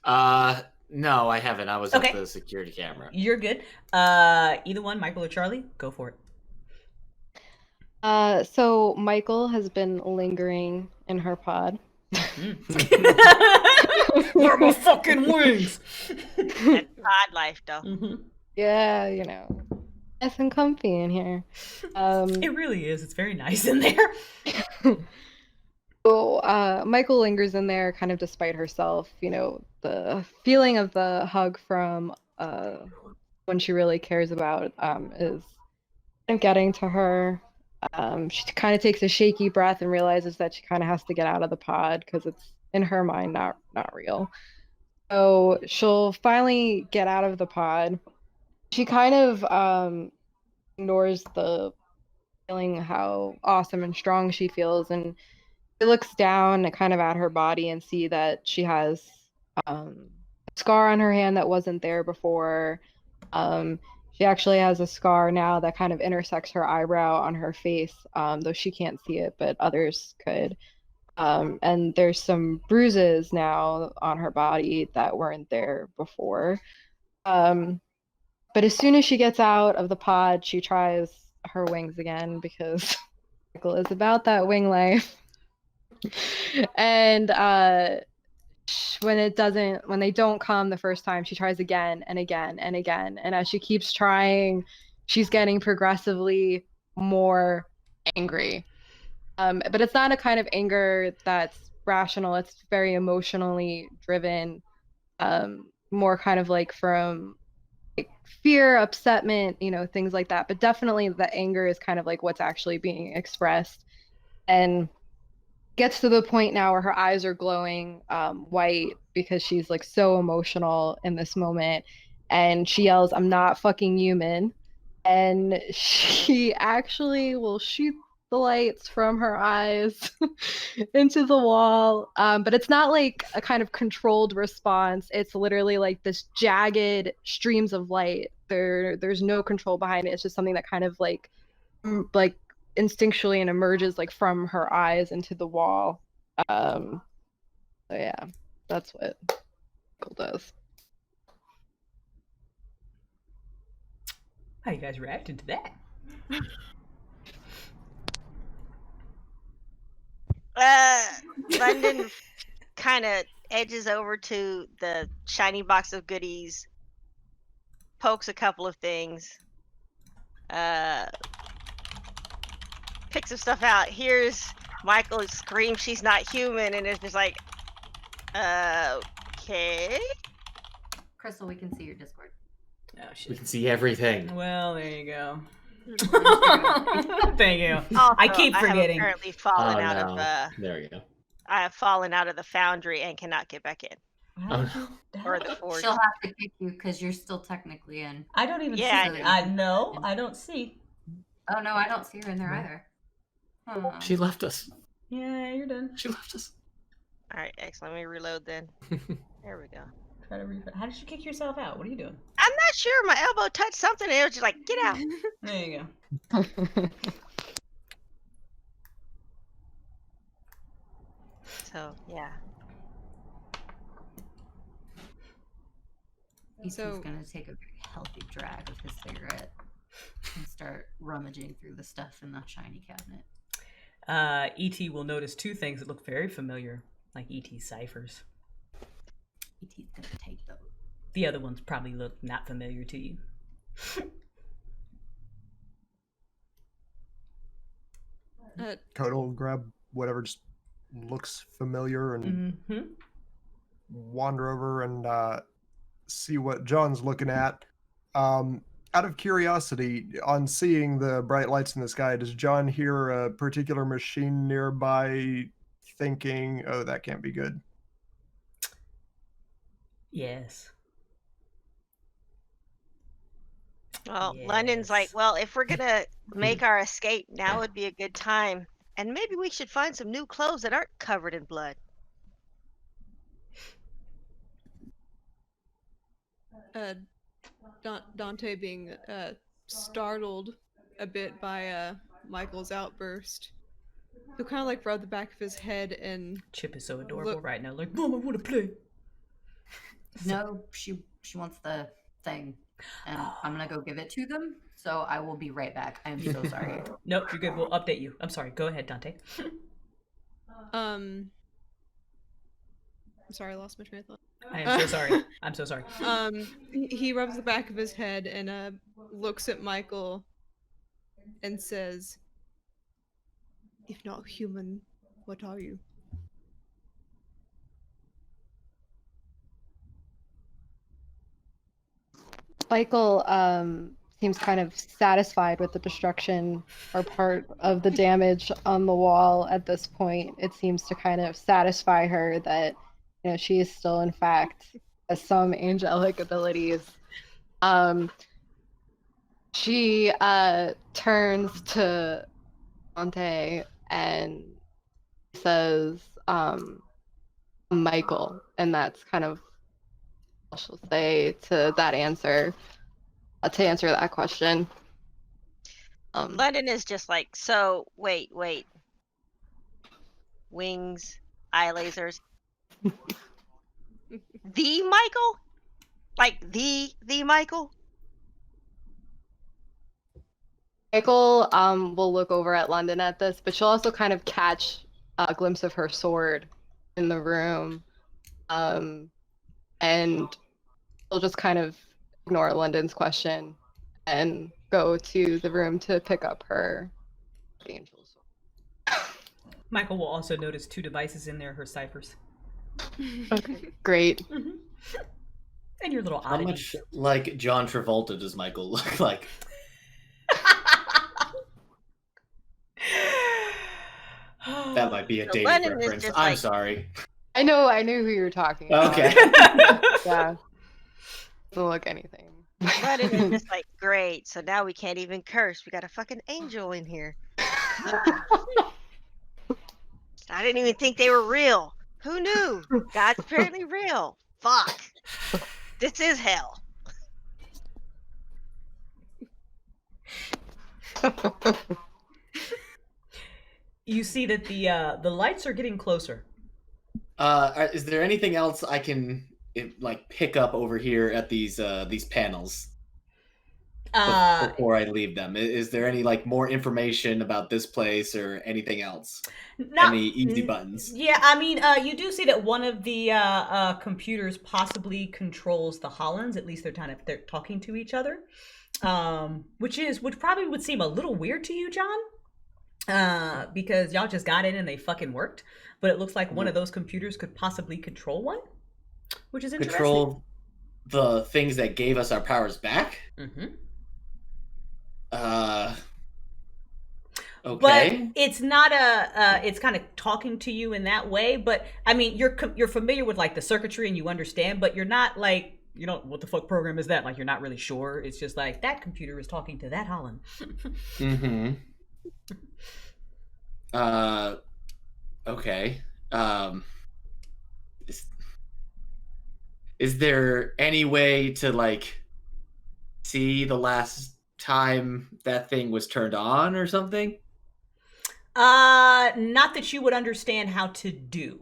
No, I haven't. I was at the security camera. You're good. Either one, Michael or Charlie, go for it. So Michael has been lingering in her pod. Where are my fucking wings? That's pod life, though. Yeah, nice and comfy in here. It really is. It's very nice in there. So Michael lingers in there kind of despite herself. The feeling of the hug from when she really cares about is getting to her. She kind of takes a shaky breath and realizes that she kind of has to get out of the pod because it's in her mind not real. So she'll finally get out of the pod. She kind of ignores the feeling how awesome and strong she feels, and she looks down kind of at her body and see that she has a scar on her hand that wasn't there before. She actually has a scar now that kind of intersects her eyebrow on her face, though she can't see it, but others could. And there's some bruises now on her body that weren't there before. But as soon as she gets out of the pod, she tries her wings again because Michael is about that wing life. And when they don't come the first time, she tries again and again and again. And as she keeps trying, she's getting progressively more angry. But it's not a kind of anger that's rational. It's very emotionally driven, more kind of like from fear, upsetment, things like that. But definitely the anger is kind of like what's actually being expressed. And gets to the point now where her eyes are glowing white because she's like so emotional in this moment, and she yells, "I'm not fucking human." And she actually will shoot the lights from her eyes into the wall, but it's not like a kind of controlled response. It's literally like this jagged streams of light there's no control behind it. It's just something that kind of like instinctually and emerges like from her eyes into the wall. So yeah, that's what Michael does. How you guys reacted to that? London kind of edges over to the shiny box of goodies, pokes a couple of things, picks some stuff out. Here's Michael scream, "She's not human," and it's just like, okay. Crystal, we can see your Discord. Oh shit. We can see everything. Well, there you go. Thank you. Also, I keep I have forgetting. apparently fallen Oh, out no. of There you go. I have fallen out of the foundry and cannot get back in. Oh, Or the forge. She'll have to kick you because you're still technically in. I don't even Yeah, see. I No, I don't see. Oh no, I don't see her in there either. Huh. she left us. Yeah, you're done. She left us. Alright, excellent. Let me reload then. There we go. Try to refresh. How did you kick yourself out? What are you doing? I'm not sure. My elbow touched something and it was just like, get out. There you go. So, yeah. He's So- gonna take a very healthy drag of his cigarette and start rummaging through the stuff in the shiny cabinet. E.T. will notice two things that look very familiar, like E.T. ciphers. E.T.'s gonna take those. The other ones probably look not familiar to you. Coda will grab whatever just looks familiar and Mm-hmm. wander over and see what John's looking at. Out of curiosity, on seeing the bright lights in the sky, does John hear a particular machine nearby thinking, oh, that can't be good? Yes. Well, London's like, Yes. well, if we're gonna make our escape, now would be a good time. And maybe we should find some new clothes that aren't covered in blood. Dante being startled a bit by Michael's outburst. He'll kind of like rub the back of his head and Chip is so adorable Look- right now. Like, Mom, I want to play. No, she wants the thing, and I'm gonna go give it to them. So I will be right back. I'm so sorry. Nope, you're good. We'll update you. I'm sorry. Go ahead, Dante. I'm sorry, I lost my train of thought. I am so sorry. I'm so sorry. He rubs the back of his head and looks at Michael and says, "If not human, what are you?" Michael seems kind of satisfied with the destruction or part of the damage on the wall at this point. It seems to kind of satisfy her that, you know, she is still, in fact, has some angelic abilities. She turns to Dante and says, Michael, and that's kind of what she'll say to that answer, to answer that question. London is just like, so wait. Wings, eye lasers. The Michael? Like the Michael? Michael will look over at London at this, but she'll also kind of catch a glimpse of her sword in the room. And she'll just kind of ignore London's question and go to the room to pick up her angel sword. Michael will also notice two devices in there, her ciphers. Okay, great. Mm-hmm. And your little How oddities. much like John Travolta does Michael look like? That might be a So dated Lennon is reference. just I'm like- sorry. I knew who you were talking about. Okay. Yeah. Doesn't look anything. London is just like, great. So now we can't even curse. We got a fucking angel in here. I didn't even think they were real. Who knew? God's apparently real. Fuck. This is hell. You see that the lights are getting closer. Is there anything else I can pick up over here at these panels before I leave them? Is there any more information about this place or anything else? Any easy buttons? Yeah, I mean, you do see that one of the computers possibly controls the Hollins. At least they're talking to each other, which probably would seem a little weird to you, John, because y'all just got in and they fucking worked. But it looks like one of those computers could possibly control one, which is interesting. Control the things that gave us our powers back? Mm-hmm. Okay. But it's not it's kind of talking to you in that way. But I mean, you're familiar with the circuitry and you understand, but you're not what the fuck program is that? You're not really sure. It's just that computer is talking to that Holland. Mm-hmm. Okay. Is there any way to see the last time that thing was turned on or something? Not that you would understand how to do.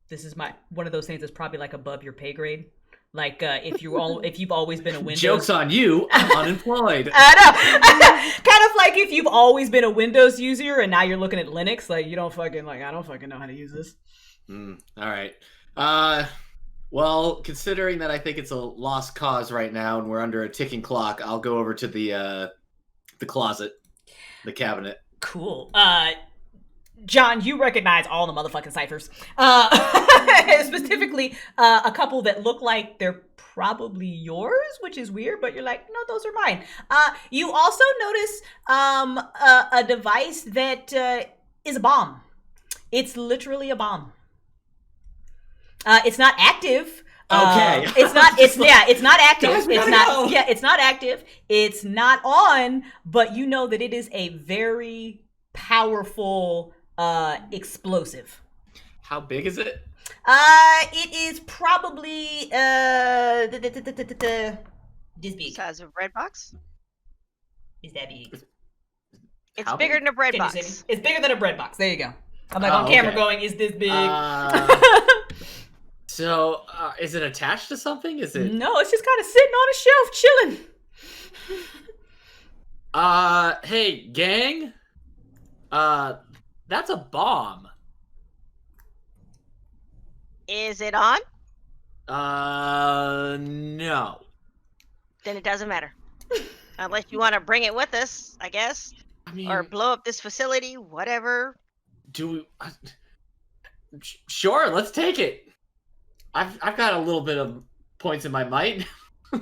This is one of those things that's probably above your pay grade. If you've always been a Windows. Joke's on you, I'm unemployed. I know. Kind of like if you've always been a Windows user and now you're looking at Linux, you don't fucking I don't fucking know how to use this. All right. Well, considering that I think it's a lost cause right now and we're under a ticking clock, I'll go over to the closet, the cabinet. Cool. John, you recognize all the motherfucking ciphers. Specifically, a couple that look like they're probably yours, which is weird, but you're like, no, those are mine. You also notice a device that is a bomb. It's literally a bomb. It's not active. Okay. It's not active. It's not active. It's not on, but you know that it is a very powerful explosive. How big is it? It is probably this big. Size of a bread box? Is that big? It's How bigger big? than a bread Can you box. see me? It's bigger than a bread box. There you go. I'm on camera okay. going, is this big? So, is it attached to something? Is it? No, it's just kind of sitting on a shelf, chilling. Hey, gang. That's a bomb. Is it on? No. Then it doesn't matter. Unless you want to bring it with us, I guess. I mean, Or blow up this facility, whatever. do we? Sure, let's take it. I've got a little bit of points in my might. All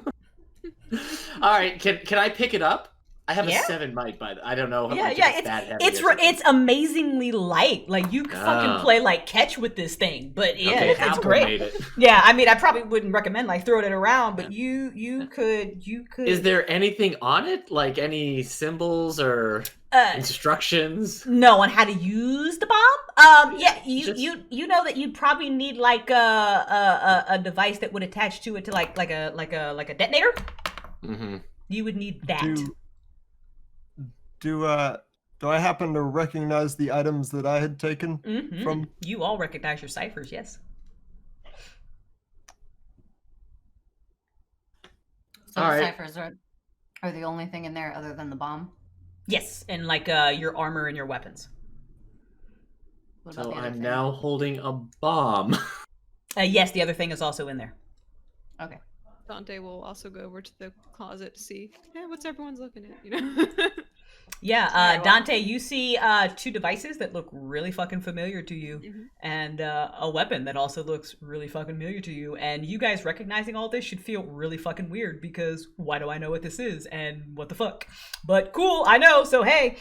right, can I pick it up? I have a 7 might, but I don't know. Yeah, if yeah, it's that heavy. it's amazingly light. You can fucking play catch with this thing. But yeah, Okay, it's Apple great. made it. Yeah, I mean, I probably wouldn't recommend throwing it around, but you could. Is there anything on it, like any symbols or instructions? No, on how to use the bomb. Yeah, you know that you'd probably need a device that would attach to it to like a detonator. Mm-hmm. You would need that. Do I happen to recognize the items that I had taken from? You all recognize your ciphers, yes. So All the right. ciphers are the only thing in there other than the bomb? Yes, and your armor and your weapons. What about So the other I'm thing? now holding a bomb. Yes, the other thing is also in there. Okay. Dante will also go over to the closet to see, what's everyone's looking at, you know? Yeah, Sorry, well- Dante, you see 2 devices that look really fucking familiar to you, and a weapon that also looks really fucking familiar to you. And you guys recognizing all this should feel really fucking weird because why do I know what this is and what the fuck? But cool, I know. So hey,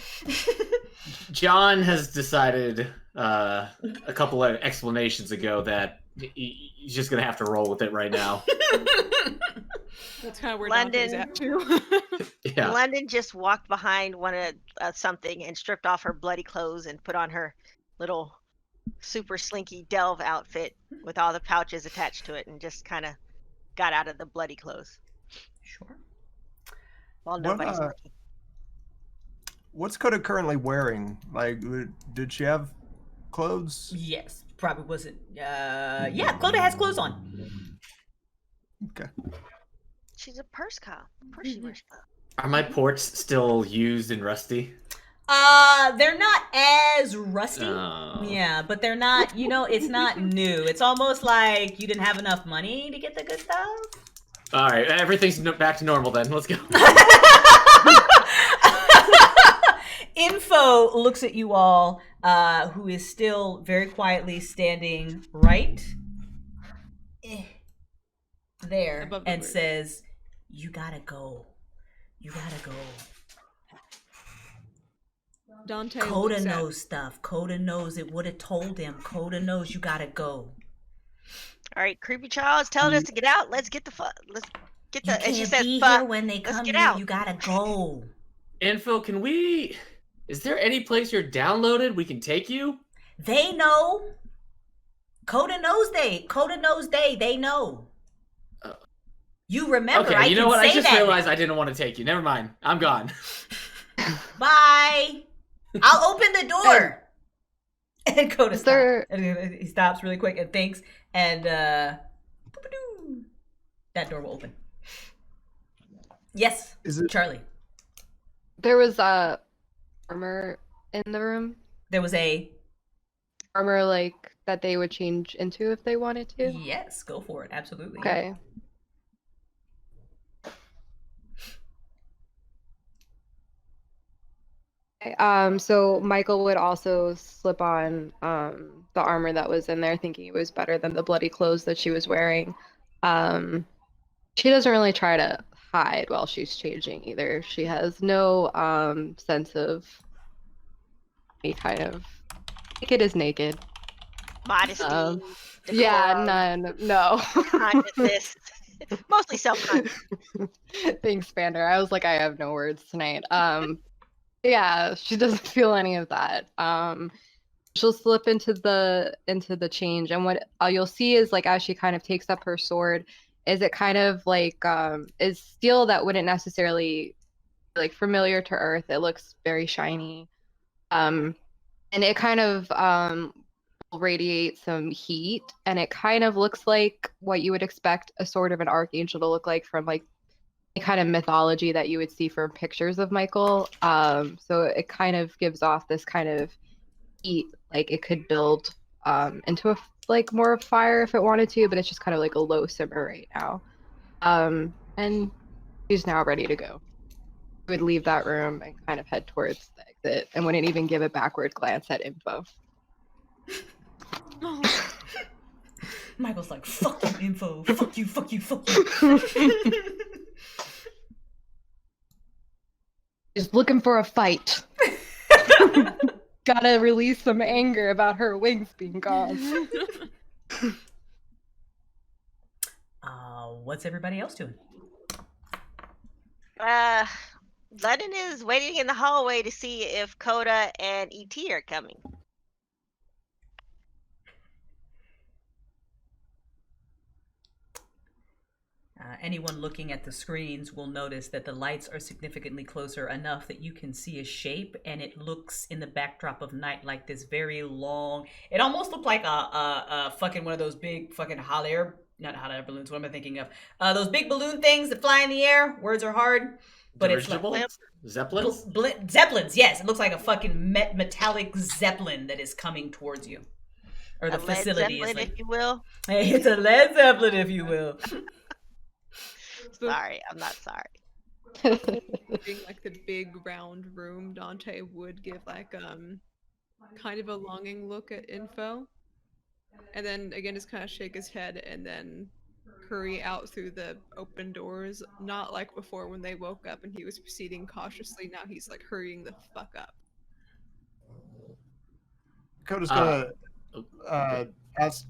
John has decided a couple of explanations ago that he's just gonna have to roll with it right now. That's kind of where London. Dante's at, too. Yeah. London just walked behind one of something and stripped off her bloody clothes and put on her little super slinky delve outfit with all the pouches attached to it and just kind of got out of the bloody clothes. sure. While What, nobody's looking. What's Coda currently wearing? Like, did she have clothes? Yes, probably wasn't. Yeah, Coda has clothes on. Okay. She's a purse cop. Of course she wears clothes. Are my ports still used and rusty? They're not as rusty. Oh. Yeah, but they're not, it's not new. It's almost like you didn't have enough money to get the good stuff. All right, everything's back to normal then. Let's go. Info looks at you all, who is still very quietly standing right there Above the and bridge. says, "You gotta go. You gotta go." Dante Coda looks at- knows stuff. Coda knows it would have told him. Coda knows you gotta go. All right, creepy child's telling us to get out. Let's get the fuck. Let's get You the. And she can't says, be "Fuck." here when they let's come get here. out. You gotta go. Info, can we? Is there any place you're downloaded we can take you? They know. Coda knows they. Coda knows they. They know. You remember? Okay, I you know can what? I say just that realized now. I didn't want to take you. Never mind. I'm gone. Bye. I'll open the door. And Coda Is stops. there- And he stops really quick and thinks, and boop-a-doo. That door will open. Yes, Is it? Charlie. There was armor in the room. There was a Armor like that they would change into if they wanted to. yes. Go for it. Absolutely. Okay. Okay, so Michael would also slip on the armor that was in there, thinking it was better than the bloody clothes that she was wearing. She doesn't really try to hide while she's changing either. She has no sense of any kind of naked is naked. Modesty. Yeah, decorum, none. No. consciousness. Mostly self-conscious. Thanks, Vander. I was like, I have no words tonight. Yeah, she doesn't feel any of that. She'll slip into the change, and what you'll see is like as she kind of takes up her sword, is it kind of like is steel that wouldn't necessarily be, like familiar to Earth. It looks very shiny, and it kind of will radiate some heat, and it kind of looks like what you would expect a sword of an archangel to look like from like kind of mythology that you would see from pictures of Michael. So it kind of gives off this kind of heat, like it could build into like more of fire if it wanted to, but it's just kind of like a low simmer right now. And she's now ready to go. She would leave that room and kind of head towards the exit, and wouldn't even give a backward glance at Info. Michael's like, fuck you, Info. Fuck you, fuck you, fuck you. She's looking for a fight. Gotta release some anger about her wings being gone. What's everybody else doing? Lennon is waiting in the hallway to see if Coda and ET are coming. Anyone looking at the screens will notice that the lights are significantly closer enough that you can see a shape, and it looks in the backdrop of night like this very long. It almost looked like a fucking one of those big fucking not hot air balloons. What am I thinking of? Those big balloon things that fly in the air. Words are hard, but it's like Zeppelins. Zeppelins. Yes, it looks like a fucking metallic zeppelin that is coming towards you, or the A Led facility Zeppelin, is like, if you will. hey, it's a Led Zeppelin, if you will. Sorry, I'm not sorry. Being like the big round room, Dante would give like kind of a longing look at Info, and then again just kind of shake his head and then hurry out through the open doors. Not like before when they woke up and he was proceeding cautiously. Now he's like hurrying the fuck up. Coda's gonna ask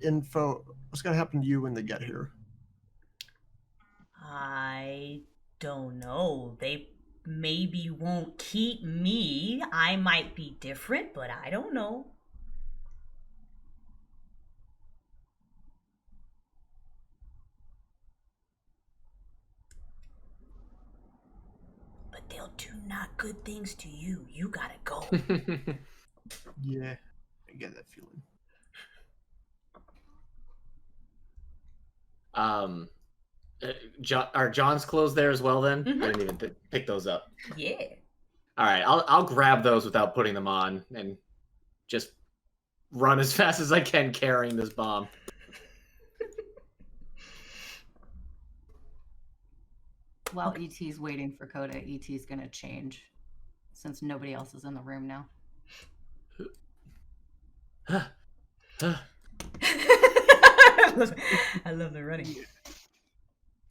Info what's gonna happen to you when they get here. I don't know. They maybe won't keep me. I might be different, but I don't know. But they'll do not good things to you. You gotta go. Yeah, I get that feeling. Are John's clothes there as well? Then Mhm. I didn't even pick those up. Yeah. All right, I'll grab those without putting them on and just run as fast as I can carrying this bomb. While ET's waiting for Coda, ET's gonna change since nobody else is in the room now. I love the running.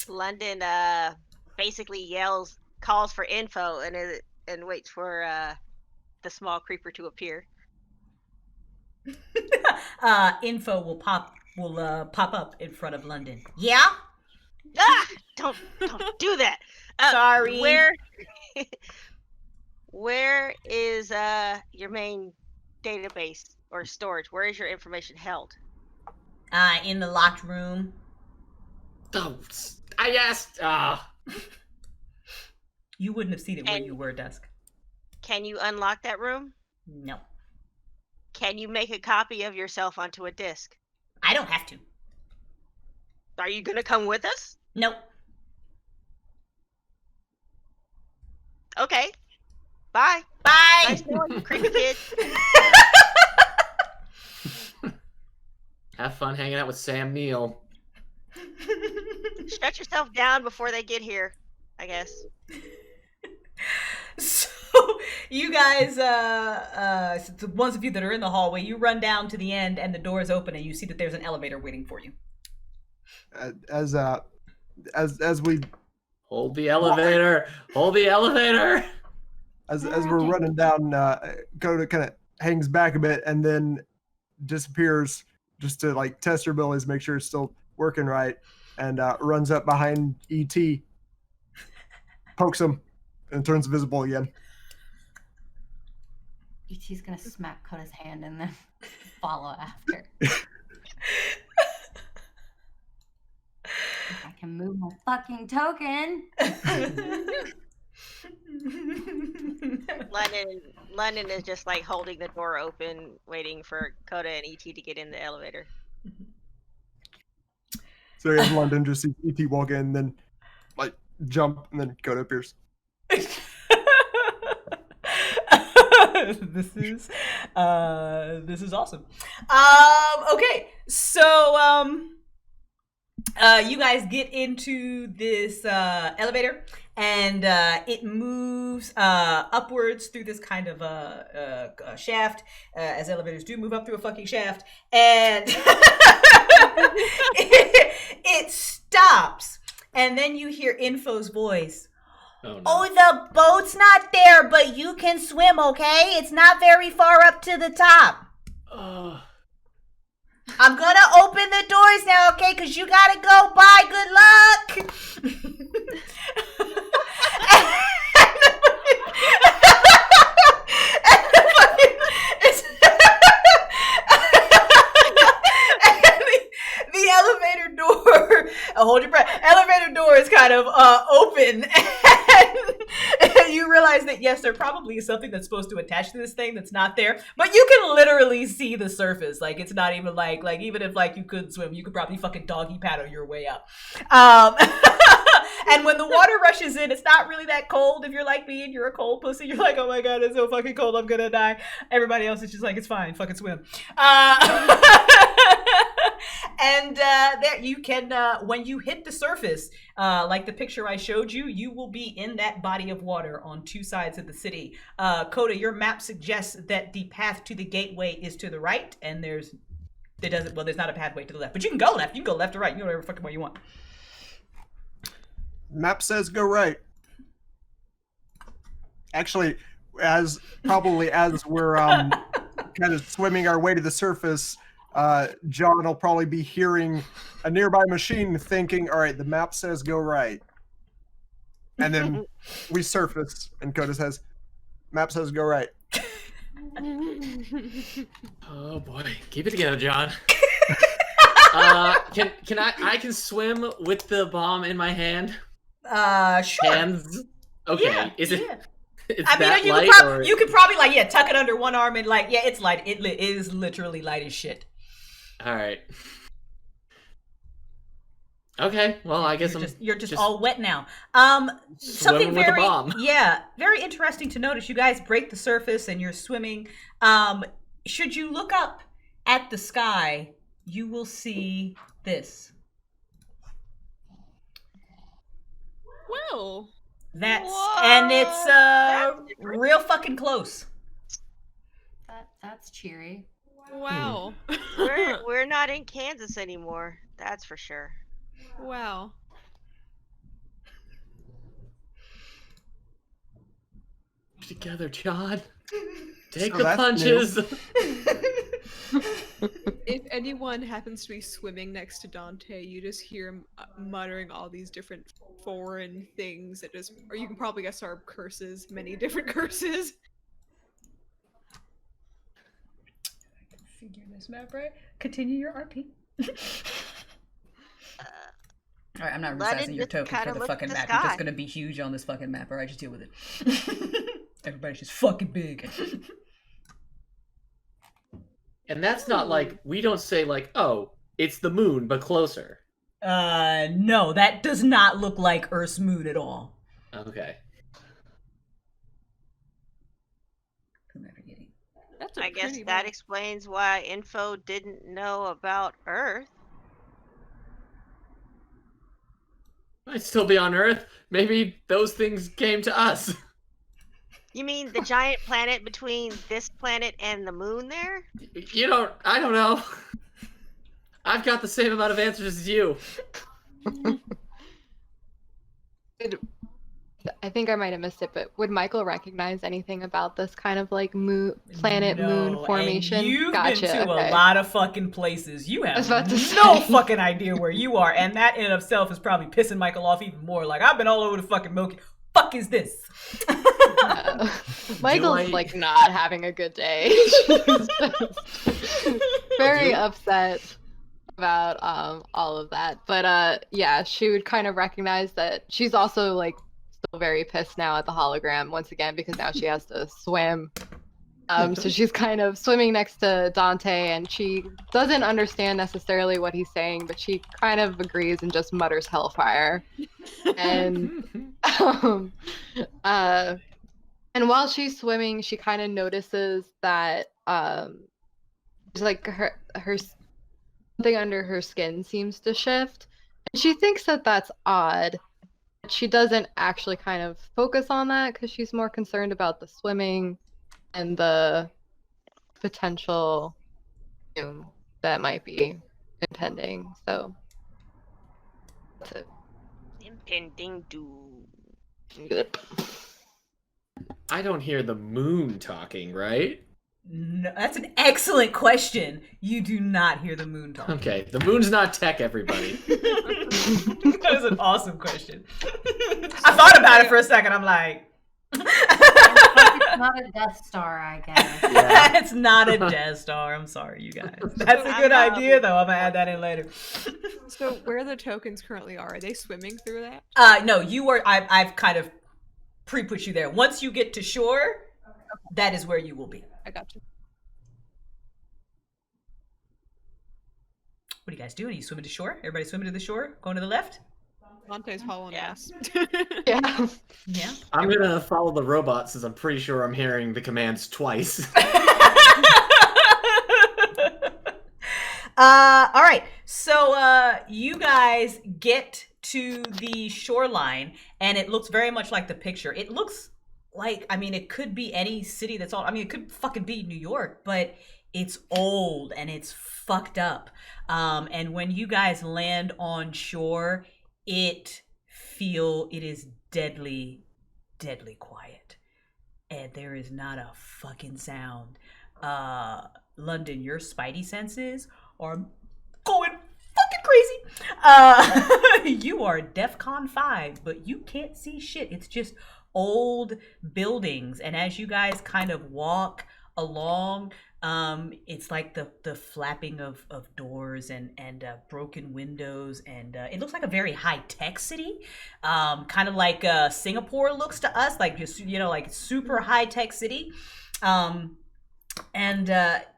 London basically calls for info, and waits for the small creeper to appear. Info will pop up in front of London. Yeah? Ah! Don't do that. Sorry. Where is your main database or storage? Where is your information held? In the locked room. Oh, I asked. You wouldn't have seen it where you were, Dusk. Can you unlock that room? No. Can you make a copy of yourself onto a disc? I don't have to. Are you gonna come with us? Nope. Okay. Bye. Bye. Nice knowing you, creepy kid. Have fun hanging out with Sam Neill. Shut yourself down before they get here, I guess. So you guys, the ones of you that are in the hallway, you run down to the end, and the door is open, and you see that there's an elevator waiting for you. As we Hold the elevator. Hold the elevator. as we're running down, Coda kind of hangs back a bit and then disappears just to like test her abilities, make sure it's still working right, and runs up behind ET, pokes him, and turns invisible again. ET's gonna smack Coda's hand and then follow after. If I can move my fucking token. London is just like holding the door open, waiting for Coda and ET to get in the elevator. So in London, just sees ET walk in, then like jump, and then Coda appears. This is awesome. Okay, so you guys get into this elevator, and it moves upwards through this kind of shaft, as elevators do move up through a fucking shaft, and it stops, and then you hear Info's voice. Oh, no. Oh, the boat's not there, but you can swim, okay? It's not very far up to the top. I'm gonna open the doors now, okay? Because you gotta go. Bye. Good luck. The elevator door, hold your breath, elevator door is kind of open, and you realize that yes, there probably is something that's supposed to attach to this thing that's not there, but you can literally see the surface. Like, it's not even like even if like you couldn't swim, you could probably fucking doggy paddle your way up. And when the water rushes in, it's not really that cold. If you're like me and you're a cold pussy, you're like, oh my god, it's so fucking cold, I'm gonna die. Everybody else is just like, it's fine, fucking swim. And there you can, when you hit the surface, like the picture I showed you, you will be in that body of water on two sides of the city. Coda, your map suggests that the path to the gateway is to the right, and there's not a pathway to the left. But you can go left. You can go left or right. You can go whatever fucking way you want. Map says go right. Actually, as we're kind of swimming our way to the surface, John will probably be hearing a nearby machine thinking, all right, the map says go right. And then we surface and Coda says, map says go right. Oh boy, keep it together, John. Can I can swim with the bomb in my hand? Sure. Hands. Okay. Yeah, Is it? yeah. I mean, you could probably like tuck it under one arm and like it's light. It is literally light as shit. All right. Okay, well, I guess you're just all wet now. Swimming Something with a very bomb. very interesting to notice. You guys break the surface and you're swimming. Should you look up at the sky, you will see this. Well, and it's real fucking close. That's cheery. Wow. We're not in Kansas anymore. That's for sure. Wow. Together, John. Take So the that's punches. If anyone happens to be swimming next to Dante, you just hear him muttering all these different foreign things that just, or you can probably guess are curses, many different curses. Figure this map right. Continue your RP. Alright, I'm not resizing your token for the fucking map. You're just gonna be huge on this fucking map. Alright, just deal with it. Everybody's just fucking big. And that's not like, we don't say like, oh, it's the moon, but closer. No, that does not look like Earth's moon at all. Okay. I guess that explains why Info didn't know about Earth. Might still be on Earth. Maybe those things came to us. You mean the giant planet between this planet and the moon there? I don't know. I've got the same amount of answers as you. I think I might have missed it, but would Michael recognize anything about this kind of like planet moon formation? And you've Gotcha, been to okay. a lot of fucking places. You have about to no say. fucking idea where you are, and that in and of itself is probably pissing Michael off even more. Like, I've been all over the fucking Milky. Fuck is this? Michael's like not having a good day. Very upset about all of that. But yeah, she would kind of recognize that she's also like still very pissed now at the hologram once again because now she has to swim. So she's kind of swimming next to Dante and she doesn't understand necessarily what he's saying, but she kind of agrees and just mutters hellfire. And and while she's swimming, she kind of notices that there's like her something under her skin seems to shift. And she thinks that that's odd. But she doesn't actually kind of focus on that because she's more concerned about the swimming and the potential doom that might be impending. So that's it. Impending doom. Good. I don't hear the moon talking, right? No, that's an excellent question. You do not hear the moon talking. Okay, the moon's not tech, everybody. That is an awesome question. I thought about it for a second. I'm like, It's not a Death Star, I guess. Yeah. it's not a Death Star. I'm sorry, you guys. That's a good idea, though. I'm gonna add that in later. So where the tokens currently are they swimming through that? No, you are. I've kind of pre-put you there. Once you get to shore, that is where you will be. I got you. What are you guys doing? Are you swimming to shore? Everybody swimming to the shore? Going to the left? Dante's hauling ass. Yeah. Yeah. I'm gonna follow the robot since I'm pretty sure I'm hearing the commands twice. All right. So you guys get to the shoreline, and it looks very much like the picture. It looks like, I mean, it could be any city that's all. I mean, it could fucking be New York, but it's old and it's fucked up. And when you guys land on shore, it is deadly, deadly quiet, and there is not a fucking sound. London, your spidey senses are going fucking crazy. You are DEFCON 5, but you can't see shit. It's just old buildings, and as you guys kind of walk along. It's like the flapping of doors and broken windows, and it looks like a very high tech city, kind of like Singapore looks to us, like just like super high tech city. And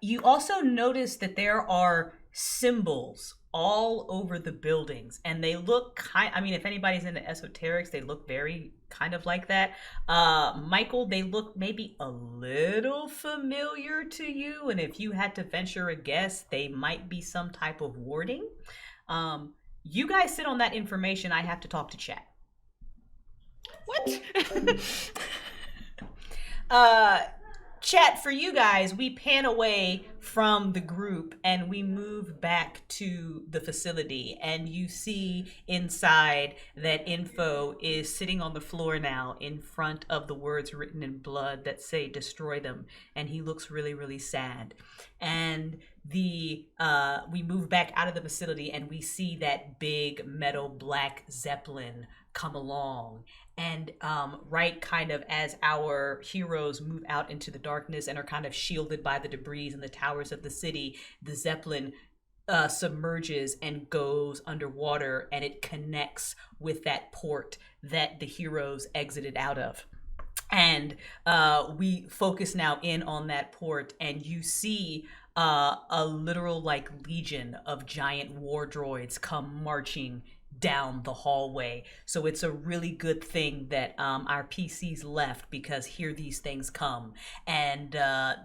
you also notice that there are symbols all over the buildings, and they look if anybody's into esoterics, they look very kind of like that. Michael, they look maybe a little familiar to you, and if you had to venture a guess, they might be some type of warding. You guys sit on that information. I have to talk to chat. What? Chat, for you guys, we pan away from the group and we move back to the facility, and you see inside that Info is sitting on the floor now in front of the words written in blood that say destroy them, and he looks really, really sad. And we move back out of the facility and we see that big metal black Zeppelin come along. And right kind of as our heroes move out into the darkness and are kind of shielded by the debris and the towers of the city, the Zeppelin submerges and goes underwater, and it connects with that port that the heroes exited out of. And we focus now in on that port, and you see a literal like legion of giant war droids come marching down the hallway. So it's a really good thing that our PCs left, because here these things come, and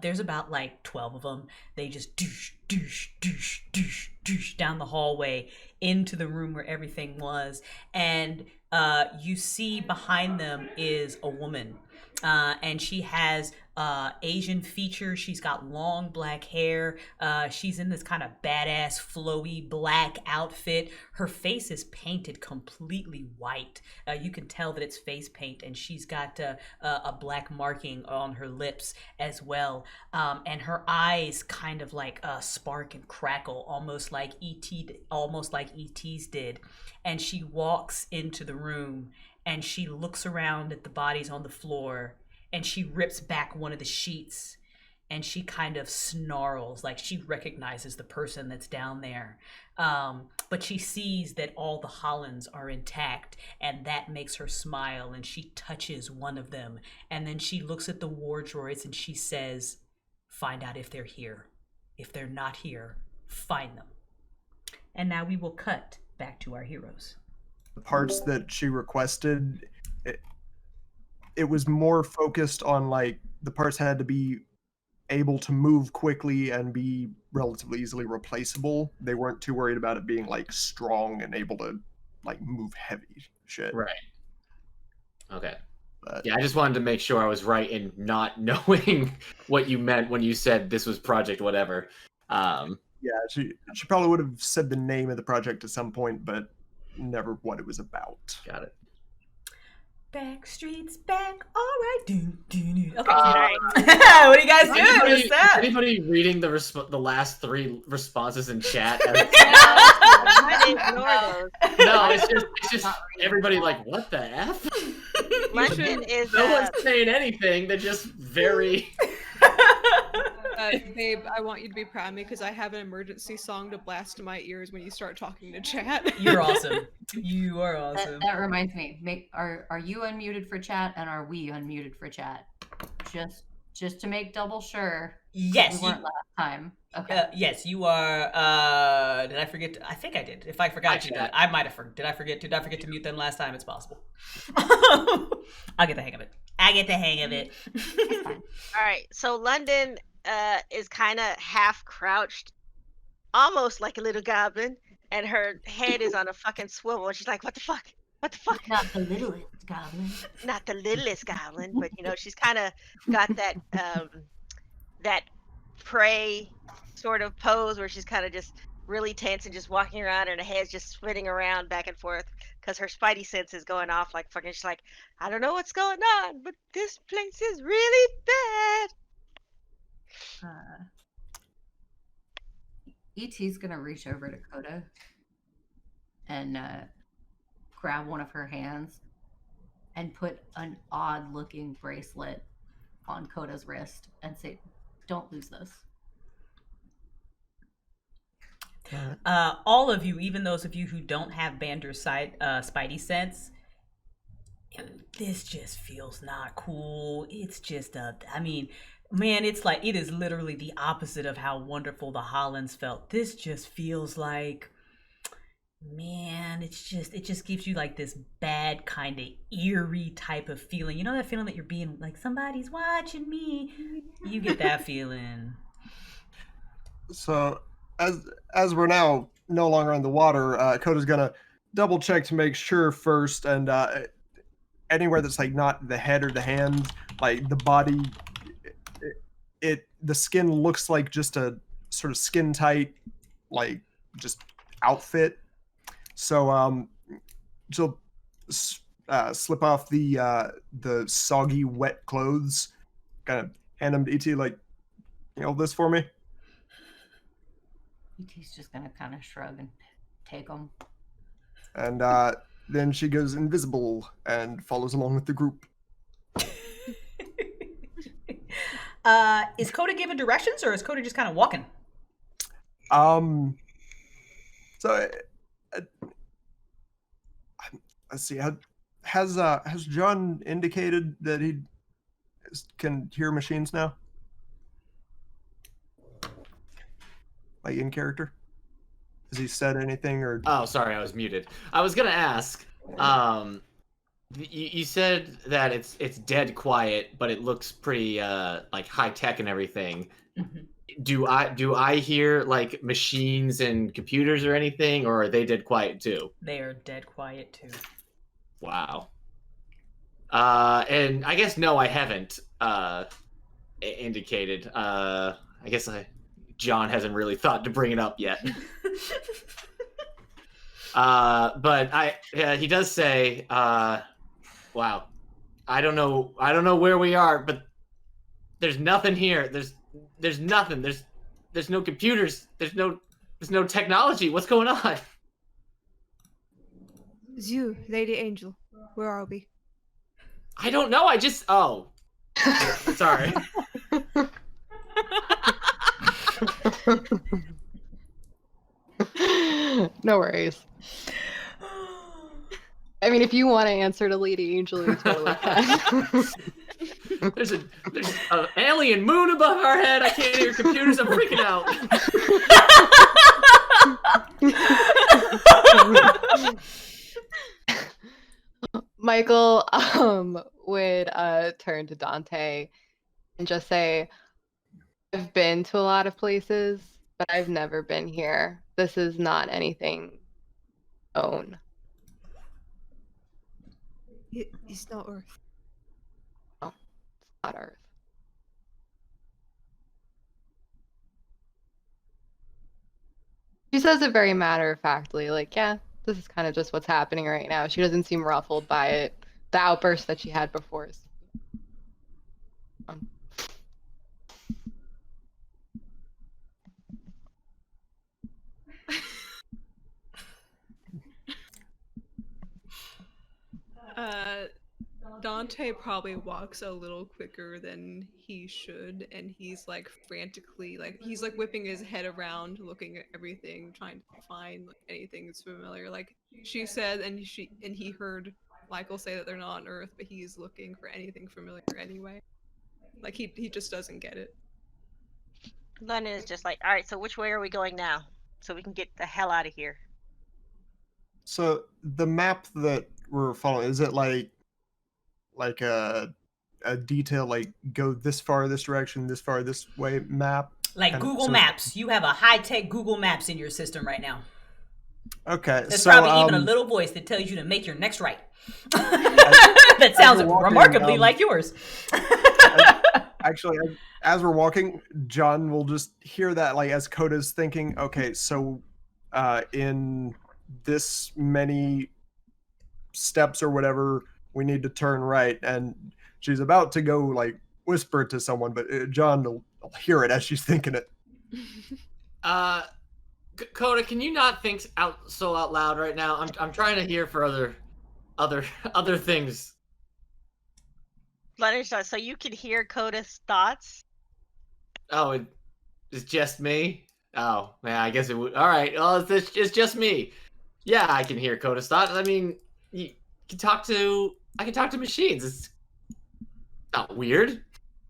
there's about like 12 of them. They just douche, douche, douche, douche, douche down the hallway into the room where everything was, and you see behind them is a woman, and she has Asian features. She's got long black hair. She's in this kind of badass flowy black outfit. Her face is painted completely white. You can tell that it's face paint, and she's got a black marking on her lips as well. And her eyes kind of like spark and crackle, almost like ET's did. And she walks into the room and she looks around at the bodies on the floor, and she rips back one of the sheets, and she kind of snarls like she recognizes the person that's down there. But she sees that all the Hollands are intact, and that makes her smile, and she touches one of them, and then she looks at the war droids and she says, find out if they're here. If they're not here, find them. And now we will cut back to our heroes. The parts that she requested, it was more focused on like the parts had to be able to move quickly and be relatively easily replaceable. They weren't too worried about it being like strong and able to like move heavy shit. Right. Okay. But, yeah, I just wanted to make sure I was right in not knowing what you meant when you said this was project whatever. Yeah, she probably would have said the name of the project at some point, but never what it was about. Got it. Backstreet's back. All right. Okay. All right. What are you guys doing? What's that? Anybody reading the last 3 responses in chat? I ignore those. No, it's just everybody like, what the F? London is No one's saying anything. They're just very. Babe, I want you to be proud of me because I have an emergency song to blast in my ears when you start talking to chat. You're awesome. You are awesome. That reminds me. Are you unmuted for chat, and are we unmuted for chat? Just to make double sure. Yes. We weren't last time. Okay. Yes, you are. Did I forget? I think I did. If I forgot to, I might have. Did I forget to mute them last time? It's possible. I'll get the hang of it. All right. So London is kind of half crouched, almost like a little goblin, and her head is on a fucking swivel. And she's like, "What the fuck? What the fuck?" Not the littlest goblin. Not the littlest goblin, but she's kind of got that that prey sort of pose where she's kind of just really tense and just walking around, and her head's just spinning around back and forth because her spidey sense is going off like fucking. She's like, "I don't know what's going on, but this place is really bad." E.T.'s gonna reach over to Coda and grab one of her hands and put an odd-looking bracelet on Coda's wrist and say, Don't lose this. All of you, even those of you who don't have Bander's Spidey sense, this just feels not cool. It's just man, it's like, it is literally the opposite of how wonderful the Hollands felt. This just feels like, man, it just gives you like this bad kind of eerie type of feeling. You know that feeling that you're being like, somebody's watching me? You get that feeling. So as we're now no longer in the water, Coda's gonna double check to make sure first, and anywhere that's like not the head or the hand, like the body, the skin looks like just a sort of skin tight, like just outfit. So she'll slip off the soggy wet clothes, kind of hand them to ET, like, you hold this for me. ET's just gonna kind of shrug and take them. And then she goes invisible and follows along with the group. Is Coda giving directions, or is Coda just kind of walking? So let's see. Has John indicated that he can hear machines now? Like in character? Has he said anything, or? Oh, sorry, I was muted. I was gonna ask. You said that it's dead quiet, but it looks pretty like high tech and everything. Mm-hmm. Do I hear like machines and computers or anything, or are they dead quiet too? They are dead quiet too. Wow. And I guess no, I haven't indicated. I guess John hasn't really thought to bring it up yet. But he does say, wow, I don't know where we are, but there's nothing here. There's nothing. There's no computers. There's no technology. What's going on? You, Lady Angel, where are we? I don't know. Oh, sorry. No worries. I mean, if you want to answer to Lady Angel, you totally can. There's an alien moon above our head. I can't hear computers. I'm freaking out. Michael would turn to Dante and just say, I've been to a lot of places, but I've never been here. This is not anything known. It's not Earth. No, it's not Earth. She says it very matter-of-factly, like, yeah, this is kind of just what's happening right now. She doesn't seem ruffled by it. The outburst that she had before is... Dante probably walks a little quicker than he should, and he's like frantically, like he's like whipping his head around, looking at everything, trying to find like, anything that's familiar. Like she said, and he heard Michael say that they're not on Earth, but he's looking for anything familiar anyway. Like he just doesn't get it. London is just like, all right, so which way are we going now, so we can get the hell out of here? So the map that we're following, is it like a detail, like go this far this direction, this far this way map? Like Google Maps. You have a high-tech Google Maps in your system right now. Okay. There's so, probably even a little voice that tells you to make your next right. That sounds remarkably like yours. Actually, as we're walking, John will just hear that, like, as Coda's thinking, okay, so in this many steps or whatever, we need to turn right, and she's about to go, like, whisper it to someone, but John will hear it as she's thinking it. Coda, can you not think out loud right now? I'm trying to hear for other things. London, so you can hear Coda's thoughts? Oh, it's just me? Oh, man, I guess it would. All right, well, it's just me. Yeah, I can hear Coda's thoughts. I mean, you can talk to... I can talk to machines. It's not weird.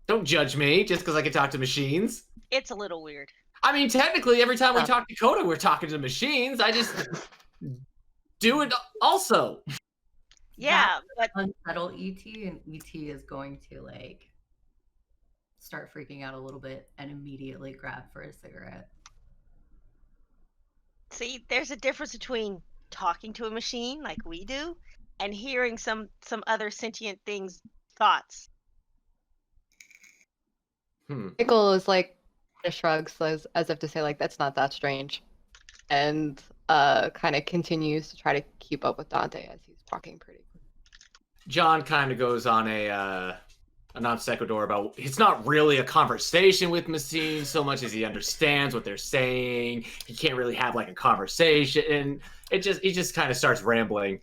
Don't judge me just because I can talk to machines. It's a little weird. I mean, technically, every time we talk to Coda, we're talking to machines. I just do it also. Yeah, but unsettle ET, and ET is going to like start freaking out a little bit and immediately grab for a cigarette. see, there's a difference between talking to a machine like we do and hearing some other sentient things' thoughts. Michael is like shrugs as if to say like that's not that strange, and kind of continues to try to keep up with Dante as he's talking pretty quick. John kind of goes on a non sequitur about it's not really a conversation with machines so much as he understands what they're saying. He can't really have like a conversation, and he just kind of starts rambling,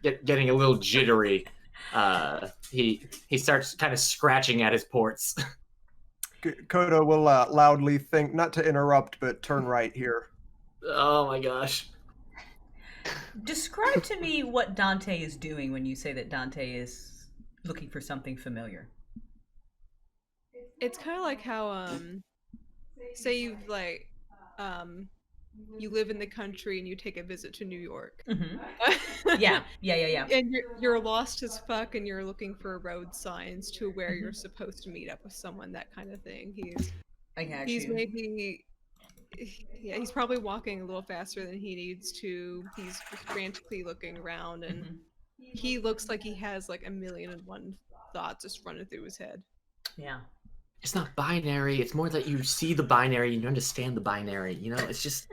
getting a little jittery. He starts kind of scratching at his ports. Coda will loudly think, not to interrupt, but turn right here. Oh my gosh. Describe to me what Dante is doing when you say that Dante is looking for something familiar. It's kind of like how, say you've like, you live in the country and you take a visit to New York. Mm-hmm. Yeah. And you're lost as fuck and you're looking for road signs to where you're supposed to meet up with someone, that kind of thing. He's probably walking a little faster than he needs to. He's frantically looking around, and he looks like he has like 1,000,001 thoughts just running through his head. Yeah. It's not binary. It's more that you see the binary and you understand the binary. You know, it's just...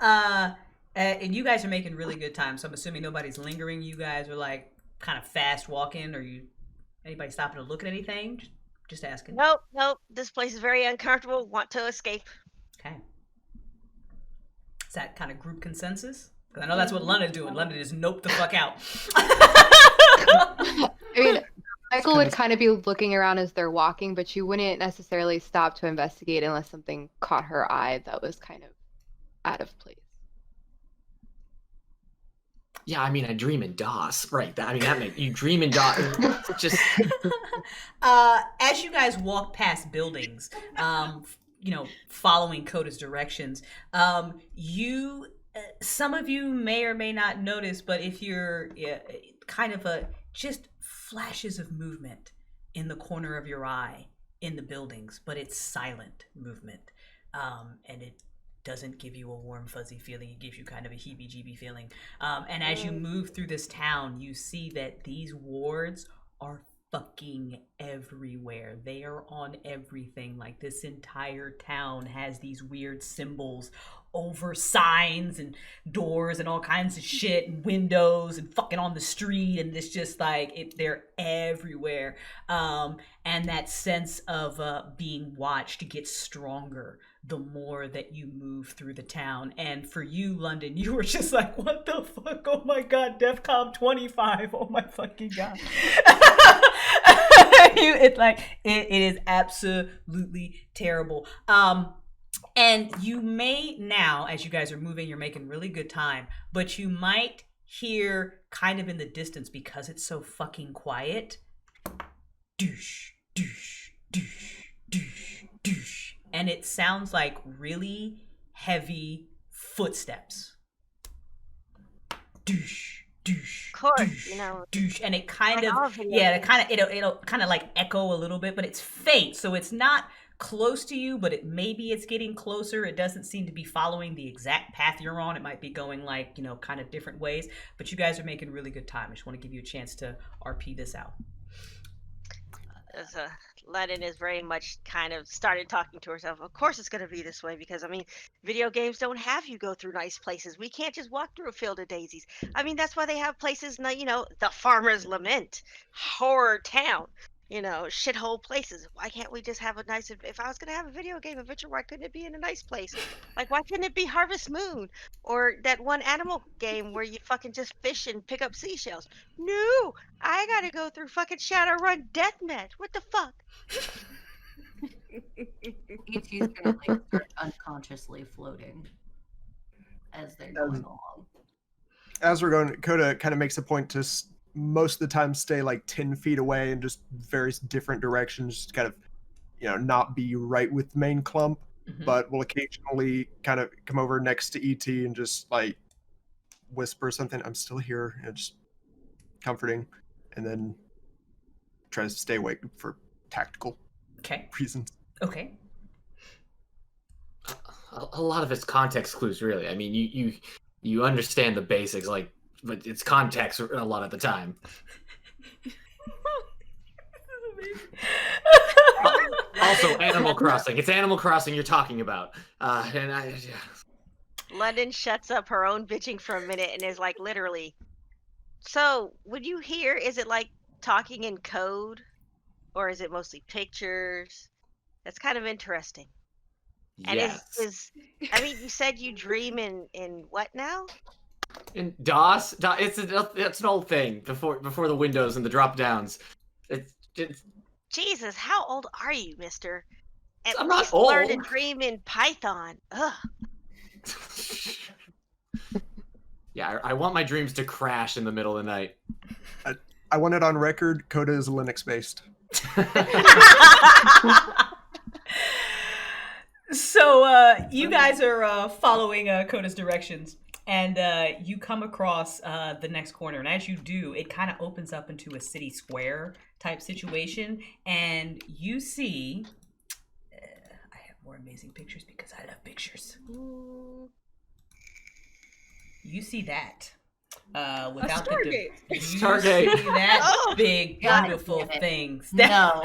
And you guys are making really good time, so I'm assuming nobody's lingering. You guys are like kind of fast walking, or anybody stopping to look at anything? Just asking. Nope. This place is very uncomfortable. Want to escape. Okay. Is that kind of group consensus? Because I know that's what London's doing. London is nope the fuck out. I mean, Michael would kind of be looking around as they're walking, but she wouldn't necessarily stop to investigate unless something caught her eye that was kind of out of place. Yeah, I mean, I dream in DOS, right? I mean, that makes you dream in DOS. Just as you guys walk past buildings, following Coda's directions, some of you may or may not notice, but if you're kind of just flashes of movement in the corner of your eye in the buildings, but it's silent movement, and it doesn't give you a warm fuzzy feeling. It gives you kind of a heebie-jeebie feeling. And as you move through this town, you see that these wards are fucking everywhere. They are on everything. Like, this entire town has these weird symbols over signs and doors and all kinds of shit, and windows and fucking on the street, and it's just like they're everywhere. And that sense of being watched gets stronger the more that you move through the town. And for you, London, you were just like, what the fuck? Oh my god, DEFCON 25. Oh my fucking god. It is absolutely terrible. And you may now, as you guys are moving, you're making really good time, but you might hear kind of in the distance, because it's so fucking quiet, douche, douche, douche, douche, douche. And it sounds like really heavy footsteps. Douche, douche, Of course, douche, douche. And it kind of, it'll kind of like echo a little bit, but it's faint, so it's not close to you, but maybe it's getting closer. It doesn't seem to be following the exact path you're on. It might be going like, kind of different ways, but you guys are making really good time. I just want to give you a chance to RP this out. Lennon is very much kind of started talking to herself. Of course it's going to be this way, because I mean, video games don't have you go through nice places. We can't just walk through a field of daisies. I mean, that's why they have places, the Farmer's Lament, horror town. shithole places. Why can't we just have a nice? If I was gonna have a video game adventure, why couldn't it be in a nice place? Like, why couldn't it be Harvest Moon or that one animal game where you fucking just fish and pick up seashells? No, I gotta go through fucking Shadowrun Deathmatch. What the fuck? E.T.'s gonna like start unconsciously floating as they're going along. As we're going, Coda kind of makes a point to most of the time stay like 10 feet away in just various different directions, just kind of, not be right with the main clump, but will occasionally kind of come over next to ET and just like whisper something, I'm still here, just comforting, and then tries to stay awake for tactical reasons. Okay. A lot of it's context clues, really. I mean, you understand the basics, like, but it's context a lot of the time. Also, Animal Crossing. It's Animal Crossing you're talking about. London shuts up her own bitching for a minute and is like, literally, so would you hear, is it like talking in code? Or is it mostly pictures? That's kind of interesting. And Yes. I mean, you said you dream in what now? In DOS, it's an old thing before the Windows and the drop downs. It's Jesus, how old are you, mister? At I'm least not old. learn to dream in Python. Ugh. Yeah, I want my dreams to crash in the middle of the night. I want it on record, Coda is Linux based. So you guys are following Coda's directions, and you come across the next corner. And as you do, it kind of opens up into a city square type situation, and you see. I have more amazing pictures because I love pictures. You see that. Without Stargate. Stargate. You see that big beautiful thing. No.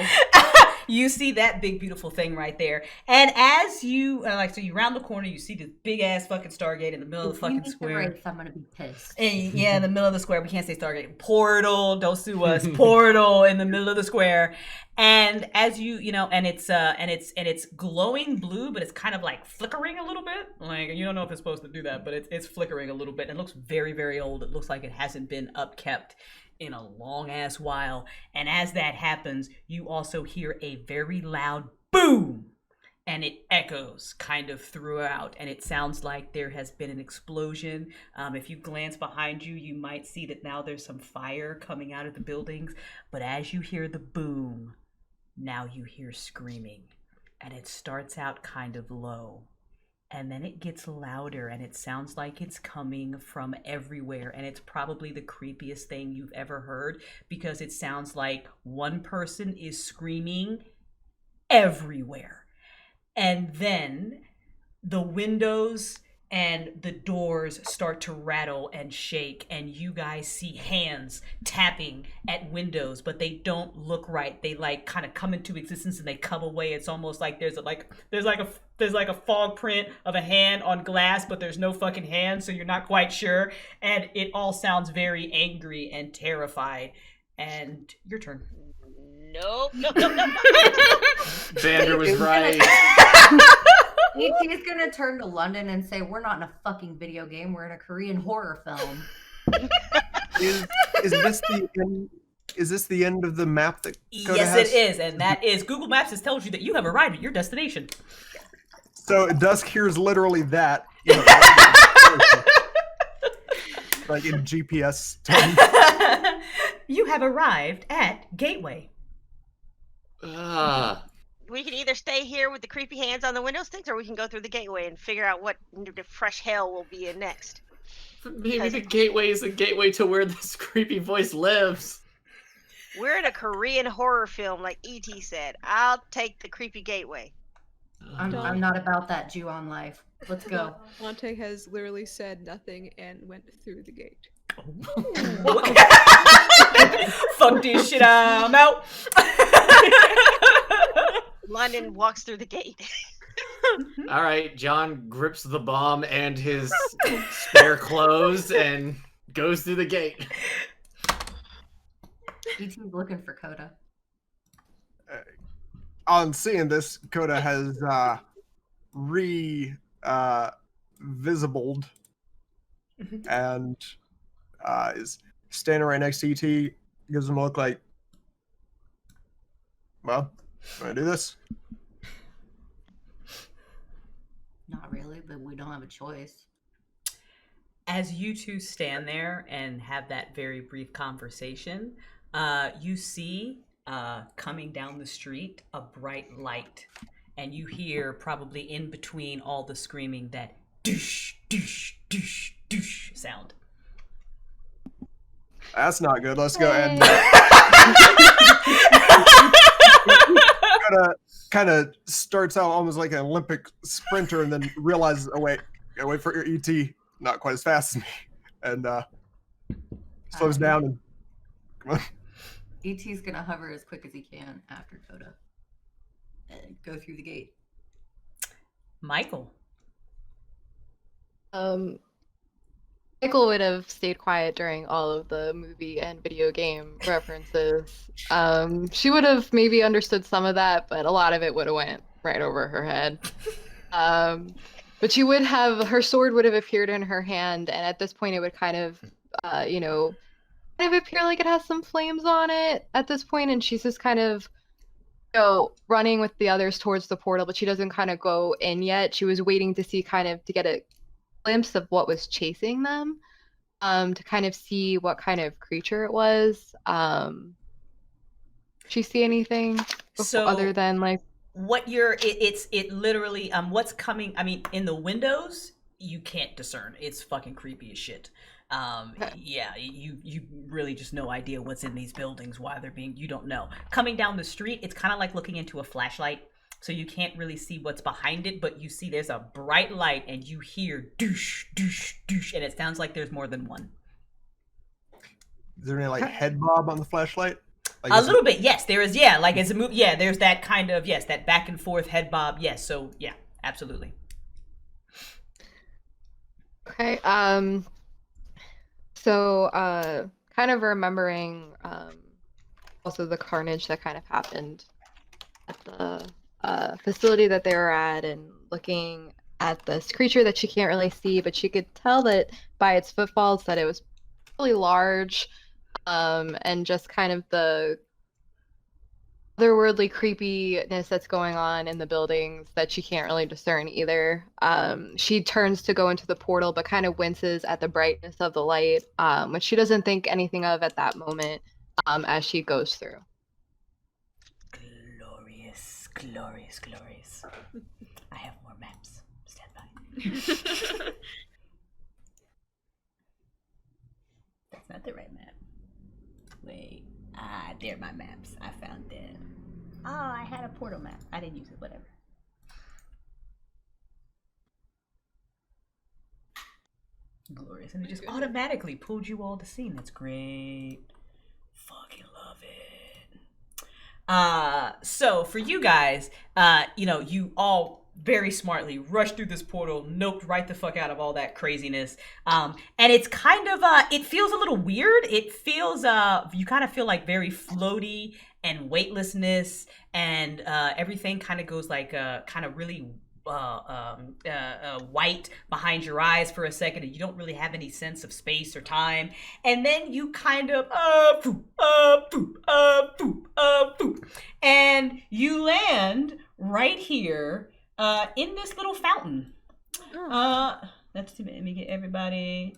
You see that big beautiful thing right there, and as you so you round the corner, you see this big ass fucking Stargate in the middle of the fucking square. I'm gonna be pissed. And, yeah, in the middle of the square. We can't say Stargate. Portal. Don't sue us. Portal in the middle of the square. And as you and it's glowing blue, but it's kind of like flickering a little bit. Like, you don't know if it's supposed to do that, but it's flickering a little bit. It looks very, very old. It looks like it hasn't been upkept in a long ass while. And as that happens, you also hear a very loud boom, and it echoes kind of throughout, and it sounds like there has been an explosion. If you glance behind you, you might see that now there's some fire coming out of the buildings, but as you hear the boom, now you hear screaming, and it starts out kind of low. And then it gets louder, and it sounds like it's coming from everywhere. And it's probably the creepiest thing you've ever heard, because it sounds like one person is screaming everywhere. And then the windows and the doors start to rattle and shake, and you guys see hands tapping at windows, but they don't look right. They like kind of come into existence and they come away. It's almost like there's like a fog print of a hand on glass, but there's no fucking hand, so you're not quite sure. And it all sounds very angry and terrified. And your turn. Nope. Xander was right. E.T.'s gonna turn to London and say, "We're not in a fucking video game. We're in a Korean horror film." Is this the end of the map that Coda Yes, has? it is, and that is Google Maps has told you that you have arrived at your destination. So dusk here is literally that. Like in GPS terms. You have arrived at Gateway. We can either stay here with the creepy hands on the window sticks, or we can go through the gateway and figure out what the fresh hell will be in next. Maybe the gateway is the gateway to where this creepy voice lives. We're in a Korean horror film, like E.T. said. I'll take the creepy gateway. I'm not about that Jew on life. Let's go. Monte has literally said nothing and went through the gate. Fuck this shit, I'm out. London walks through the gate. All right, John grips the bomb and his spare clothes and goes through the gate. E.T.'s looking for Coda. on seeing this, Coda has visibled and is standing right next to ET. Gives him a look like, well, want to do this? Not really, but we don't have a choice. As you two stand there and have that very brief conversation, you see coming down the street a bright light, and you hear, probably in between all the screaming, that doosh, doosh, doosh, doosh sound. That's not good. Let's go and kind of starts out almost like an Olympic sprinter, and then realizes, oh wait, gotta wait for your ET, not quite as fast as me, and slows down and come on. ET's gonna hover as quick as he can after Coda and go through the gate. Michael. Michael would have stayed quiet during all of the movie and video game references. She would have maybe understood some of that, but a lot of it would have went right over her head. But she would have, her sword would have appeared in her hand, and at this point it would kind of, kind of appear like it has some flames on it at this point, and she's just kind of, running with the others towards the portal, but she doesn't kind of go in yet. She was waiting to see to get a glimpse of what was chasing them, to kind of see what kind of creature it was. She see anything other than like what it literally what's coming? I mean, in the windows you can't discern. It's fucking creepy as shit. Yeah, you really just no idea what's in these buildings, why they're being, you don't know. Coming down the street, it's kind of like looking into a flashlight. So you can't really see what's behind it, but you see there's a bright light and you hear doosh, doosh, doosh, and it sounds like there's more than one. Is there any like head bob on the flashlight? Like, a little bit, yes. There is, yeah. Like as a move, yeah. There's that kind of, yes, that back and forth head bob, yes. So yeah, absolutely. Okay. So kind of remembering also the carnage that kind of happened at the facility that they were at, and looking at this creature that she can't really see, but she could tell that by its footfalls that it was really large, and just kind of the otherworldly creepiness that's going on in the buildings that she can't really discern either. She turns to go into the portal, but kind of winces at the brightness of the light, which she doesn't think anything of at that moment, as she goes through. Glorious. I have more maps. Stand by. That's not the right map. Wait. They're my maps. I found them. Oh, I had a portal map. I didn't use it. Whatever. Glorious. And it just automatically pulled you all to scene. That's great. Fucking love it. So for you guys, you all very smartly rushed through this portal, noped right the fuck out of all that craziness. And it's kind of, it feels a little weird. It feels, you kind of feel like very floaty and weightlessness, and everything kind of goes like, kind of really white behind your eyes for a second, and you don't really have any sense of space or time, and then you kind of and you land right here in this little fountain. Let me get everybody.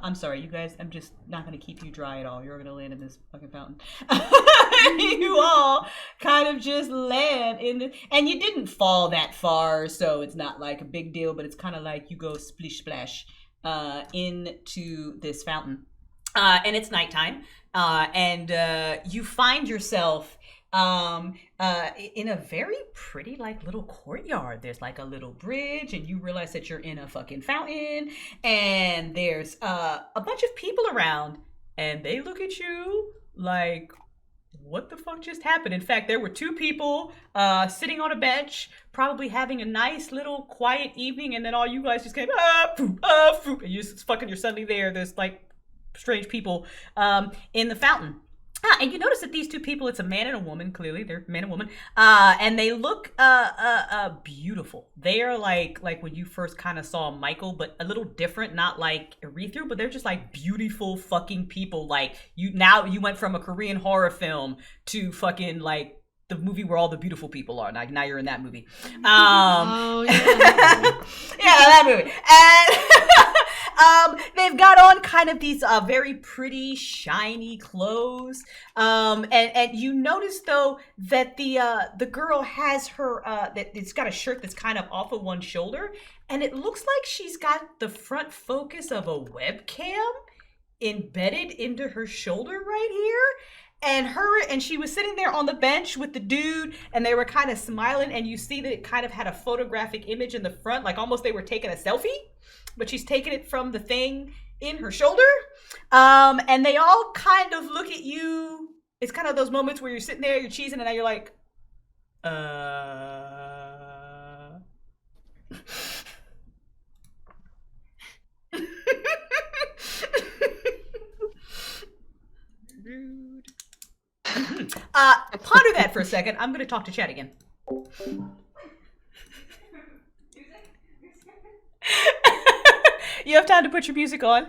I'm sorry, you guys. I'm just not gonna keep you dry at all. You're gonna land in this fucking fountain. You all kind of just land in it, and you didn't fall that far, so it's not like a big deal. But it's kind of like you go splish splash into this fountain, and it's nighttime, and you find yourself in a very pretty like little courtyard. There's like a little bridge, and you realize that you're in a fucking fountain, and there's a bunch of people around, and they look at you like, what the fuck just happened? In fact, there were two people sitting on a bench, probably having a nice little quiet evening, and then all you guys just came and you're suddenly there. There's like strange people in the fountain. And you notice that these two people, it's a man and a woman, clearly they're man and woman, and they look beautiful. They are like when you first kind of saw Michael, but a little different, not like ethereal, but they're just like beautiful fucking people. Like you went from a Korean horror film to fucking like the movie where all the beautiful people are. Now you're in that movie. Oh yeah. Yeah, that movie. And they've got on kind of these very pretty, shiny clothes. And you notice though that the girl has her that it's got a shirt that's kind of off of one shoulder, and it looks like she's got the front focus of a webcam embedded into her shoulder right here. And she was sitting there on the bench with the dude, and they were kind of smiling, and you see that it kind of had a photographic image in the front, like almost they were taking a selfie, but she's taking it from the thing in her shoulder. And they all kind of look at you. It's kind of those moments where you're sitting there, you're cheesing, and now you're like, Rude. Ponder that for a second. I'm going to talk to Chat again. You have time to put your music on.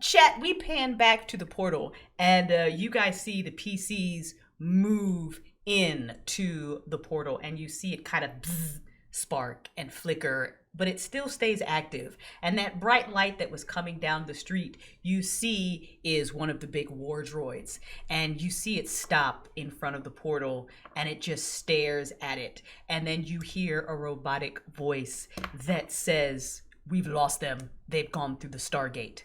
Chat, we pan back to the portal, and you guys see the PCs move in to the portal, and you see it kind of spark and flicker, but it still stays active. And that bright light that was coming down the street, you see is one of the big war droids. And you see it stop in front of the portal, and it just stares at it. And then you hear a robotic voice that says, "We've lost them. They've gone through the Stargate."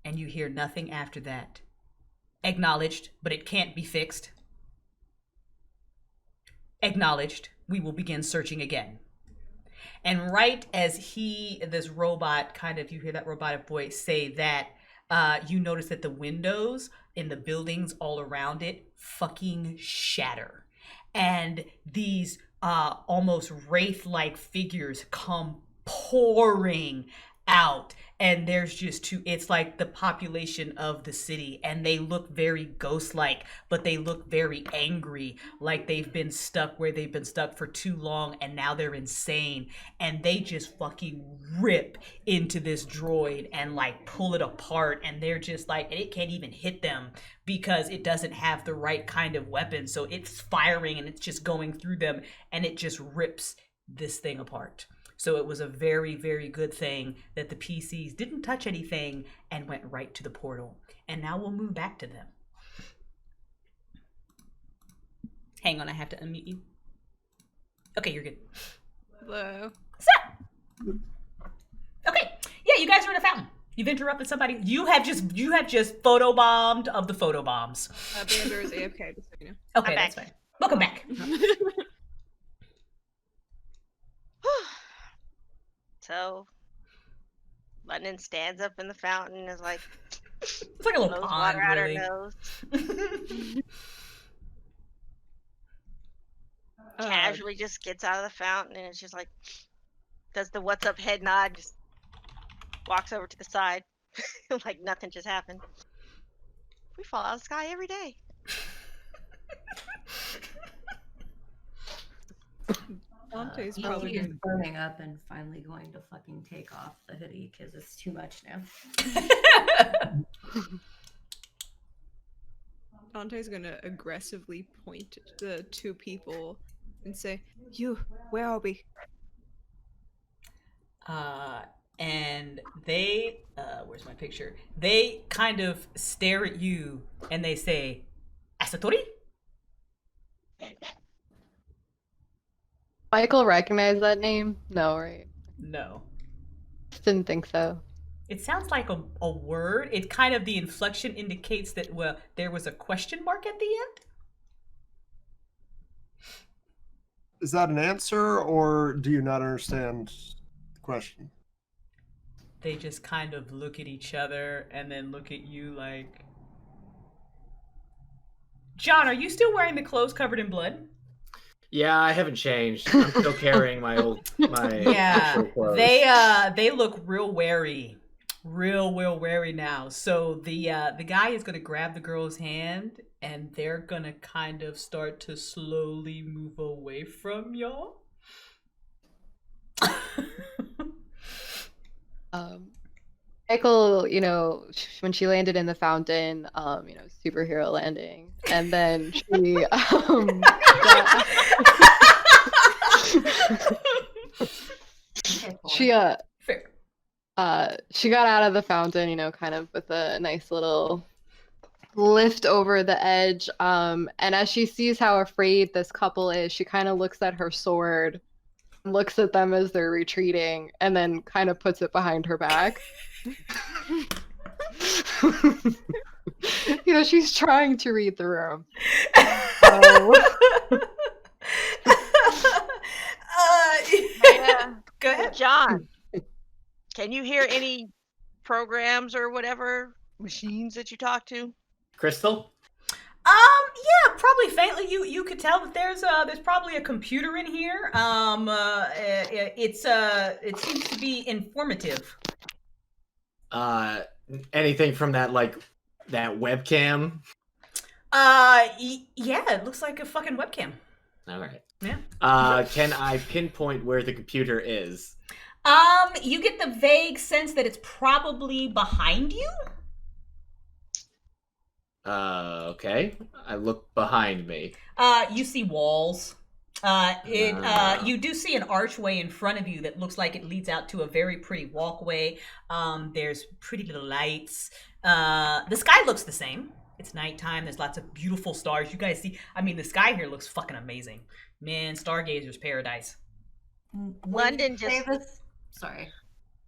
And you hear nothing after that. Acknowledged, but it can't be fixed. Acknowledged. We will begin searching again. And right as this robot kind of, you hear that robotic voice say that, you notice that the windows in the buildings all around it fucking shatter. And these almost wraith-like figures come pouring out, and there's just it's like the population of the city, and they look very ghost-like, but they look very angry, like they've been stuck where they've been stuck for too long, and now they're insane, and they just fucking rip into this droid and like pull it apart, and they're just like, and it can't even hit them because it doesn't have the right kind of weapon, so it's firing and it's just going through them, and it just rips this thing apart. So it was a very, very good thing that the PCs didn't touch anything and went right to the portal. And now we'll move back to them. Hang on, I have to unmute you. Okay, you're good. Hello. So, okay, yeah, you guys are in a fountain. You've interrupted somebody. You have just photobombed of the photobombs. Bander is AFK, just so you know. Okay, that's fine. Welcome back. So, London stands up in the fountain and is like, it's like a little blows pond, water out really. her nose. Casually just gets out of the fountain and it's just like, does the what's up head nod, just walks over to the side like nothing just happened. We fall out of the sky every day. Dante's He probably is gonna... burning up and finally going to fucking take off the hoodie because it's too much now. Dante's gonna aggressively point to the two people and say, "You, where are we?" And they, where's my picture? They kind of stare at you and they say, "Asatori?" Michael recognized that name? No, right? No. Didn't think so. It sounds like a word. It kind of, the inflection indicates that, well, there was a question mark at the end. Is that an answer, or do you not understand the question? They just kind of look at each other and then look at you like... John, are you still wearing the clothes covered in blood? Yeah, I haven't changed. I'm still carrying my actual clothes. They look real wary real wary now. So the guy is gonna grab the girl's hand, and they're gonna kind of start to slowly move away from y'all. Michael, when she landed in the fountain, superhero landing, and then she she got out of the fountain, kind of with a nice little lift over the edge. And as she sees how afraid this couple is, she kind of looks at her sword, looks at them as they're retreating, and then kind of puts it behind her back. She's trying to read the room. Yeah. Go ahead, John. Can you hear any programs or whatever machines that you talk to? Crystal? Yeah, probably faintly. You could tell that there's probably a computer in here. It seems to be informative. Anything from that webcam? Yeah, it looks like a fucking webcam. All right. Yeah. Can I pinpoint where the computer is? You get the vague sense that it's probably behind you. Okay. I look behind me. You see walls. You do see an archway in front of you that looks like it leads out to a very pretty walkway. There's pretty little lights. The sky looks the same. It's nighttime. There's lots of beautiful stars. You guys see, the sky here looks fucking amazing. Man, Stargazer's paradise. London Sorry.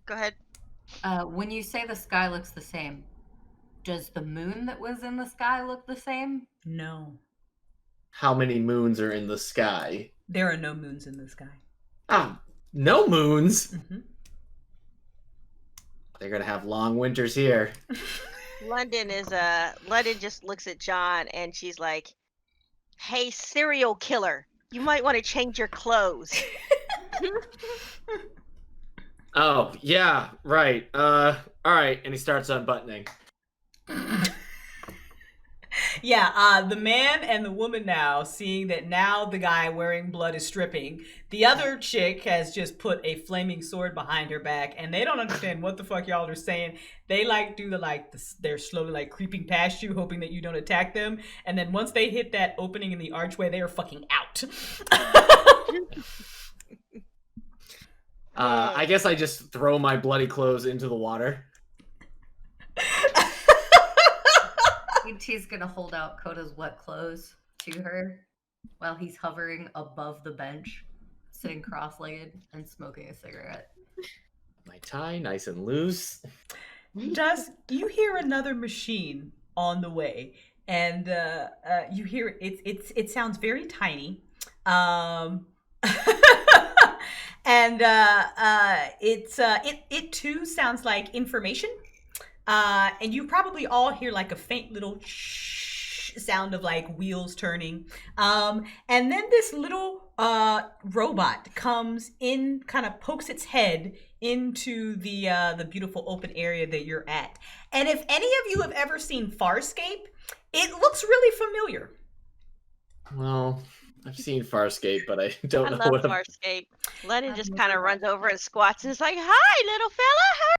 Go ahead. When you say the sky looks the same, does the moon that was in the sky look the same? No. How many moons are in the sky? There are no moons in the sky. Ah, no moons? Mm-hmm. They're gonna have long winters here. London just looks at John and she's like, "Hey, serial killer, you might want to change your clothes." Oh, yeah, right. All right, and he starts unbuttoning. Yeah, the man and the woman now, seeing that now the guy wearing blood is stripping, the other chick has just put a flaming sword behind her back, and they don't understand what the fuck y'all are saying. They they're slowly creeping past you, hoping that you don't attack them, and then once they hit that opening in the archway, they are fucking out. I guess I just throw my bloody clothes into the water. He's gonna hold out Coda's wet clothes to her while he's hovering above the bench, sitting cross-legged and smoking a cigarette. My tie nice and loose. You hear another machine on the way, and you hear it sounds very tiny, and it too sounds like information. And you probably all hear a faint little sound of wheels turning. And then this little robot comes in, kind of pokes its head into the beautiful open area that you're at. And if any of you have ever seen Farscape, it looks really familiar. Well, I've seen Farscape, but I don't know what Farscape. Lennon just kind of runs over and squats and is like, "Hi, little fella."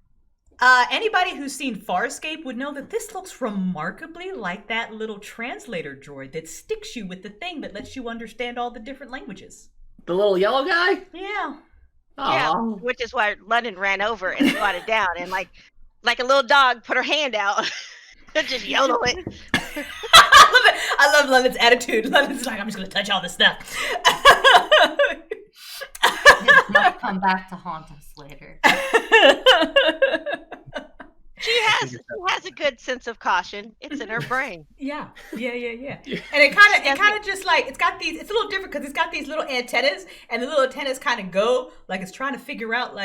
Anybody who's seen Farscape would know that this looks remarkably like that little translator droid that sticks you with the thing that lets you understand all the different languages. The little yellow guy? Yeah. Aww. Yeah, which is why London ran over and squatted down and like a little dog put her hand out and just yodel it. I love London's attitude. London's like, "I'm just gonna touch all this stuff." It might come back to haunt us later. She has a good sense of caution. It's in her brain. Yeah. And it kind of just it's got these. It's a little different because it's got these little antennas, and the little antennas kind of go it's trying to figure out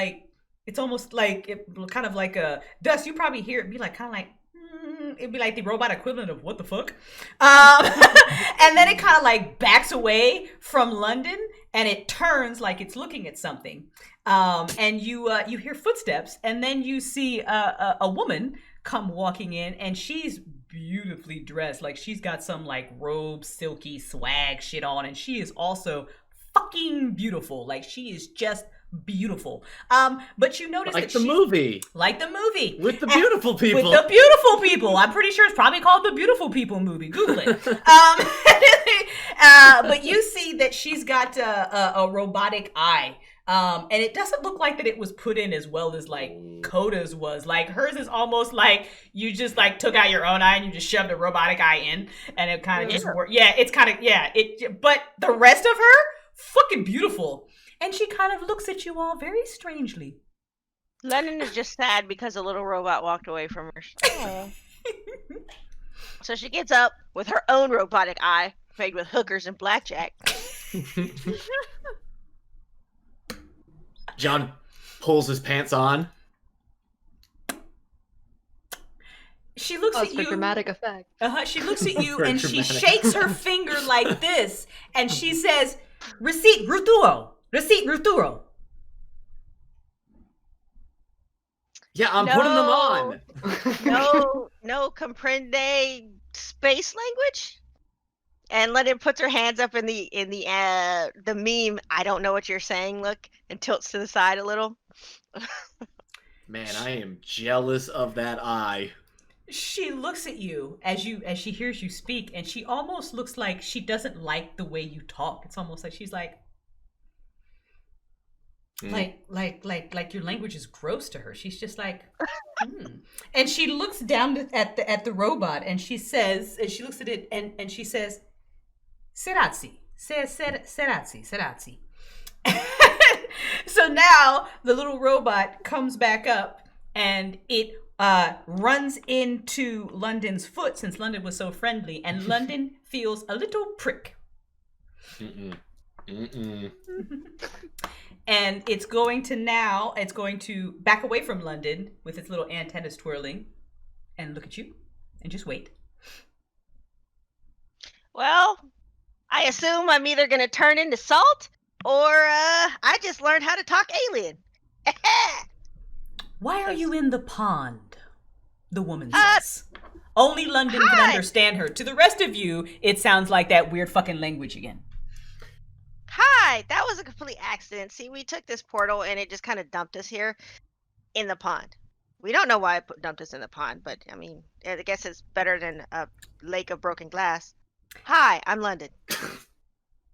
it's almost kind of like a Dust. You probably hear it be kind of like. It'd be like the robot equivalent of "what the fuck," and then it kind of backs away from London, and it turns like it's looking at something, And you hear footsteps, and then you see a woman come walking in, and she's beautifully dressed. Like, she's got some like robe, silky swag shit on, and she is also fucking beautiful. Like, she is just beautiful. But you notice like that the movie, like the movie with the beautiful people. With the beautiful people. I'm pretty sure it's probably called the Beautiful People movie. Google it. But you see that she's got a robotic eye. And it doesn't look like that it was put in as well as like Coda's was. Like, hers is almost like you just like took out your own eye and you just shoved a robotic eye in, and it kind of just worked. Yeah, it's kind of but the rest of her, fucking beautiful. And she kind of looks at you all very strangely. Lennon is just sad because a little robot walked away from her. So she gets up with her own robotic eye made with hookers and blackjack. John pulls his pants on. She looks at for you. Dramatic effect. She looks at you For and she dramatic shakes her finger like this, and she says, "Receipt Ruturo. Receipt Ruturo." Yeah, I'm putting them on. No comprende space language. And Lennon puts her hands up in the meme. I don't know what you're saying. Look, and tilts to the side a little. Man, I am jealous of that eye. She looks at you as she hears you speak, and she almost looks like she doesn't like the way you talk. It's almost like she's like your language is gross to her. She's just like, And she looks down at the robot, and she says, and she looks at it, and she says, "Serazzi, Serazzi." So now the little robot comes back up, and it runs into London's foot, since London was so friendly, and London feels a little prick. And it's going to back away from London with its little antennas twirling and look at you and just wait. Well, I assume I'm either going to turn into salt or I just learned how to talk alien. Why are you in the pond? The woman says. Only London can understand her. To the rest of you, it sounds like that weird fucking language again. Hi, that was a complete accident. See, we took this portal and it just kind of dumped us here in the pond. We don't know why it dumped us in the pond, but I mean, I guess it's better than a lake of broken glass. Hi, I'm London.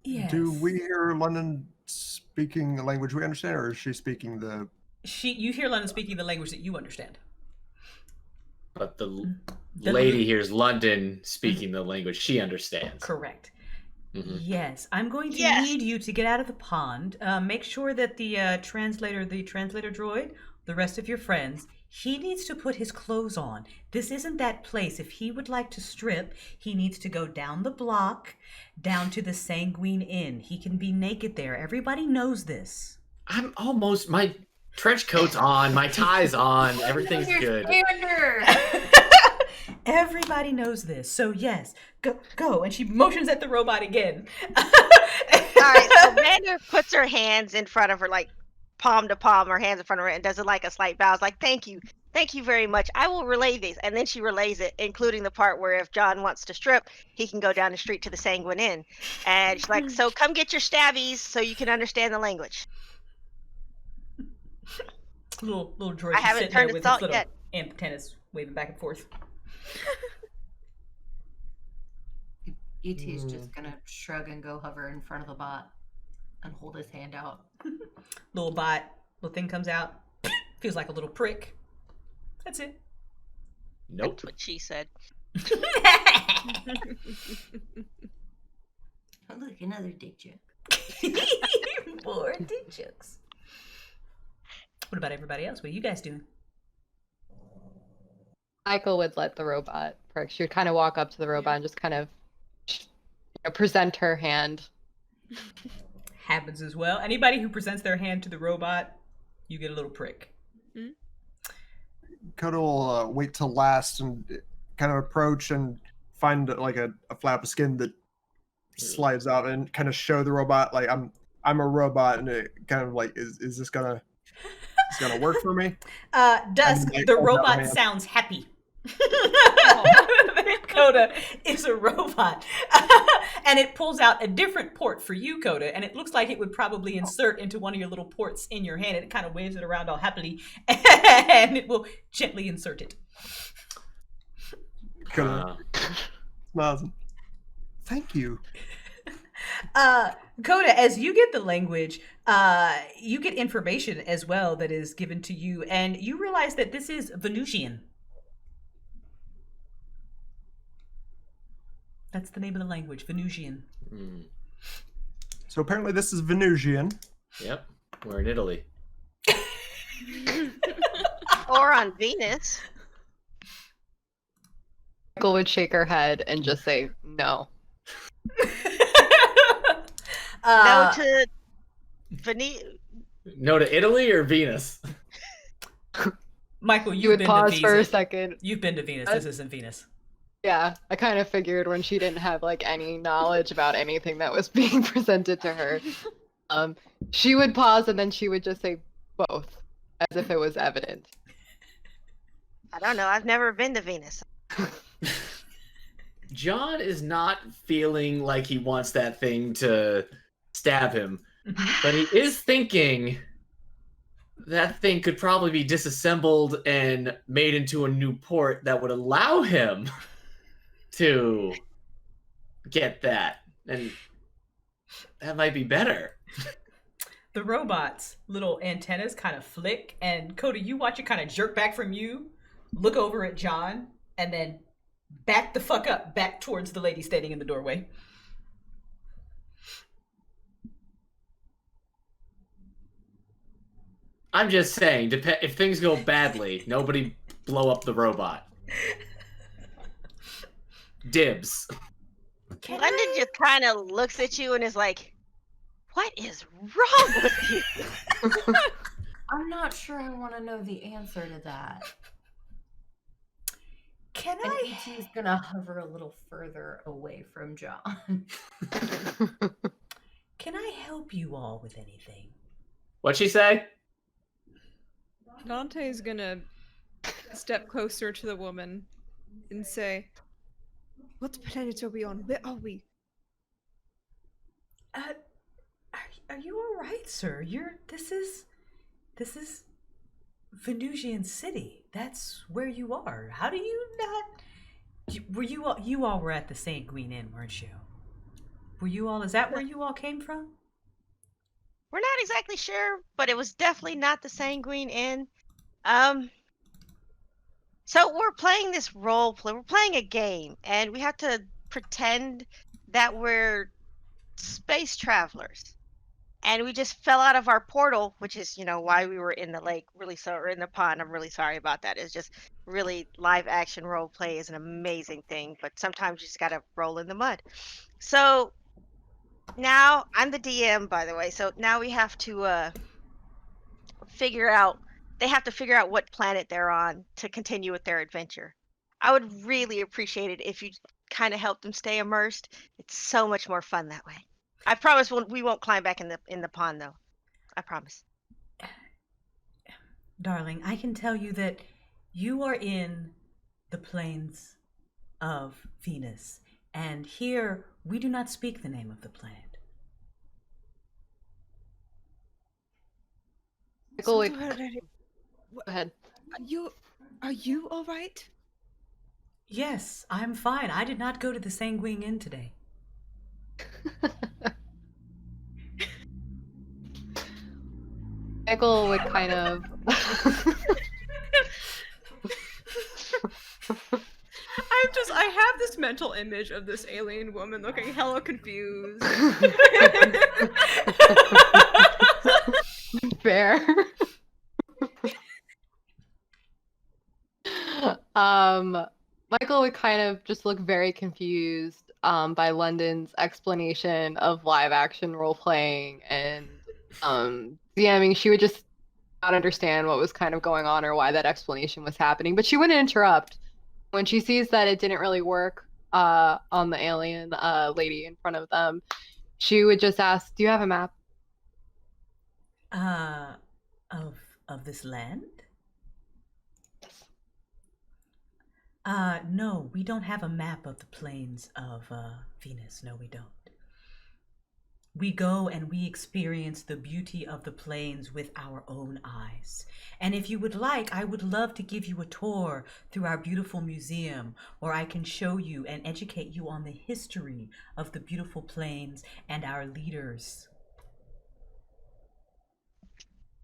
Yes. Do we hear London speaking the language we understand, or is she speaking the... You hear London speaking the language that you understand. But the lady hears London speaking the language she understands. Correct. Mm-hmm. Yes, I'm going to need you to get out of the pond. Make sure that the translator droid, the rest of your friends, he needs to put his clothes on. This isn't that place. If he would like to strip, he needs to go down the block, down to the Sanguine Inn. He can be naked there. Everybody knows this. I'm almost... My trench coat's on, my tie's on, everything's good. Everybody knows this. So yes, go. And she motions at the robot again. All right, so Vander puts her hands in front of her, like palm to palm, her hands in front of her, and does it like a slight bow. It's like, thank you very much. I will relay these. And then she relays it, including the part where if John wants to strip, he can go down the street to the Sanguine Inn. And she's like, so come get your stabbies so you can understand the language. Little droid. I haven't turned it salt yet. Antennas waving back and forth. E.T.'s just gonna shrug and go hover in front of the bot and hold his hand out. Little thing comes out. Feels like a little prick. That's it. Nope. That's what she said. Oh, look, another dick joke. More dick jokes. What about everybody else? What are you guys doing? Michael would let the robot prick. She would kind of walk up to the robot and just kind of present her hand. Happens as well. Anybody who presents their hand to the robot, you get a little prick. Mm-hmm. Coda will wait till last and kind of approach and find like a flap of skin that slides out and kind of show the robot like, I'm I'm a robot, and it kind of like is this gonna work for me? Dusk, like, the hold out robot my hand. sounds happy. Coda is a robot. And it pulls out a different port for you, Coda, and it looks like it would probably insert into one of your little ports in your hand, and it kind of waves it around all happily, and it will gently insert it. Coda smiles. Thank you. Coda, as you get the language, you get information as well that is given to you, and you realize that this is Venusian. That's the name of the language, Venusian. So apparently this is Venusian. Yep, we're in Italy. Or on Venus. Michael would shake her head and just say no. No to Venus. No to Italy or Venus? Michael, You you've would been pause to for a Venus. second. You've been to Venus. This isn't Venus. Yeah, I kind of figured when she didn't have like any knowledge about anything that was being presented to her. She would pause and then she would just say both, as if it was evident. I don't know. I've never been to Venus. John is not feeling like he wants that thing to stab him, but he is thinking that thing could probably be disassembled and made into a new port that would allow him to get that, and that might be better. The robot's little antennas kind of flick, and Coda, you watch it kind of jerk back from you, look over at John, and then back the fuck up, back towards the lady standing in the doorway. I'm just saying, if things go badly, nobody blow up the robot. Dibs. London just kind of looks at you and is like, "What is wrong with you?" I'm not sure I want to know the answer to that. Can And I? E.T.'s gonna hover a little further away from John. Can I help you all with anything? What'd she say? Dante's gonna step closer to the woman and say, "What planet are we on? Where are we?" Are you all right, sir? This is Venusian City. That's where you are. How do you not? Were you all were at the St. Green Inn, weren't you? Were you all? Is that where you all came from? We're not exactly sure, but it was definitely not the Sanguine Inn. So we're playing this role play. We're playing a game, and we have to pretend that we're space travelers. And we just fell out of our portal, which is, why we were in the lake. Really sorry, or in the pond. I'm really sorry about that. It's just really live action role play is an amazing thing, but sometimes you just gotta roll in the mud. So now I'm the DM, by the way. So now we have to figure out. They have to figure out what planet they're on to continue with their adventure. I would really appreciate it if you kind of help them stay immersed. It's so much more fun that way. I promise we won't climb back in the pond, though. I promise. Darling, I can tell you that you are in the plains of Venus, and here we do not speak the name of the planet. Michael would... Go ahead. Are you all right? Yes, I'm fine. I did not go to the Sanguine Inn today. Michael would kind of... I have this mental image of this alien woman looking hella confused. Fair. Michael would kind of just look very confused by London's explanation of live action role playing and DMing. She would just not understand what was kind of going on or why that explanation was happening, but she wouldn't interrupt. When she sees that it didn't really work on the alien lady in front of them, she would just ask, "Do you have a map?" Uh, of this land? No, we don't have a map of the plains of Venus. No, we don't. We go and we experience the beauty of the plains with our own eyes. And if you would like, I would love to give you a tour through our beautiful museum, where I can show you and educate you on the history of the beautiful plains and our leaders.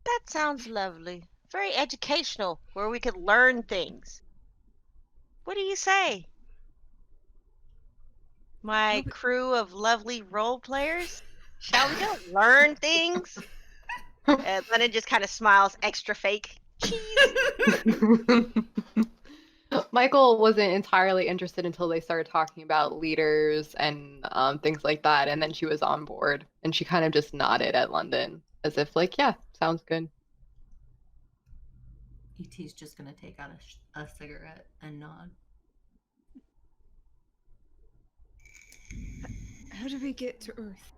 That sounds lovely. Very educational, where we could learn things. What do you say? My crew of lovely role players? Shall we go learn things? And Lennon just kind of smiles, extra fake. Cheese. Michael wasn't entirely interested until they started talking about leaders and things like that, and then she was on board, and she kind of just nodded at London as if like, yeah, sounds good. E.T.'s just gonna take out a cigarette and nod. How do we get to Earth?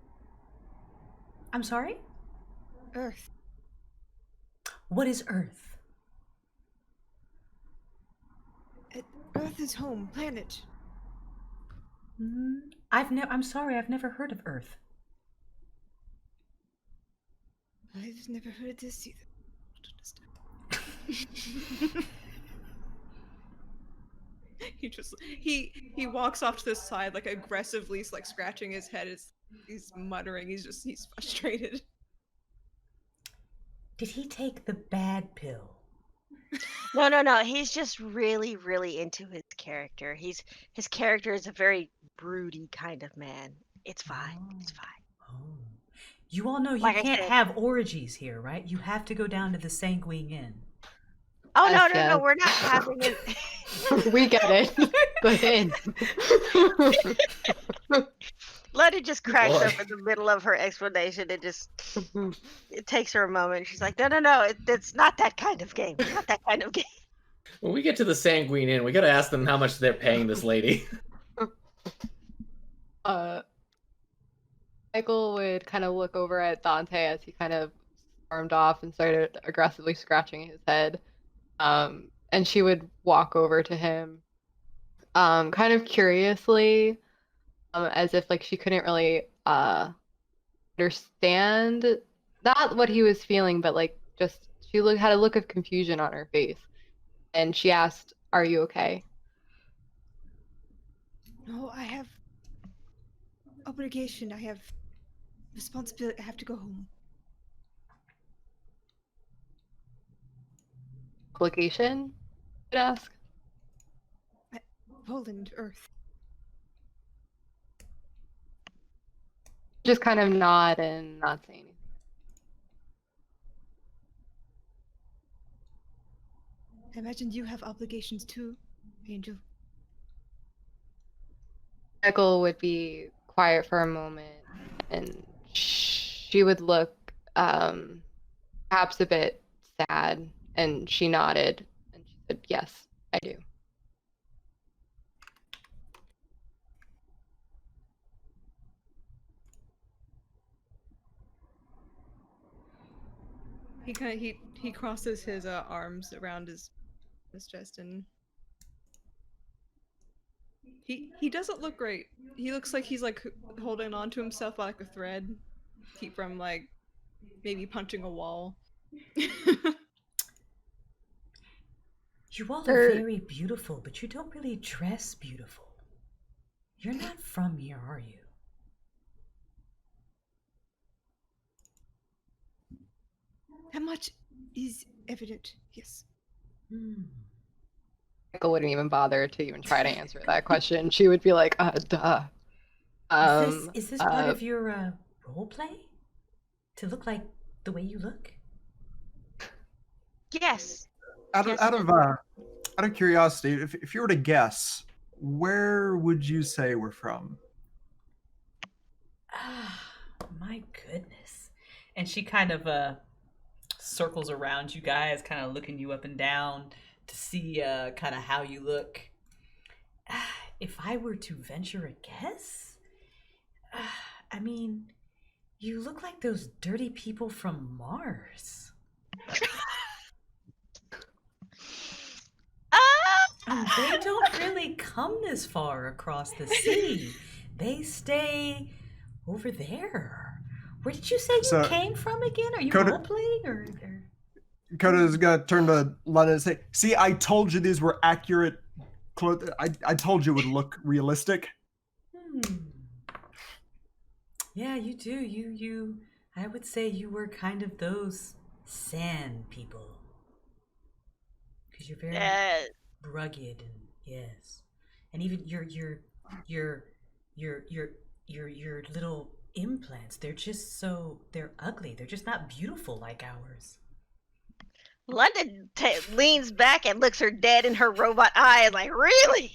I'm sorry? Earth. What is Earth? Earth is home, planet. I'm sorry, I've never heard of Earth. I've never heard this either. He walks off to the side, like aggressively, like scratching his head. He's muttering. He's frustrated. Did he take the bad pill? No. He's just really, really into his character. His character is a very broody kind of man. It's fine. It's fine. Oh. You all know you Like I can't said- have orgies here, right? You have to go down to the Sanguine Inn. Oh Yes, no, yes. we're not having it. We get it. Go ahead. Letta just cracks Boy. up in the middle of her explanation. It takes her a moment. She's like, no, it's not that kind of game. Not that kind of game. When we get to the Sanguine Inn, we gotta ask them how much they're paying this lady. Michael would kind of look over at Dante as he kind of stormed off and started aggressively scratching his head. And she would walk over to him, kind of curiously, as if like she couldn't really understand not what he was feeling, but like just she had a look of confusion on her face, and she asked, "Are you okay?" No, I have obligation. I have responsibility. I have to go home. Obligation? I'd ask. Poland, Earth. Just kind of nod and not say anything. I imagine you have obligations too, Angel. Michael would be quiet for a moment, and she would look perhaps a bit sad, and she nodded, and she said, "Yes, I do." He crosses his arms around his chest, and he doesn't look great. He looks like he's like holding on to himself by like a thread, keep from like maybe punching a wall. You all are very beautiful, but you don't really dress beautiful. You're not from here, are you? That much is evident, yes. Michael wouldn't even bother to even try to answer that question. She would be like, duh. Is this part of your role play? To look like the way you look? Yes. Out of curiosity, if you were to guess, where would you say we're from? My goodness. And she kind of circles around you guys, kind of looking you up and down to see kind of how you look. If I were to venture a guess, I mean, You look like those dirty people from Mars. They don't really come this far across the sea. They stay over there. Where did you say you came from again? Are you role-playing or... Coda is gonna turn to London and say, "See, I told you these were accurate clothes. I told you it would look realistic." Yeah, you do. You. I would say you were kind of those sand people. Because you're very rugged and yes, and even your little implants. They're just they're ugly. They're just not beautiful like ours. London leans back and looks her dead in her robot eye, like, really?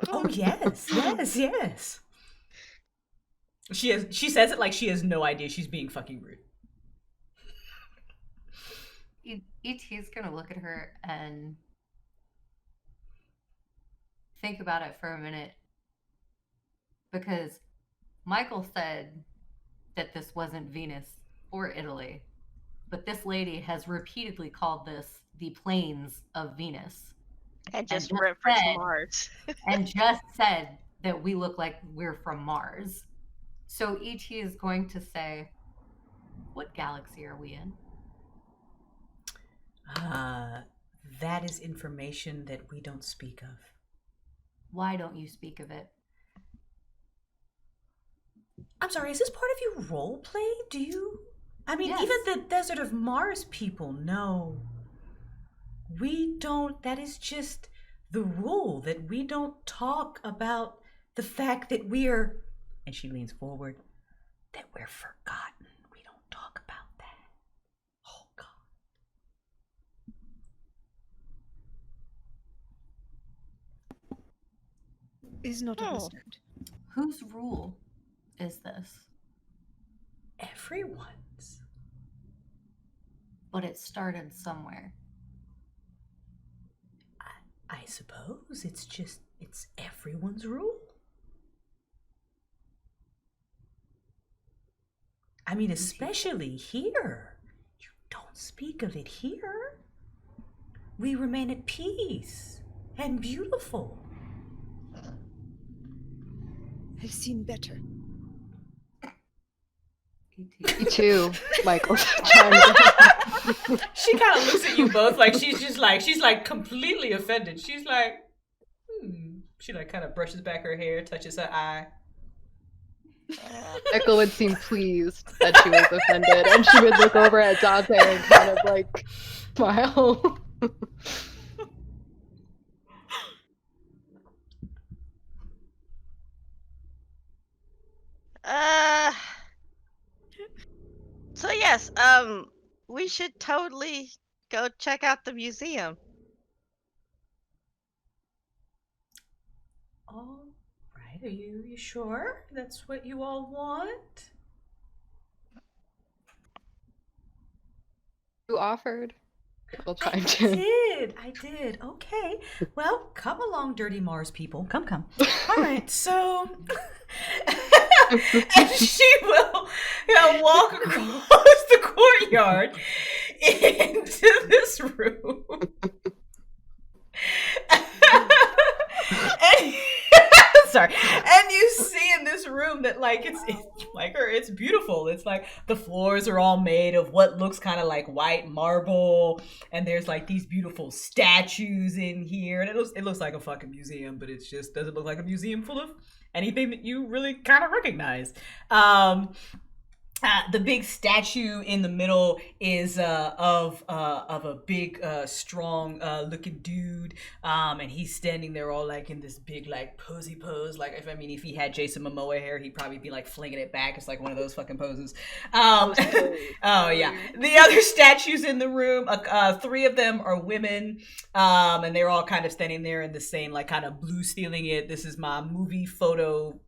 Oh yes. She says it like she has no idea she's being fucking rude. E.T.'s gonna look at her and think about it for a minute, because Michael said that this wasn't Venus or Italy, but this lady has repeatedly called this the plains of Venus. And just referenced Mars. And just said that we look like we're from Mars. So E.T. is going to say, what galaxy are we in? That is information that we don't speak of. Why don't you speak of it? I'm sorry, is this part of your role play? Do you... I mean, Yes. even the Desert of Mars people know. We don't... That is just the rule, that we don't talk about the fact that we're... And she leans forward. That we're forgotten. We don't talk about that. Oh, God. Is not understood. Whose rule is this? Everyone's. But it started somewhere. I suppose it's everyone's rule. I mean, especially here. You don't speak of it here. We remain at peace and beautiful. I've seen better. Me too, Michael. She kind of looks at you both like she's like completely offended. She's like, She like kind of brushes back her hair, touches her eye. Michael would seem pleased that she was offended, and she would look over at Dante and kind of like smile. So yes, we should totally go check out the museum. All right, are you sure that's what you all want? Who offered? We'll try I to. did. Okay. Well, come along, dirty Mars people. Come. All right, so... And she will walk across the courtyard into this room. And sorry. And you see in this room that like it's like her, it's beautiful. It's like the floors are all made of what looks kind of like white marble, and there's like these beautiful statues in here, and it looks like a fucking museum, but it just doesn't look like a museum full of anything that you really kind of recognize. The big statue in the middle is of a big, strong looking dude, and he's standing there all like in this big like posy pose. Like if he had Jason Momoa hair, he'd probably be like flinging it back. It's like one of those fucking poses. Oh yeah. The other statues in the room, 3 of them are women, and they're all kind of standing there in the same like kind of blue stealing it. This is my movie photo,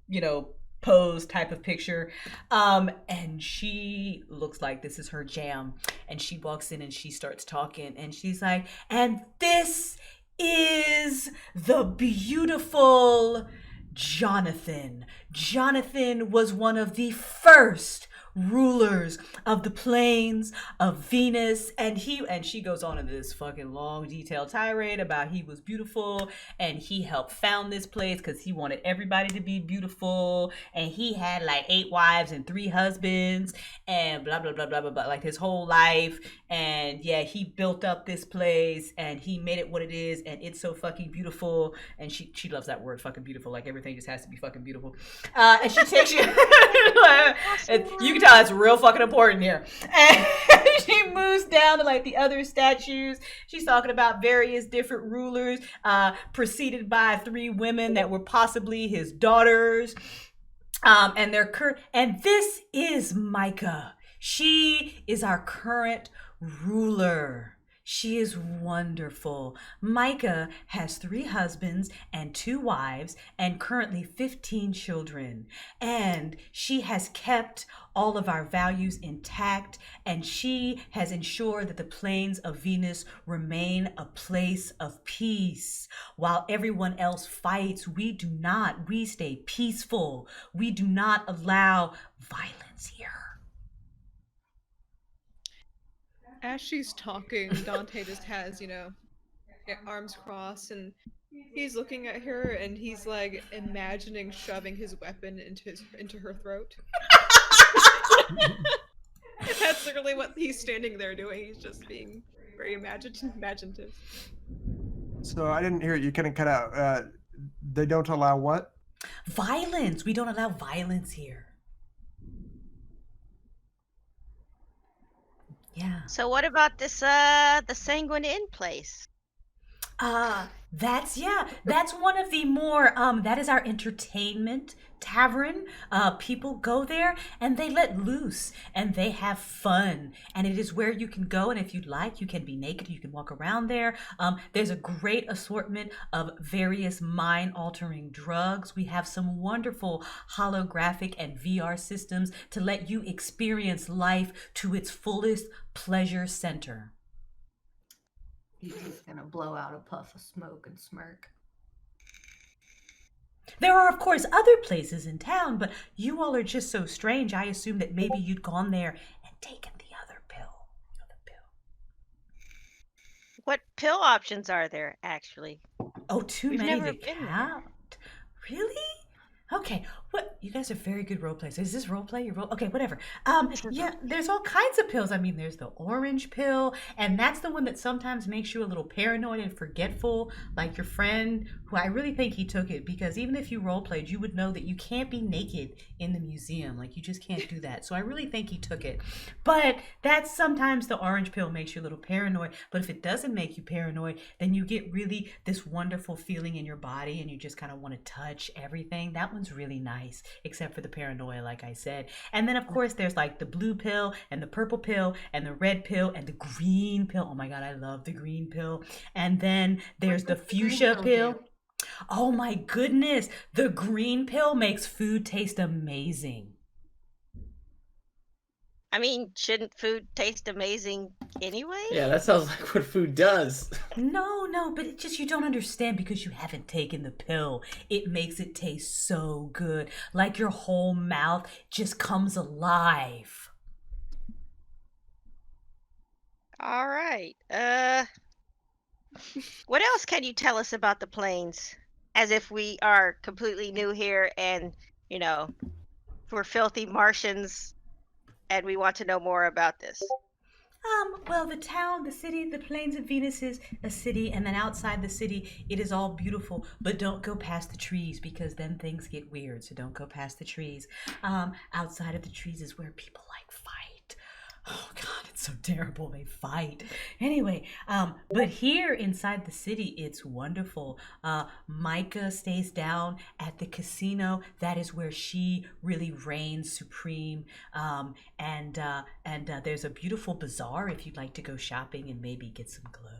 pose type of picture, and she looks like this is her jam, and she walks in and she starts talking, and she's like, and this is the beautiful Jonathan. Jonathan was one of the first rulers of the plains of Venus, and she goes on in this fucking long detailed tirade about he was beautiful and he helped found this place because he wanted everybody to be beautiful, and he had like 8 wives and 3 husbands and blah blah blah blah blah blah, like his whole life. And yeah, he built up this place and he made it what it is, and it's so fucking beautiful. And she loves that word, fucking beautiful. Like everything just has to be fucking beautiful. And she takes you. You can tell it's real fucking important here. And she moves down to like the other statues. She's talking about various different rulers, preceded by 3 women that were possibly his daughters. And this is Micah. She is our current ruler. She is wonderful. Micah has 3 husbands and 2 wives and currently 15 children. And she has kept all of our values intact, and she has ensured that the plains of Venus remain a place of peace. While everyone else fights, we do not. We stay peaceful. We do not allow violence here. As she's talking, Dante just has, arms crossed, and he's looking at her, and he's like imagining shoving his weapon into her throat. That's literally what he's standing there doing. He's just being very imaginative. So I didn't hear it. You kind of cut out. They don't allow what? Violence. We don't allow violence here. Yeah. So what about this the Sanguine Inn place? That's one of the more that is our entertainment tavern. People go there and they let loose and they have fun, and it is where you can go, and if you'd like, you can be naked, you can walk around there. There's a great assortment of various mind-altering drugs. We have some wonderful holographic and VR systems to let you experience life to its fullest pleasure center. He's just gonna blow out a puff of smoke and smirk. There are, of course, other places in town, but you all are just so strange. I assume that maybe you'd gone there and taken the other pill. What pill options are there, actually? Oh, too We've many never to been there. count. Really? Okay. What? You guys are very good role players. Is this role play? Okay, whatever. Yeah, there's all kinds of pills. I mean, there's the orange pill, and that's the one that sometimes makes you a little paranoid and forgetful, like your friend, who I really think he took it, because even if you role played, you would know that you can't be naked in the museum. Like, you just can't do that. So I really think he took it. But that's sometimes the orange pill makes you a little paranoid. But if it doesn't make you paranoid, then you get really this wonderful feeling in your body, and you just kind of want to touch everything. That one's really nice, except for the paranoia, like I said. And then, of course, there's like the blue pill and the purple pill and the red pill and the green pill. Oh my God, I love the green pill. And then there's the fuchsia pill. Oh my goodness, the green pill makes food taste amazing. I mean, shouldn't food taste amazing anyway? Yeah, that sounds like what food does. No, but it just, you don't understand because you haven't taken the pill. It makes it taste so good. Like your whole mouth just comes alive. All right. What else can you tell us about the plains? As if we are completely new here and, we're filthy Martians and we want to know more about this. Well, the town, the city, the plains of Venus is a city, and then outside the city, it is all beautiful, but don't go past the trees because then things get weird, so don't go past the trees. Outside of the trees is where people fight. Oh God, it's so terrible. They fight. Anyway, but here inside the city, it's wonderful. Micah stays down at the casino. That is where she really reigns supreme. And there's a beautiful bazaar if you'd like to go shopping and maybe get some clothes.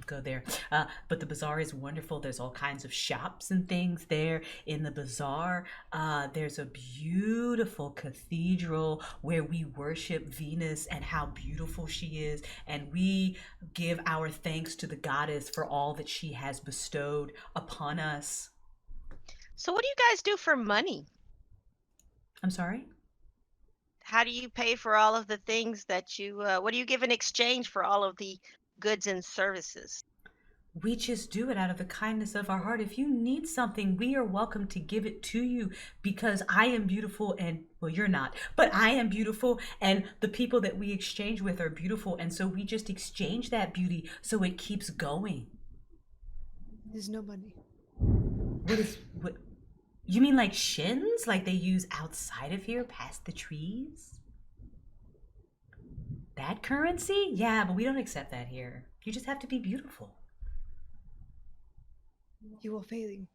Go there. But the bazaar is wonderful. There's all kinds of shops and things there in the bazaar. There's a beautiful cathedral where we worship Venus and how beautiful she is, and we give our thanks to the goddess for all that she has bestowed upon us. So what do you guys do for money? I'm sorry? How do you pay for all of the things that you, what do you give in exchange for all of the goods and services? We just do it out of the kindness of our heart. If you need something, we are welcome to give it to you because I am beautiful and, well, you're not, but I am beautiful and the people that we exchange with are beautiful. And so we just exchange that beauty so it keeps going. There's no money. What? You mean like shins? Like they use outside of here past the trees? That currency? Yeah, but we don't accept that here. You just have to be beautiful. You are failing.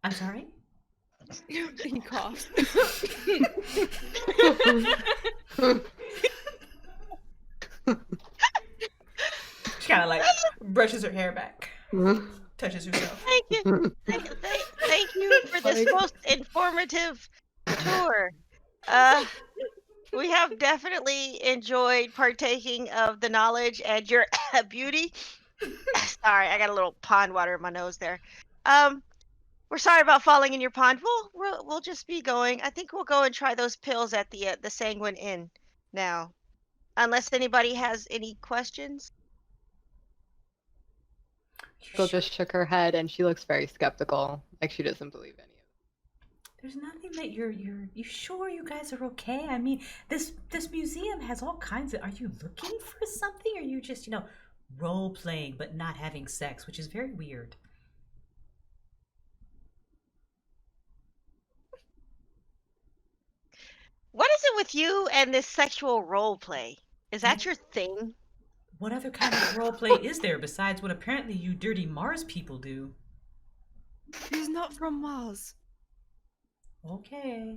I'm sorry? He coughs. She kind of like brushes her hair back, touches herself. Thank you. Thank you for this most informative tour. We have definitely enjoyed partaking of the knowledge and your beauty. Sorry, I got a little pond water in my nose there. We're sorry about falling in your pond. We'll just be going. I think we'll go and try those pills at the Sanguine Inn now, unless anybody has any questions. Girl just shook her head and she looks very skeptical, like she doesn't believe any of it. There's nothing that you sure you guys are okay? I mean, this museum has all kinds of. Are you looking for something? Or are you just role playing but not having sex, which is very weird? What is it with you and this sexual role play? Is that your thing? What other kind of role play is there besides what apparently you dirty Mars people do? He's not from Mars. Okay.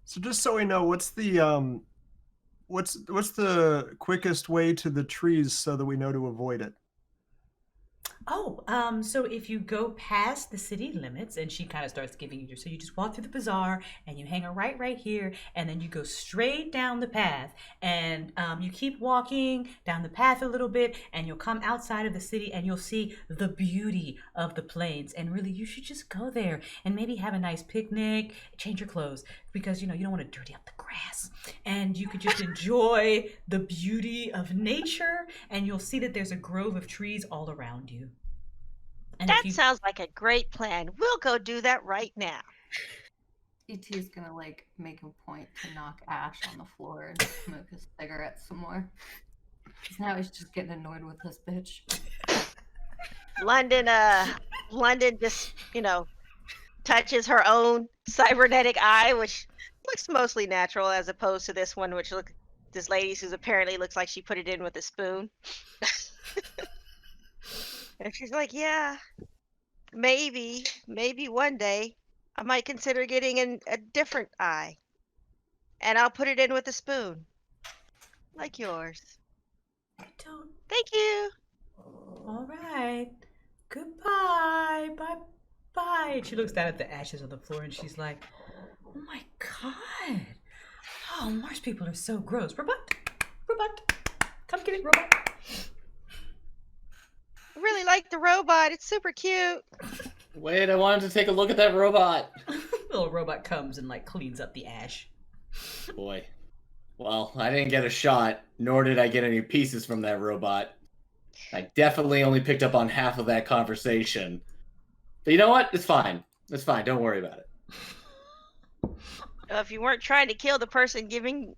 So just so we know, what's the quickest way to the trees so that we know to avoid it? Oh, so if you go past the city limits, and she kind of starts giving you, so you just walk through the bazaar, and you hang a right here, and then you go straight down the path, and you keep walking down the path a little bit, and you'll come outside of the city, and you'll see the beauty of the plains, and really, you should just go there, and maybe have a nice picnic, change your clothes, because, you don't want to dirty up the grass, and you could just enjoy the beauty of nature, and you'll see that there's a grove of trees all around you. And that sounds like a great plan. We'll go do that right now. E.T.'s gonna make a point to knock Ash on the floor and smoke his cigarette some more. Because now he's just getting annoyed with this bitch. London just, touches her own cybernetic eye, which looks mostly natural as opposed to this one, which this lady who's apparently looks like she put it in with a spoon. And she's like, yeah, maybe one day I might consider getting a different eye. And I'll put it in with a spoon. Like yours. Thank you. All right. Goodbye. Bye. And she looks down at the ashes on the floor and she's like, oh my God. Oh, Mars people are so gross. Robot. Come get it, Robot. Really like the robot. It's super cute. Wait, I wanted to take a look at that robot. Little robot comes and cleans up the ash. Boy. Well, I didn't get a shot, nor did I get any pieces from that robot. I definitely only picked up on half of that conversation. But you know what? It's fine. It's fine. Don't worry about it. If you weren't trying to kill the person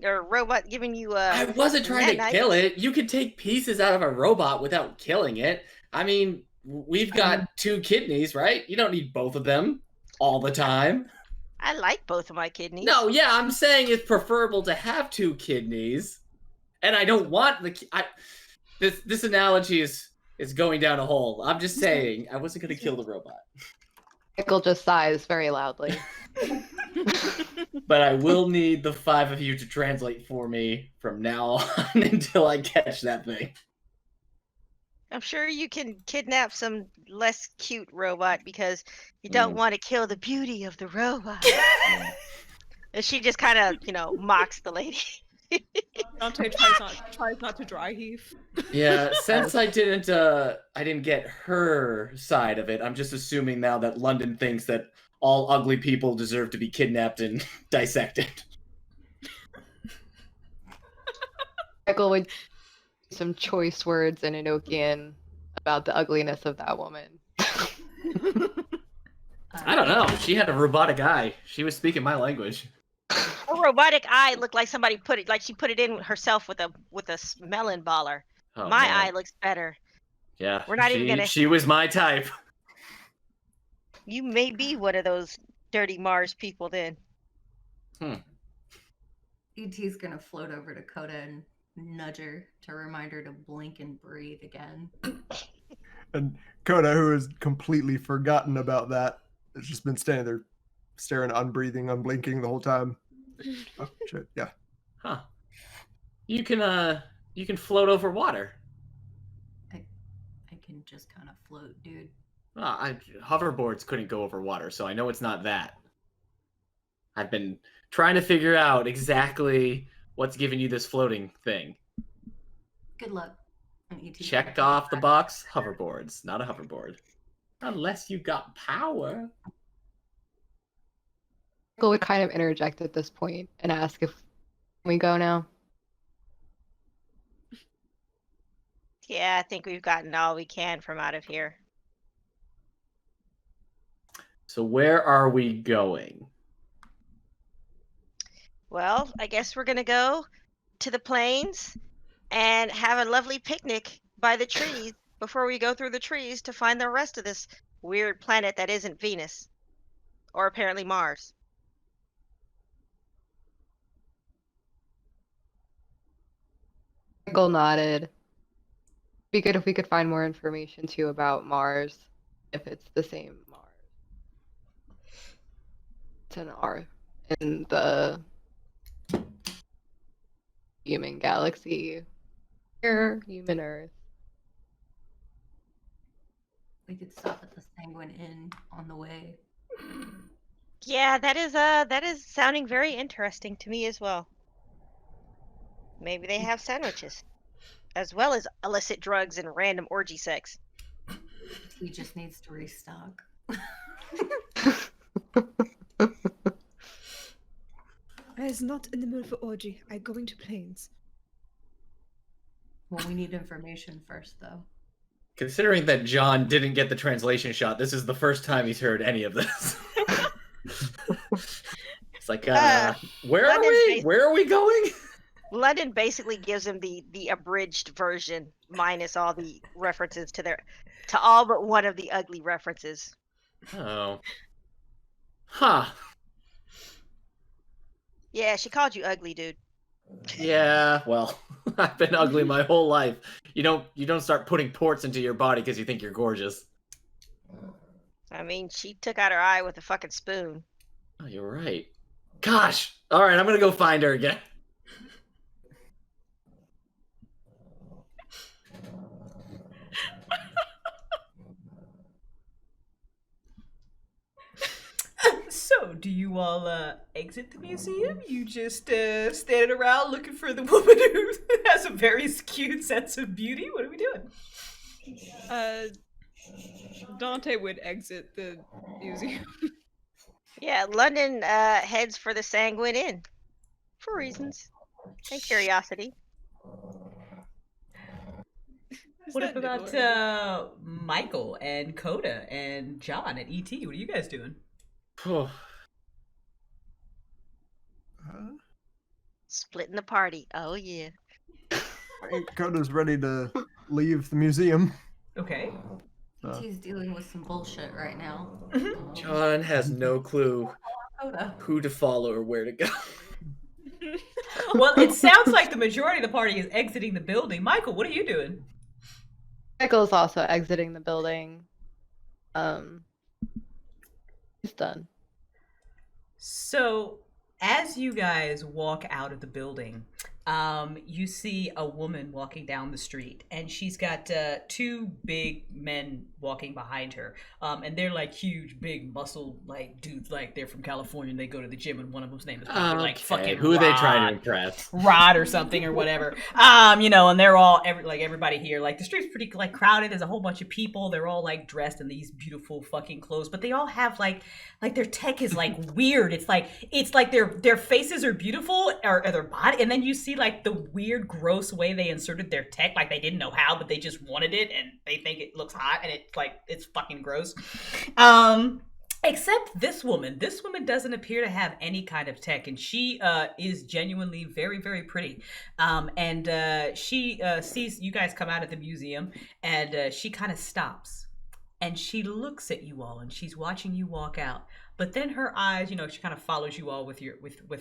robot giving you I wasn't trying to kill it. You could take pieces out of a robot without killing it. I mean, we've got 2 kidneys, right? You don't need both of them all the time. I like both of my kidneys. No, yeah, I'm saying it's preferable to have 2 kidneys. And I don't want this analogy is going down a hole. I'm just saying, I wasn't going to kill the robot. Michael just sighs very loudly. But I will need the 5 of you to translate for me from now on until I catch that thing. I'm sure you can kidnap some less cute robot because you don't want to kill the beauty of the robot. And she just kind of, mocks the lady. Dante tries not to dry heave. Yeah, since I didn't get her side of it, I'm just assuming now that London thinks that all ugly people deserve to be kidnapped and dissected. Michael would some choice words in Enochian about the ugliness of that woman. I don't know. She had a robotic eye. She was speaking my language. A robotic eye looked like somebody put it, like she put it in herself with a melon baller. Oh, My man. eye looks better. Yeah, We're not even gonna. She was my type. You may be one of those dirty Mars people then. ET's gonna float over to Coda and nudge her to remind her to blink and breathe again. And Coda, who has completely forgotten about that, has just been standing there staring, unbreathing, unblinking the whole time. Oh, shit. Yeah. Huh. You can float over water. I can just kind of float, dude. Hoverboards couldn't go over water, so I know it's not that. I've been trying to figure out exactly what's giving you this floating thing. Good luck. Checked off the box. Hoverboards, not a hoverboard. Unless you got power. Michael would kind of interject at this point and ask if we go now. Yeah, I think we've gotten all we can from out of here. So where are we going? Well, I guess we're gonna go to the plains and have a lovely picnic by the trees before we go through the trees to find the rest of this weird planet that isn't Venus. Or apparently Mars. Michael nodded. Be good if we could find more information too about Mars, if it's the same Mars. It's in the human galaxy. Here, human Earth. We could stop at the Sanguine Inn on the way. Yeah, that is sounding very interesting to me as well. Maybe they have sandwiches, as well as illicit drugs and random orgy sex. He just needs to restock. I is not in the mood for orgy. I going to plains. Well, we need information first, though. Considering that John didn't get the translation shot, this is the first time he's heard any of this. It's like, where are we? Where are we going? London basically gives him the abridged version, minus all the references to all but one of the ugly references. Oh. Huh. Yeah, she called you ugly, dude. Yeah, well, I've been ugly my whole life. You don't start putting ports into your body because you think you're gorgeous. I mean, she took out her eye with a fucking spoon. Oh, you're right. Gosh! Alright, I'm gonna go find her again. So, do you all exit the museum? You just standing around looking for the woman who has a very skewed sense of beauty? What are we doing? Dante would exit the museum. Yeah, London heads for the Sanguine Inn. For reasons. And curiosity. What about Michael and Coda and John at ET? What are you guys doing? Splitting the party. Oh, yeah. I think Coda's ready to leave the museum. Okay. He's dealing with some bullshit right now. John has no clue who to follow or where to go. Well, it sounds like the majority of the party is exiting the building. Michael, what are you doing? Michael's also exiting the building. He's done. So, as you guys walk out of the building, you see a woman walking down the street, and she's got two big men walking behind her, and they're like huge, big muscle like dudes, like they're from California and they go to the gym, and one of them's name is probably like fucking who are they trying to impress? Rod or something or whatever. You know, and they're all everybody here. Like the street's pretty like crowded. There's a whole bunch of people. They're all like dressed in these beautiful fucking clothes, but they all have like their tech is like weird. It's like their faces are beautiful or their body, and then you see like the weird, gross way they inserted their tech. Like they didn't know how, but they just wanted it, and they think it looks hot, and it's fucking gross. Except this woman. This woman doesn't appear to have any kind of tech, and she is genuinely very, very pretty. She sees you guys come out of the museum, and she kind of stops, and she looks at you all, and she's watching you walk out. But then her eyes, you know, she kind of follows you all with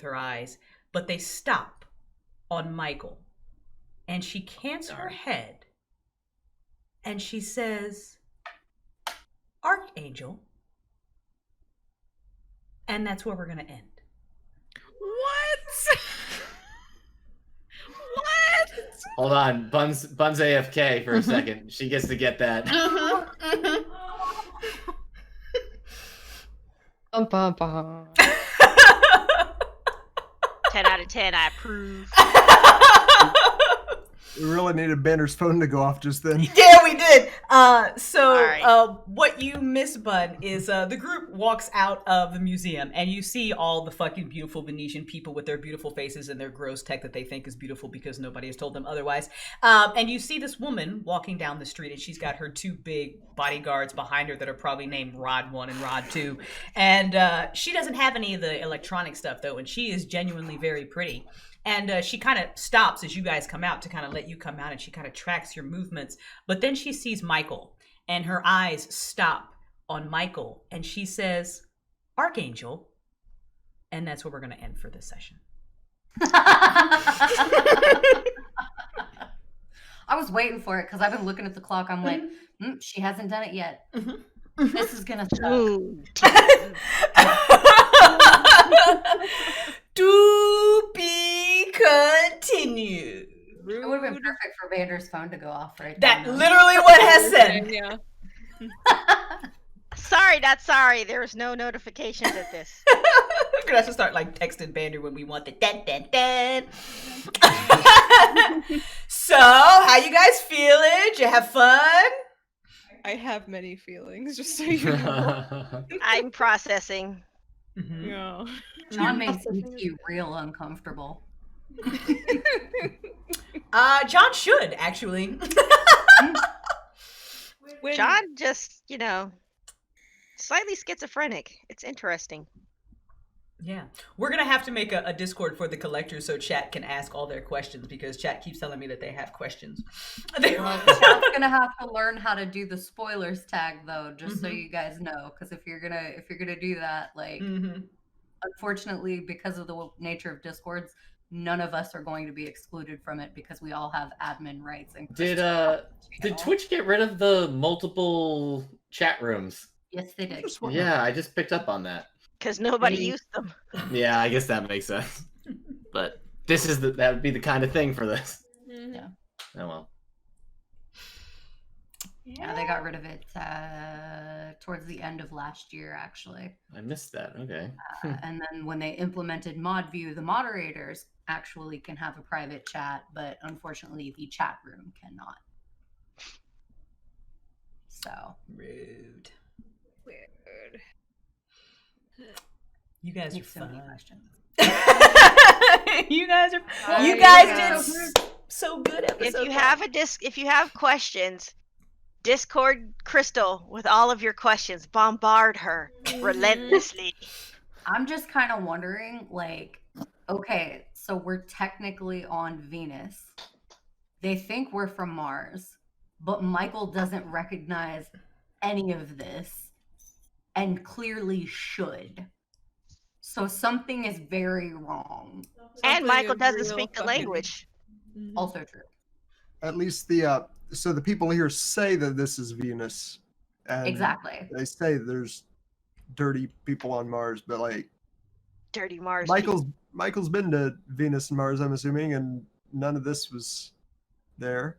her eyes, but they stop on Michael, and she cants her head, and she says, "Archangel." And that's where we're going to end. What? What? Hold on, Bun's AFK for a second. She gets to get that. Bum, bum, bum. 10 out of 10, I approve. We really needed Banner's phone to go off just then. Yeah, we did. Right. What you miss, Bud, is the group walks out of the museum, and you see all the fucking beautiful Venetian people with their beautiful faces and their gross tech that they think is beautiful because nobody has told them otherwise. And you see this woman walking down the street, and she's got her two big bodyguards behind her that are probably named Rod 1 and Rod 2. And she doesn't have any of the electronic stuff, though, and she is genuinely very pretty. And she kind of stops as you guys come out to kind of let you come out, and she kind of tracks your movements. But then she sees Michael, and her eyes stop on Michael, and she says, "Archangel." And that's where we're going to end for this session. I was waiting for it because I've been looking at the clock. I'm like, she hasn't done it yet. This is going to suck. To be continued. It would have been perfect for Vander's phone to go off right That now. literally what has said. Yeah. Sorry, not sorry. There's no notifications at this. We're gonna have to start like texting Vander when we want the dun dun dun. So, how you guys feeling? Did you have fun? I have many feelings, just so you know. I'm processing. Mm-hmm. Yeah. John makes you real uncomfortable. John should actually. John just, slightly schizophrenic. It's interesting. Yeah. We're going to have to make a Discord for the collectors so chat can ask all their questions, because chat keeps telling me that they have questions. Chat's gonna have to learn how to do the spoilers tag though, just so you guys know, because if you're gonna do that, like, unfortunately, because of the nature of Discords, none of us are going to be excluded from it because we all have admin rights. And did Twitch get rid of the multiple chat rooms? Yes, they did. Yeah, I just picked up on that. Because nobody used them. Yeah, I guess that makes sense. But this is that would be the kind of thing for this. Yeah. Oh well. Yeah, they got rid of it towards the end of last year, actually. I missed that. Okay. And then when they implemented ModView, the moderators actually can have a private chat, but unfortunately, the chat room cannot. So rude. Weird. You guys are so fun. many questions. You guys did so good episode. If you have questions, Discord Crystal with all of your questions. Bombard her relentlessly. I'm just kind of wondering, like, okay, so we're technically on Venus. They think we're from Mars, but Michael doesn't recognize any of this and clearly should. So something is very wrong. And Michael doesn't speak the language. Also true. At least the people here say that this is Venus. And exactly. They say there's dirty people on Mars, but like Dirty Mars. Michael's been to Venus and Mars, I'm assuming, and none of this was there.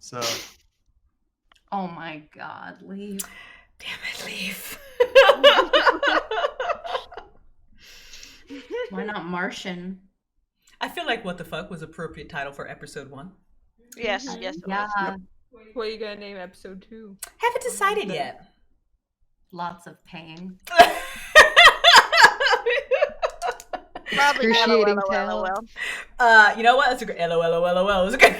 So. Oh my God, leave. Damn it, leave. Why not Martian? I feel like What the Fuck was appropriate title for episode 1. Yes, yes. It Yeah. was. What are you gonna name episode 2? Haven't decided yet. Lots of pain. Probably Excruciating LOL. You know what? That's a great LOL. It's a good.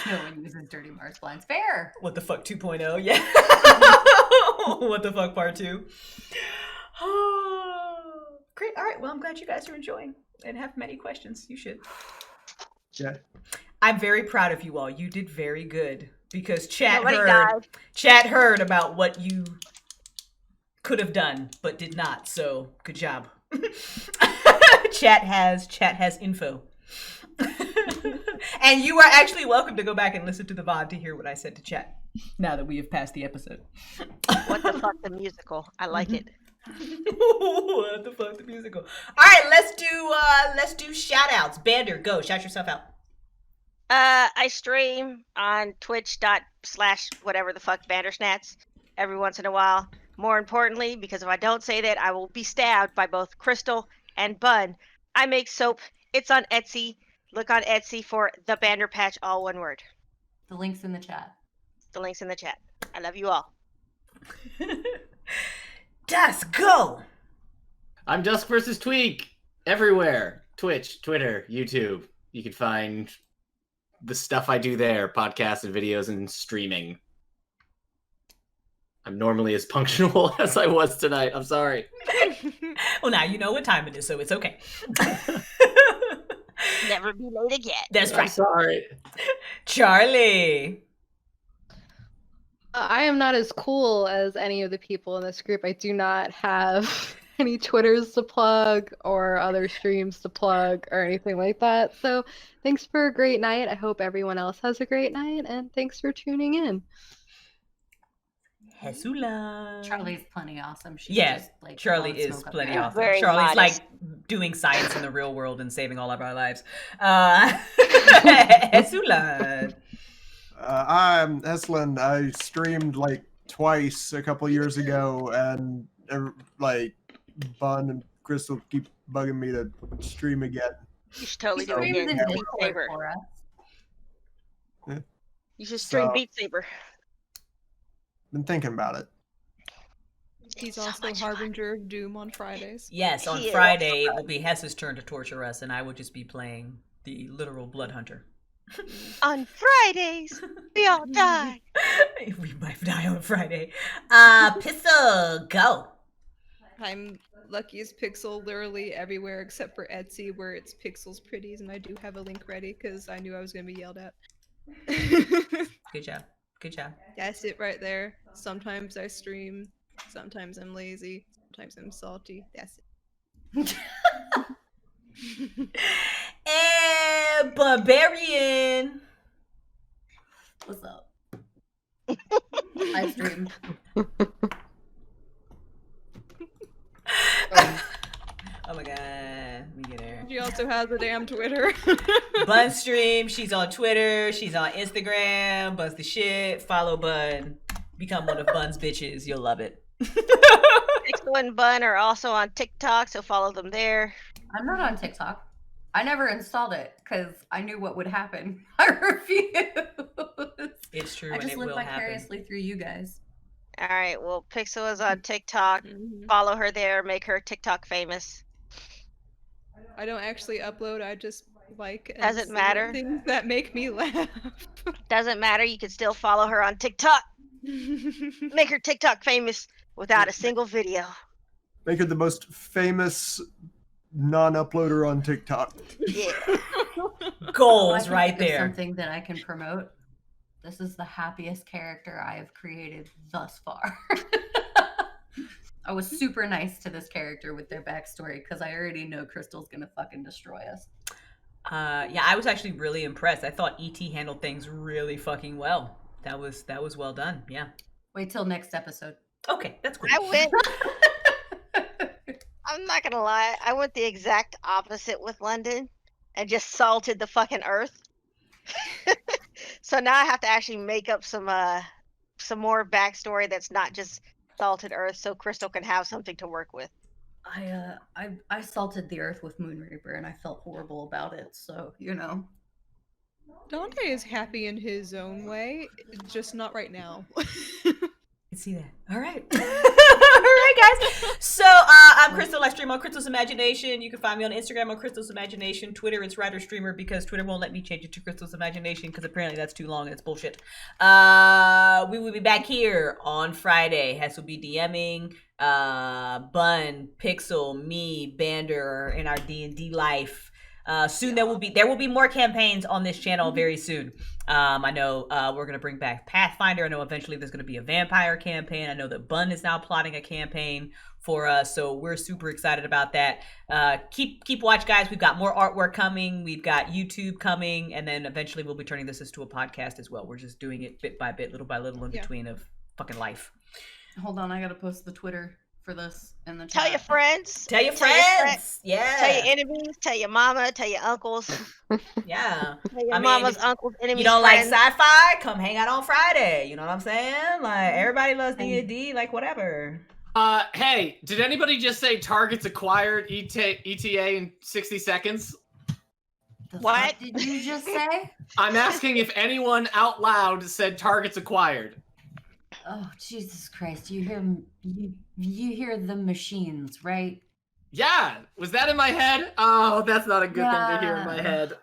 No one uses Dirty Mars blinds. Fair. What the fuck 2.0? Yeah. What the fuck part 2? Great. All right. Well, I'm glad you guys are enjoying and have many questions. You should. Yeah. I'm very proud of you all. You did very good because chat Nobody heard. died. Chat heard about what you could have done but did not. So good job. Chat has info. And you are actually welcome to go back and listen to the VOD to hear what I said to chat now that we have passed the episode. What the fuck, the musical? I like it. What the fuck, the musical? All right, let's do shout outs. Bander, go shout yourself out. I stream on twitch./whatever the fuck Bandersnats every once in a while. More importantly, because if I don't say that, I will be stabbed by both Crystal and Bun. I make soap. It's on Etsy. Look on Etsy for the Bander Patch, all one word. The link's in the chat. The link's in the chat. I love you all. Dusk, go! I'm Dusk versus Tweak everywhere. Twitch, Twitter, YouTube. You can find the stuff I do there, podcasts and videos and streaming. I'm normally as punctual as I was tonight. I'm sorry. Well, now you know what time it is, so it's okay. Never be late again. That's I'm right. sorry. Charlie. I am not as cool as any of the people in this group. I do not have any Twitters to plug or other streams to plug or anything like that. So thanks for a great night. I hope everyone else has a great night, and thanks for tuning in. Hesulan. Charlie's plenty awesome. She's Yeah, just, like, Charlie blowing is smoke up plenty there. awesome. Very Charlie's modest. like doing science in the real world and saving all of our lives. Hesulan. I'm Hesulan. I streamed like twice a couple years ago, and like Bun and Crystal keep bugging me to stream again. You should totally do it Streams again. in Beat Discord Saber. for us. You should stream So- Beat Saber. Been thinking about it. He's It's so also much fun. Harbinger of Doom on Fridays. Yes, on He is. Friday it will be Hess's turn to torture us, and I will just be playing the literal blood hunter. On Fridays, we all die. We might die on Friday. Pistol, go. I'm lucky as Pixel literally everywhere except for Etsy where it's Pixel's Pretties, and I do have a link ready because I knew I was going to be yelled at. Good job. Good job. That's it right there. Sometimes I stream, sometimes I'm lazy, sometimes I'm salty. That's it. And Barbarian. What's up? I stream. Oh my god. Let me get her. She also has a damn Twitter. Bun stream. She's on Twitter. She's on Instagram. Buzz the shit. Follow Bun. Become one of Bun's bitches. You'll love it. Pixel and Bun are also on TikTok, so follow them there. I'm not on TikTok. I never installed it because I knew what would happen. I refuse. It's true, I and just it live will happen. vicariously through you guys. All right, well, Pixel is on TikTok. Mhm. Follow her there. Make her TikTok famous. I don't actually upload, I just like and Doesn't say matter. things that make me laugh. Doesn't matter. You can still follow her on TikTok. Make her TikTok famous without a single video. Make her the most famous non-uploader on TikTok. Yeah. Goals I can right think of there. Something that I can promote. This is the happiest character I have created thus far. I was super nice to this character with their backstory because I already know Crystal's gonna fucking destroy us. Yeah, I was actually really impressed. I thought ET handled things really fucking well. That was well done. Yeah. Wait till next episode. Okay, that's cool. I went. I'm not gonna lie. I went the exact opposite with London, and just salted the fucking earth. So now I have to actually make up some more backstory that's not just salted earth, so Crystal can have something to work with. I salted the earth with Moonreaper and I felt horrible about it. So Dante is happy in his own way, just not right now. can see that. All right. All right, guys. So I'm Crystal. I stream on Crystal's Imagination. You can find me on Instagram on Crystal's Imagination. Twitter, it's Writer Streamer because Twitter won't let me change it to Crystal's Imagination because apparently that's too long and it's bullshit. We will be back here on Friday. Hess will be DMing. Bun, Pixel, me, Bander in our D&D life. Soon there will be more campaigns on this channel very soon. I know we're gonna bring back Pathfinder. I know eventually there's gonna be a vampire campaign. I know that Bun is now plotting a campaign for us, so we're super excited about that. Keep watch, guys. We've got more artwork coming. We've got YouTube coming, and then eventually we'll be turning this into a podcast as well. We're just doing it bit by bit, little by little, in between of fucking life. hold on, I gotta post the Twitter for this in the chat. Tell your friends. Tell your friends. Yeah. Tell your enemies. Tell your mama. Tell your uncles. Yeah. Tell your mama's uncles, enemies. You don't friends. like sci-fi? Come hang out on Friday. You know what I'm saying? Like everybody loves D&D. Like whatever. Hey, did anybody just say targets acquired ETA in 60 seconds? What did you just say? I'm asking if anyone out loud said targets acquired. Oh, Jesus Christ. You hear the machines, right? Yeah, was that in my head? Oh, that's not a good thing to hear in my head.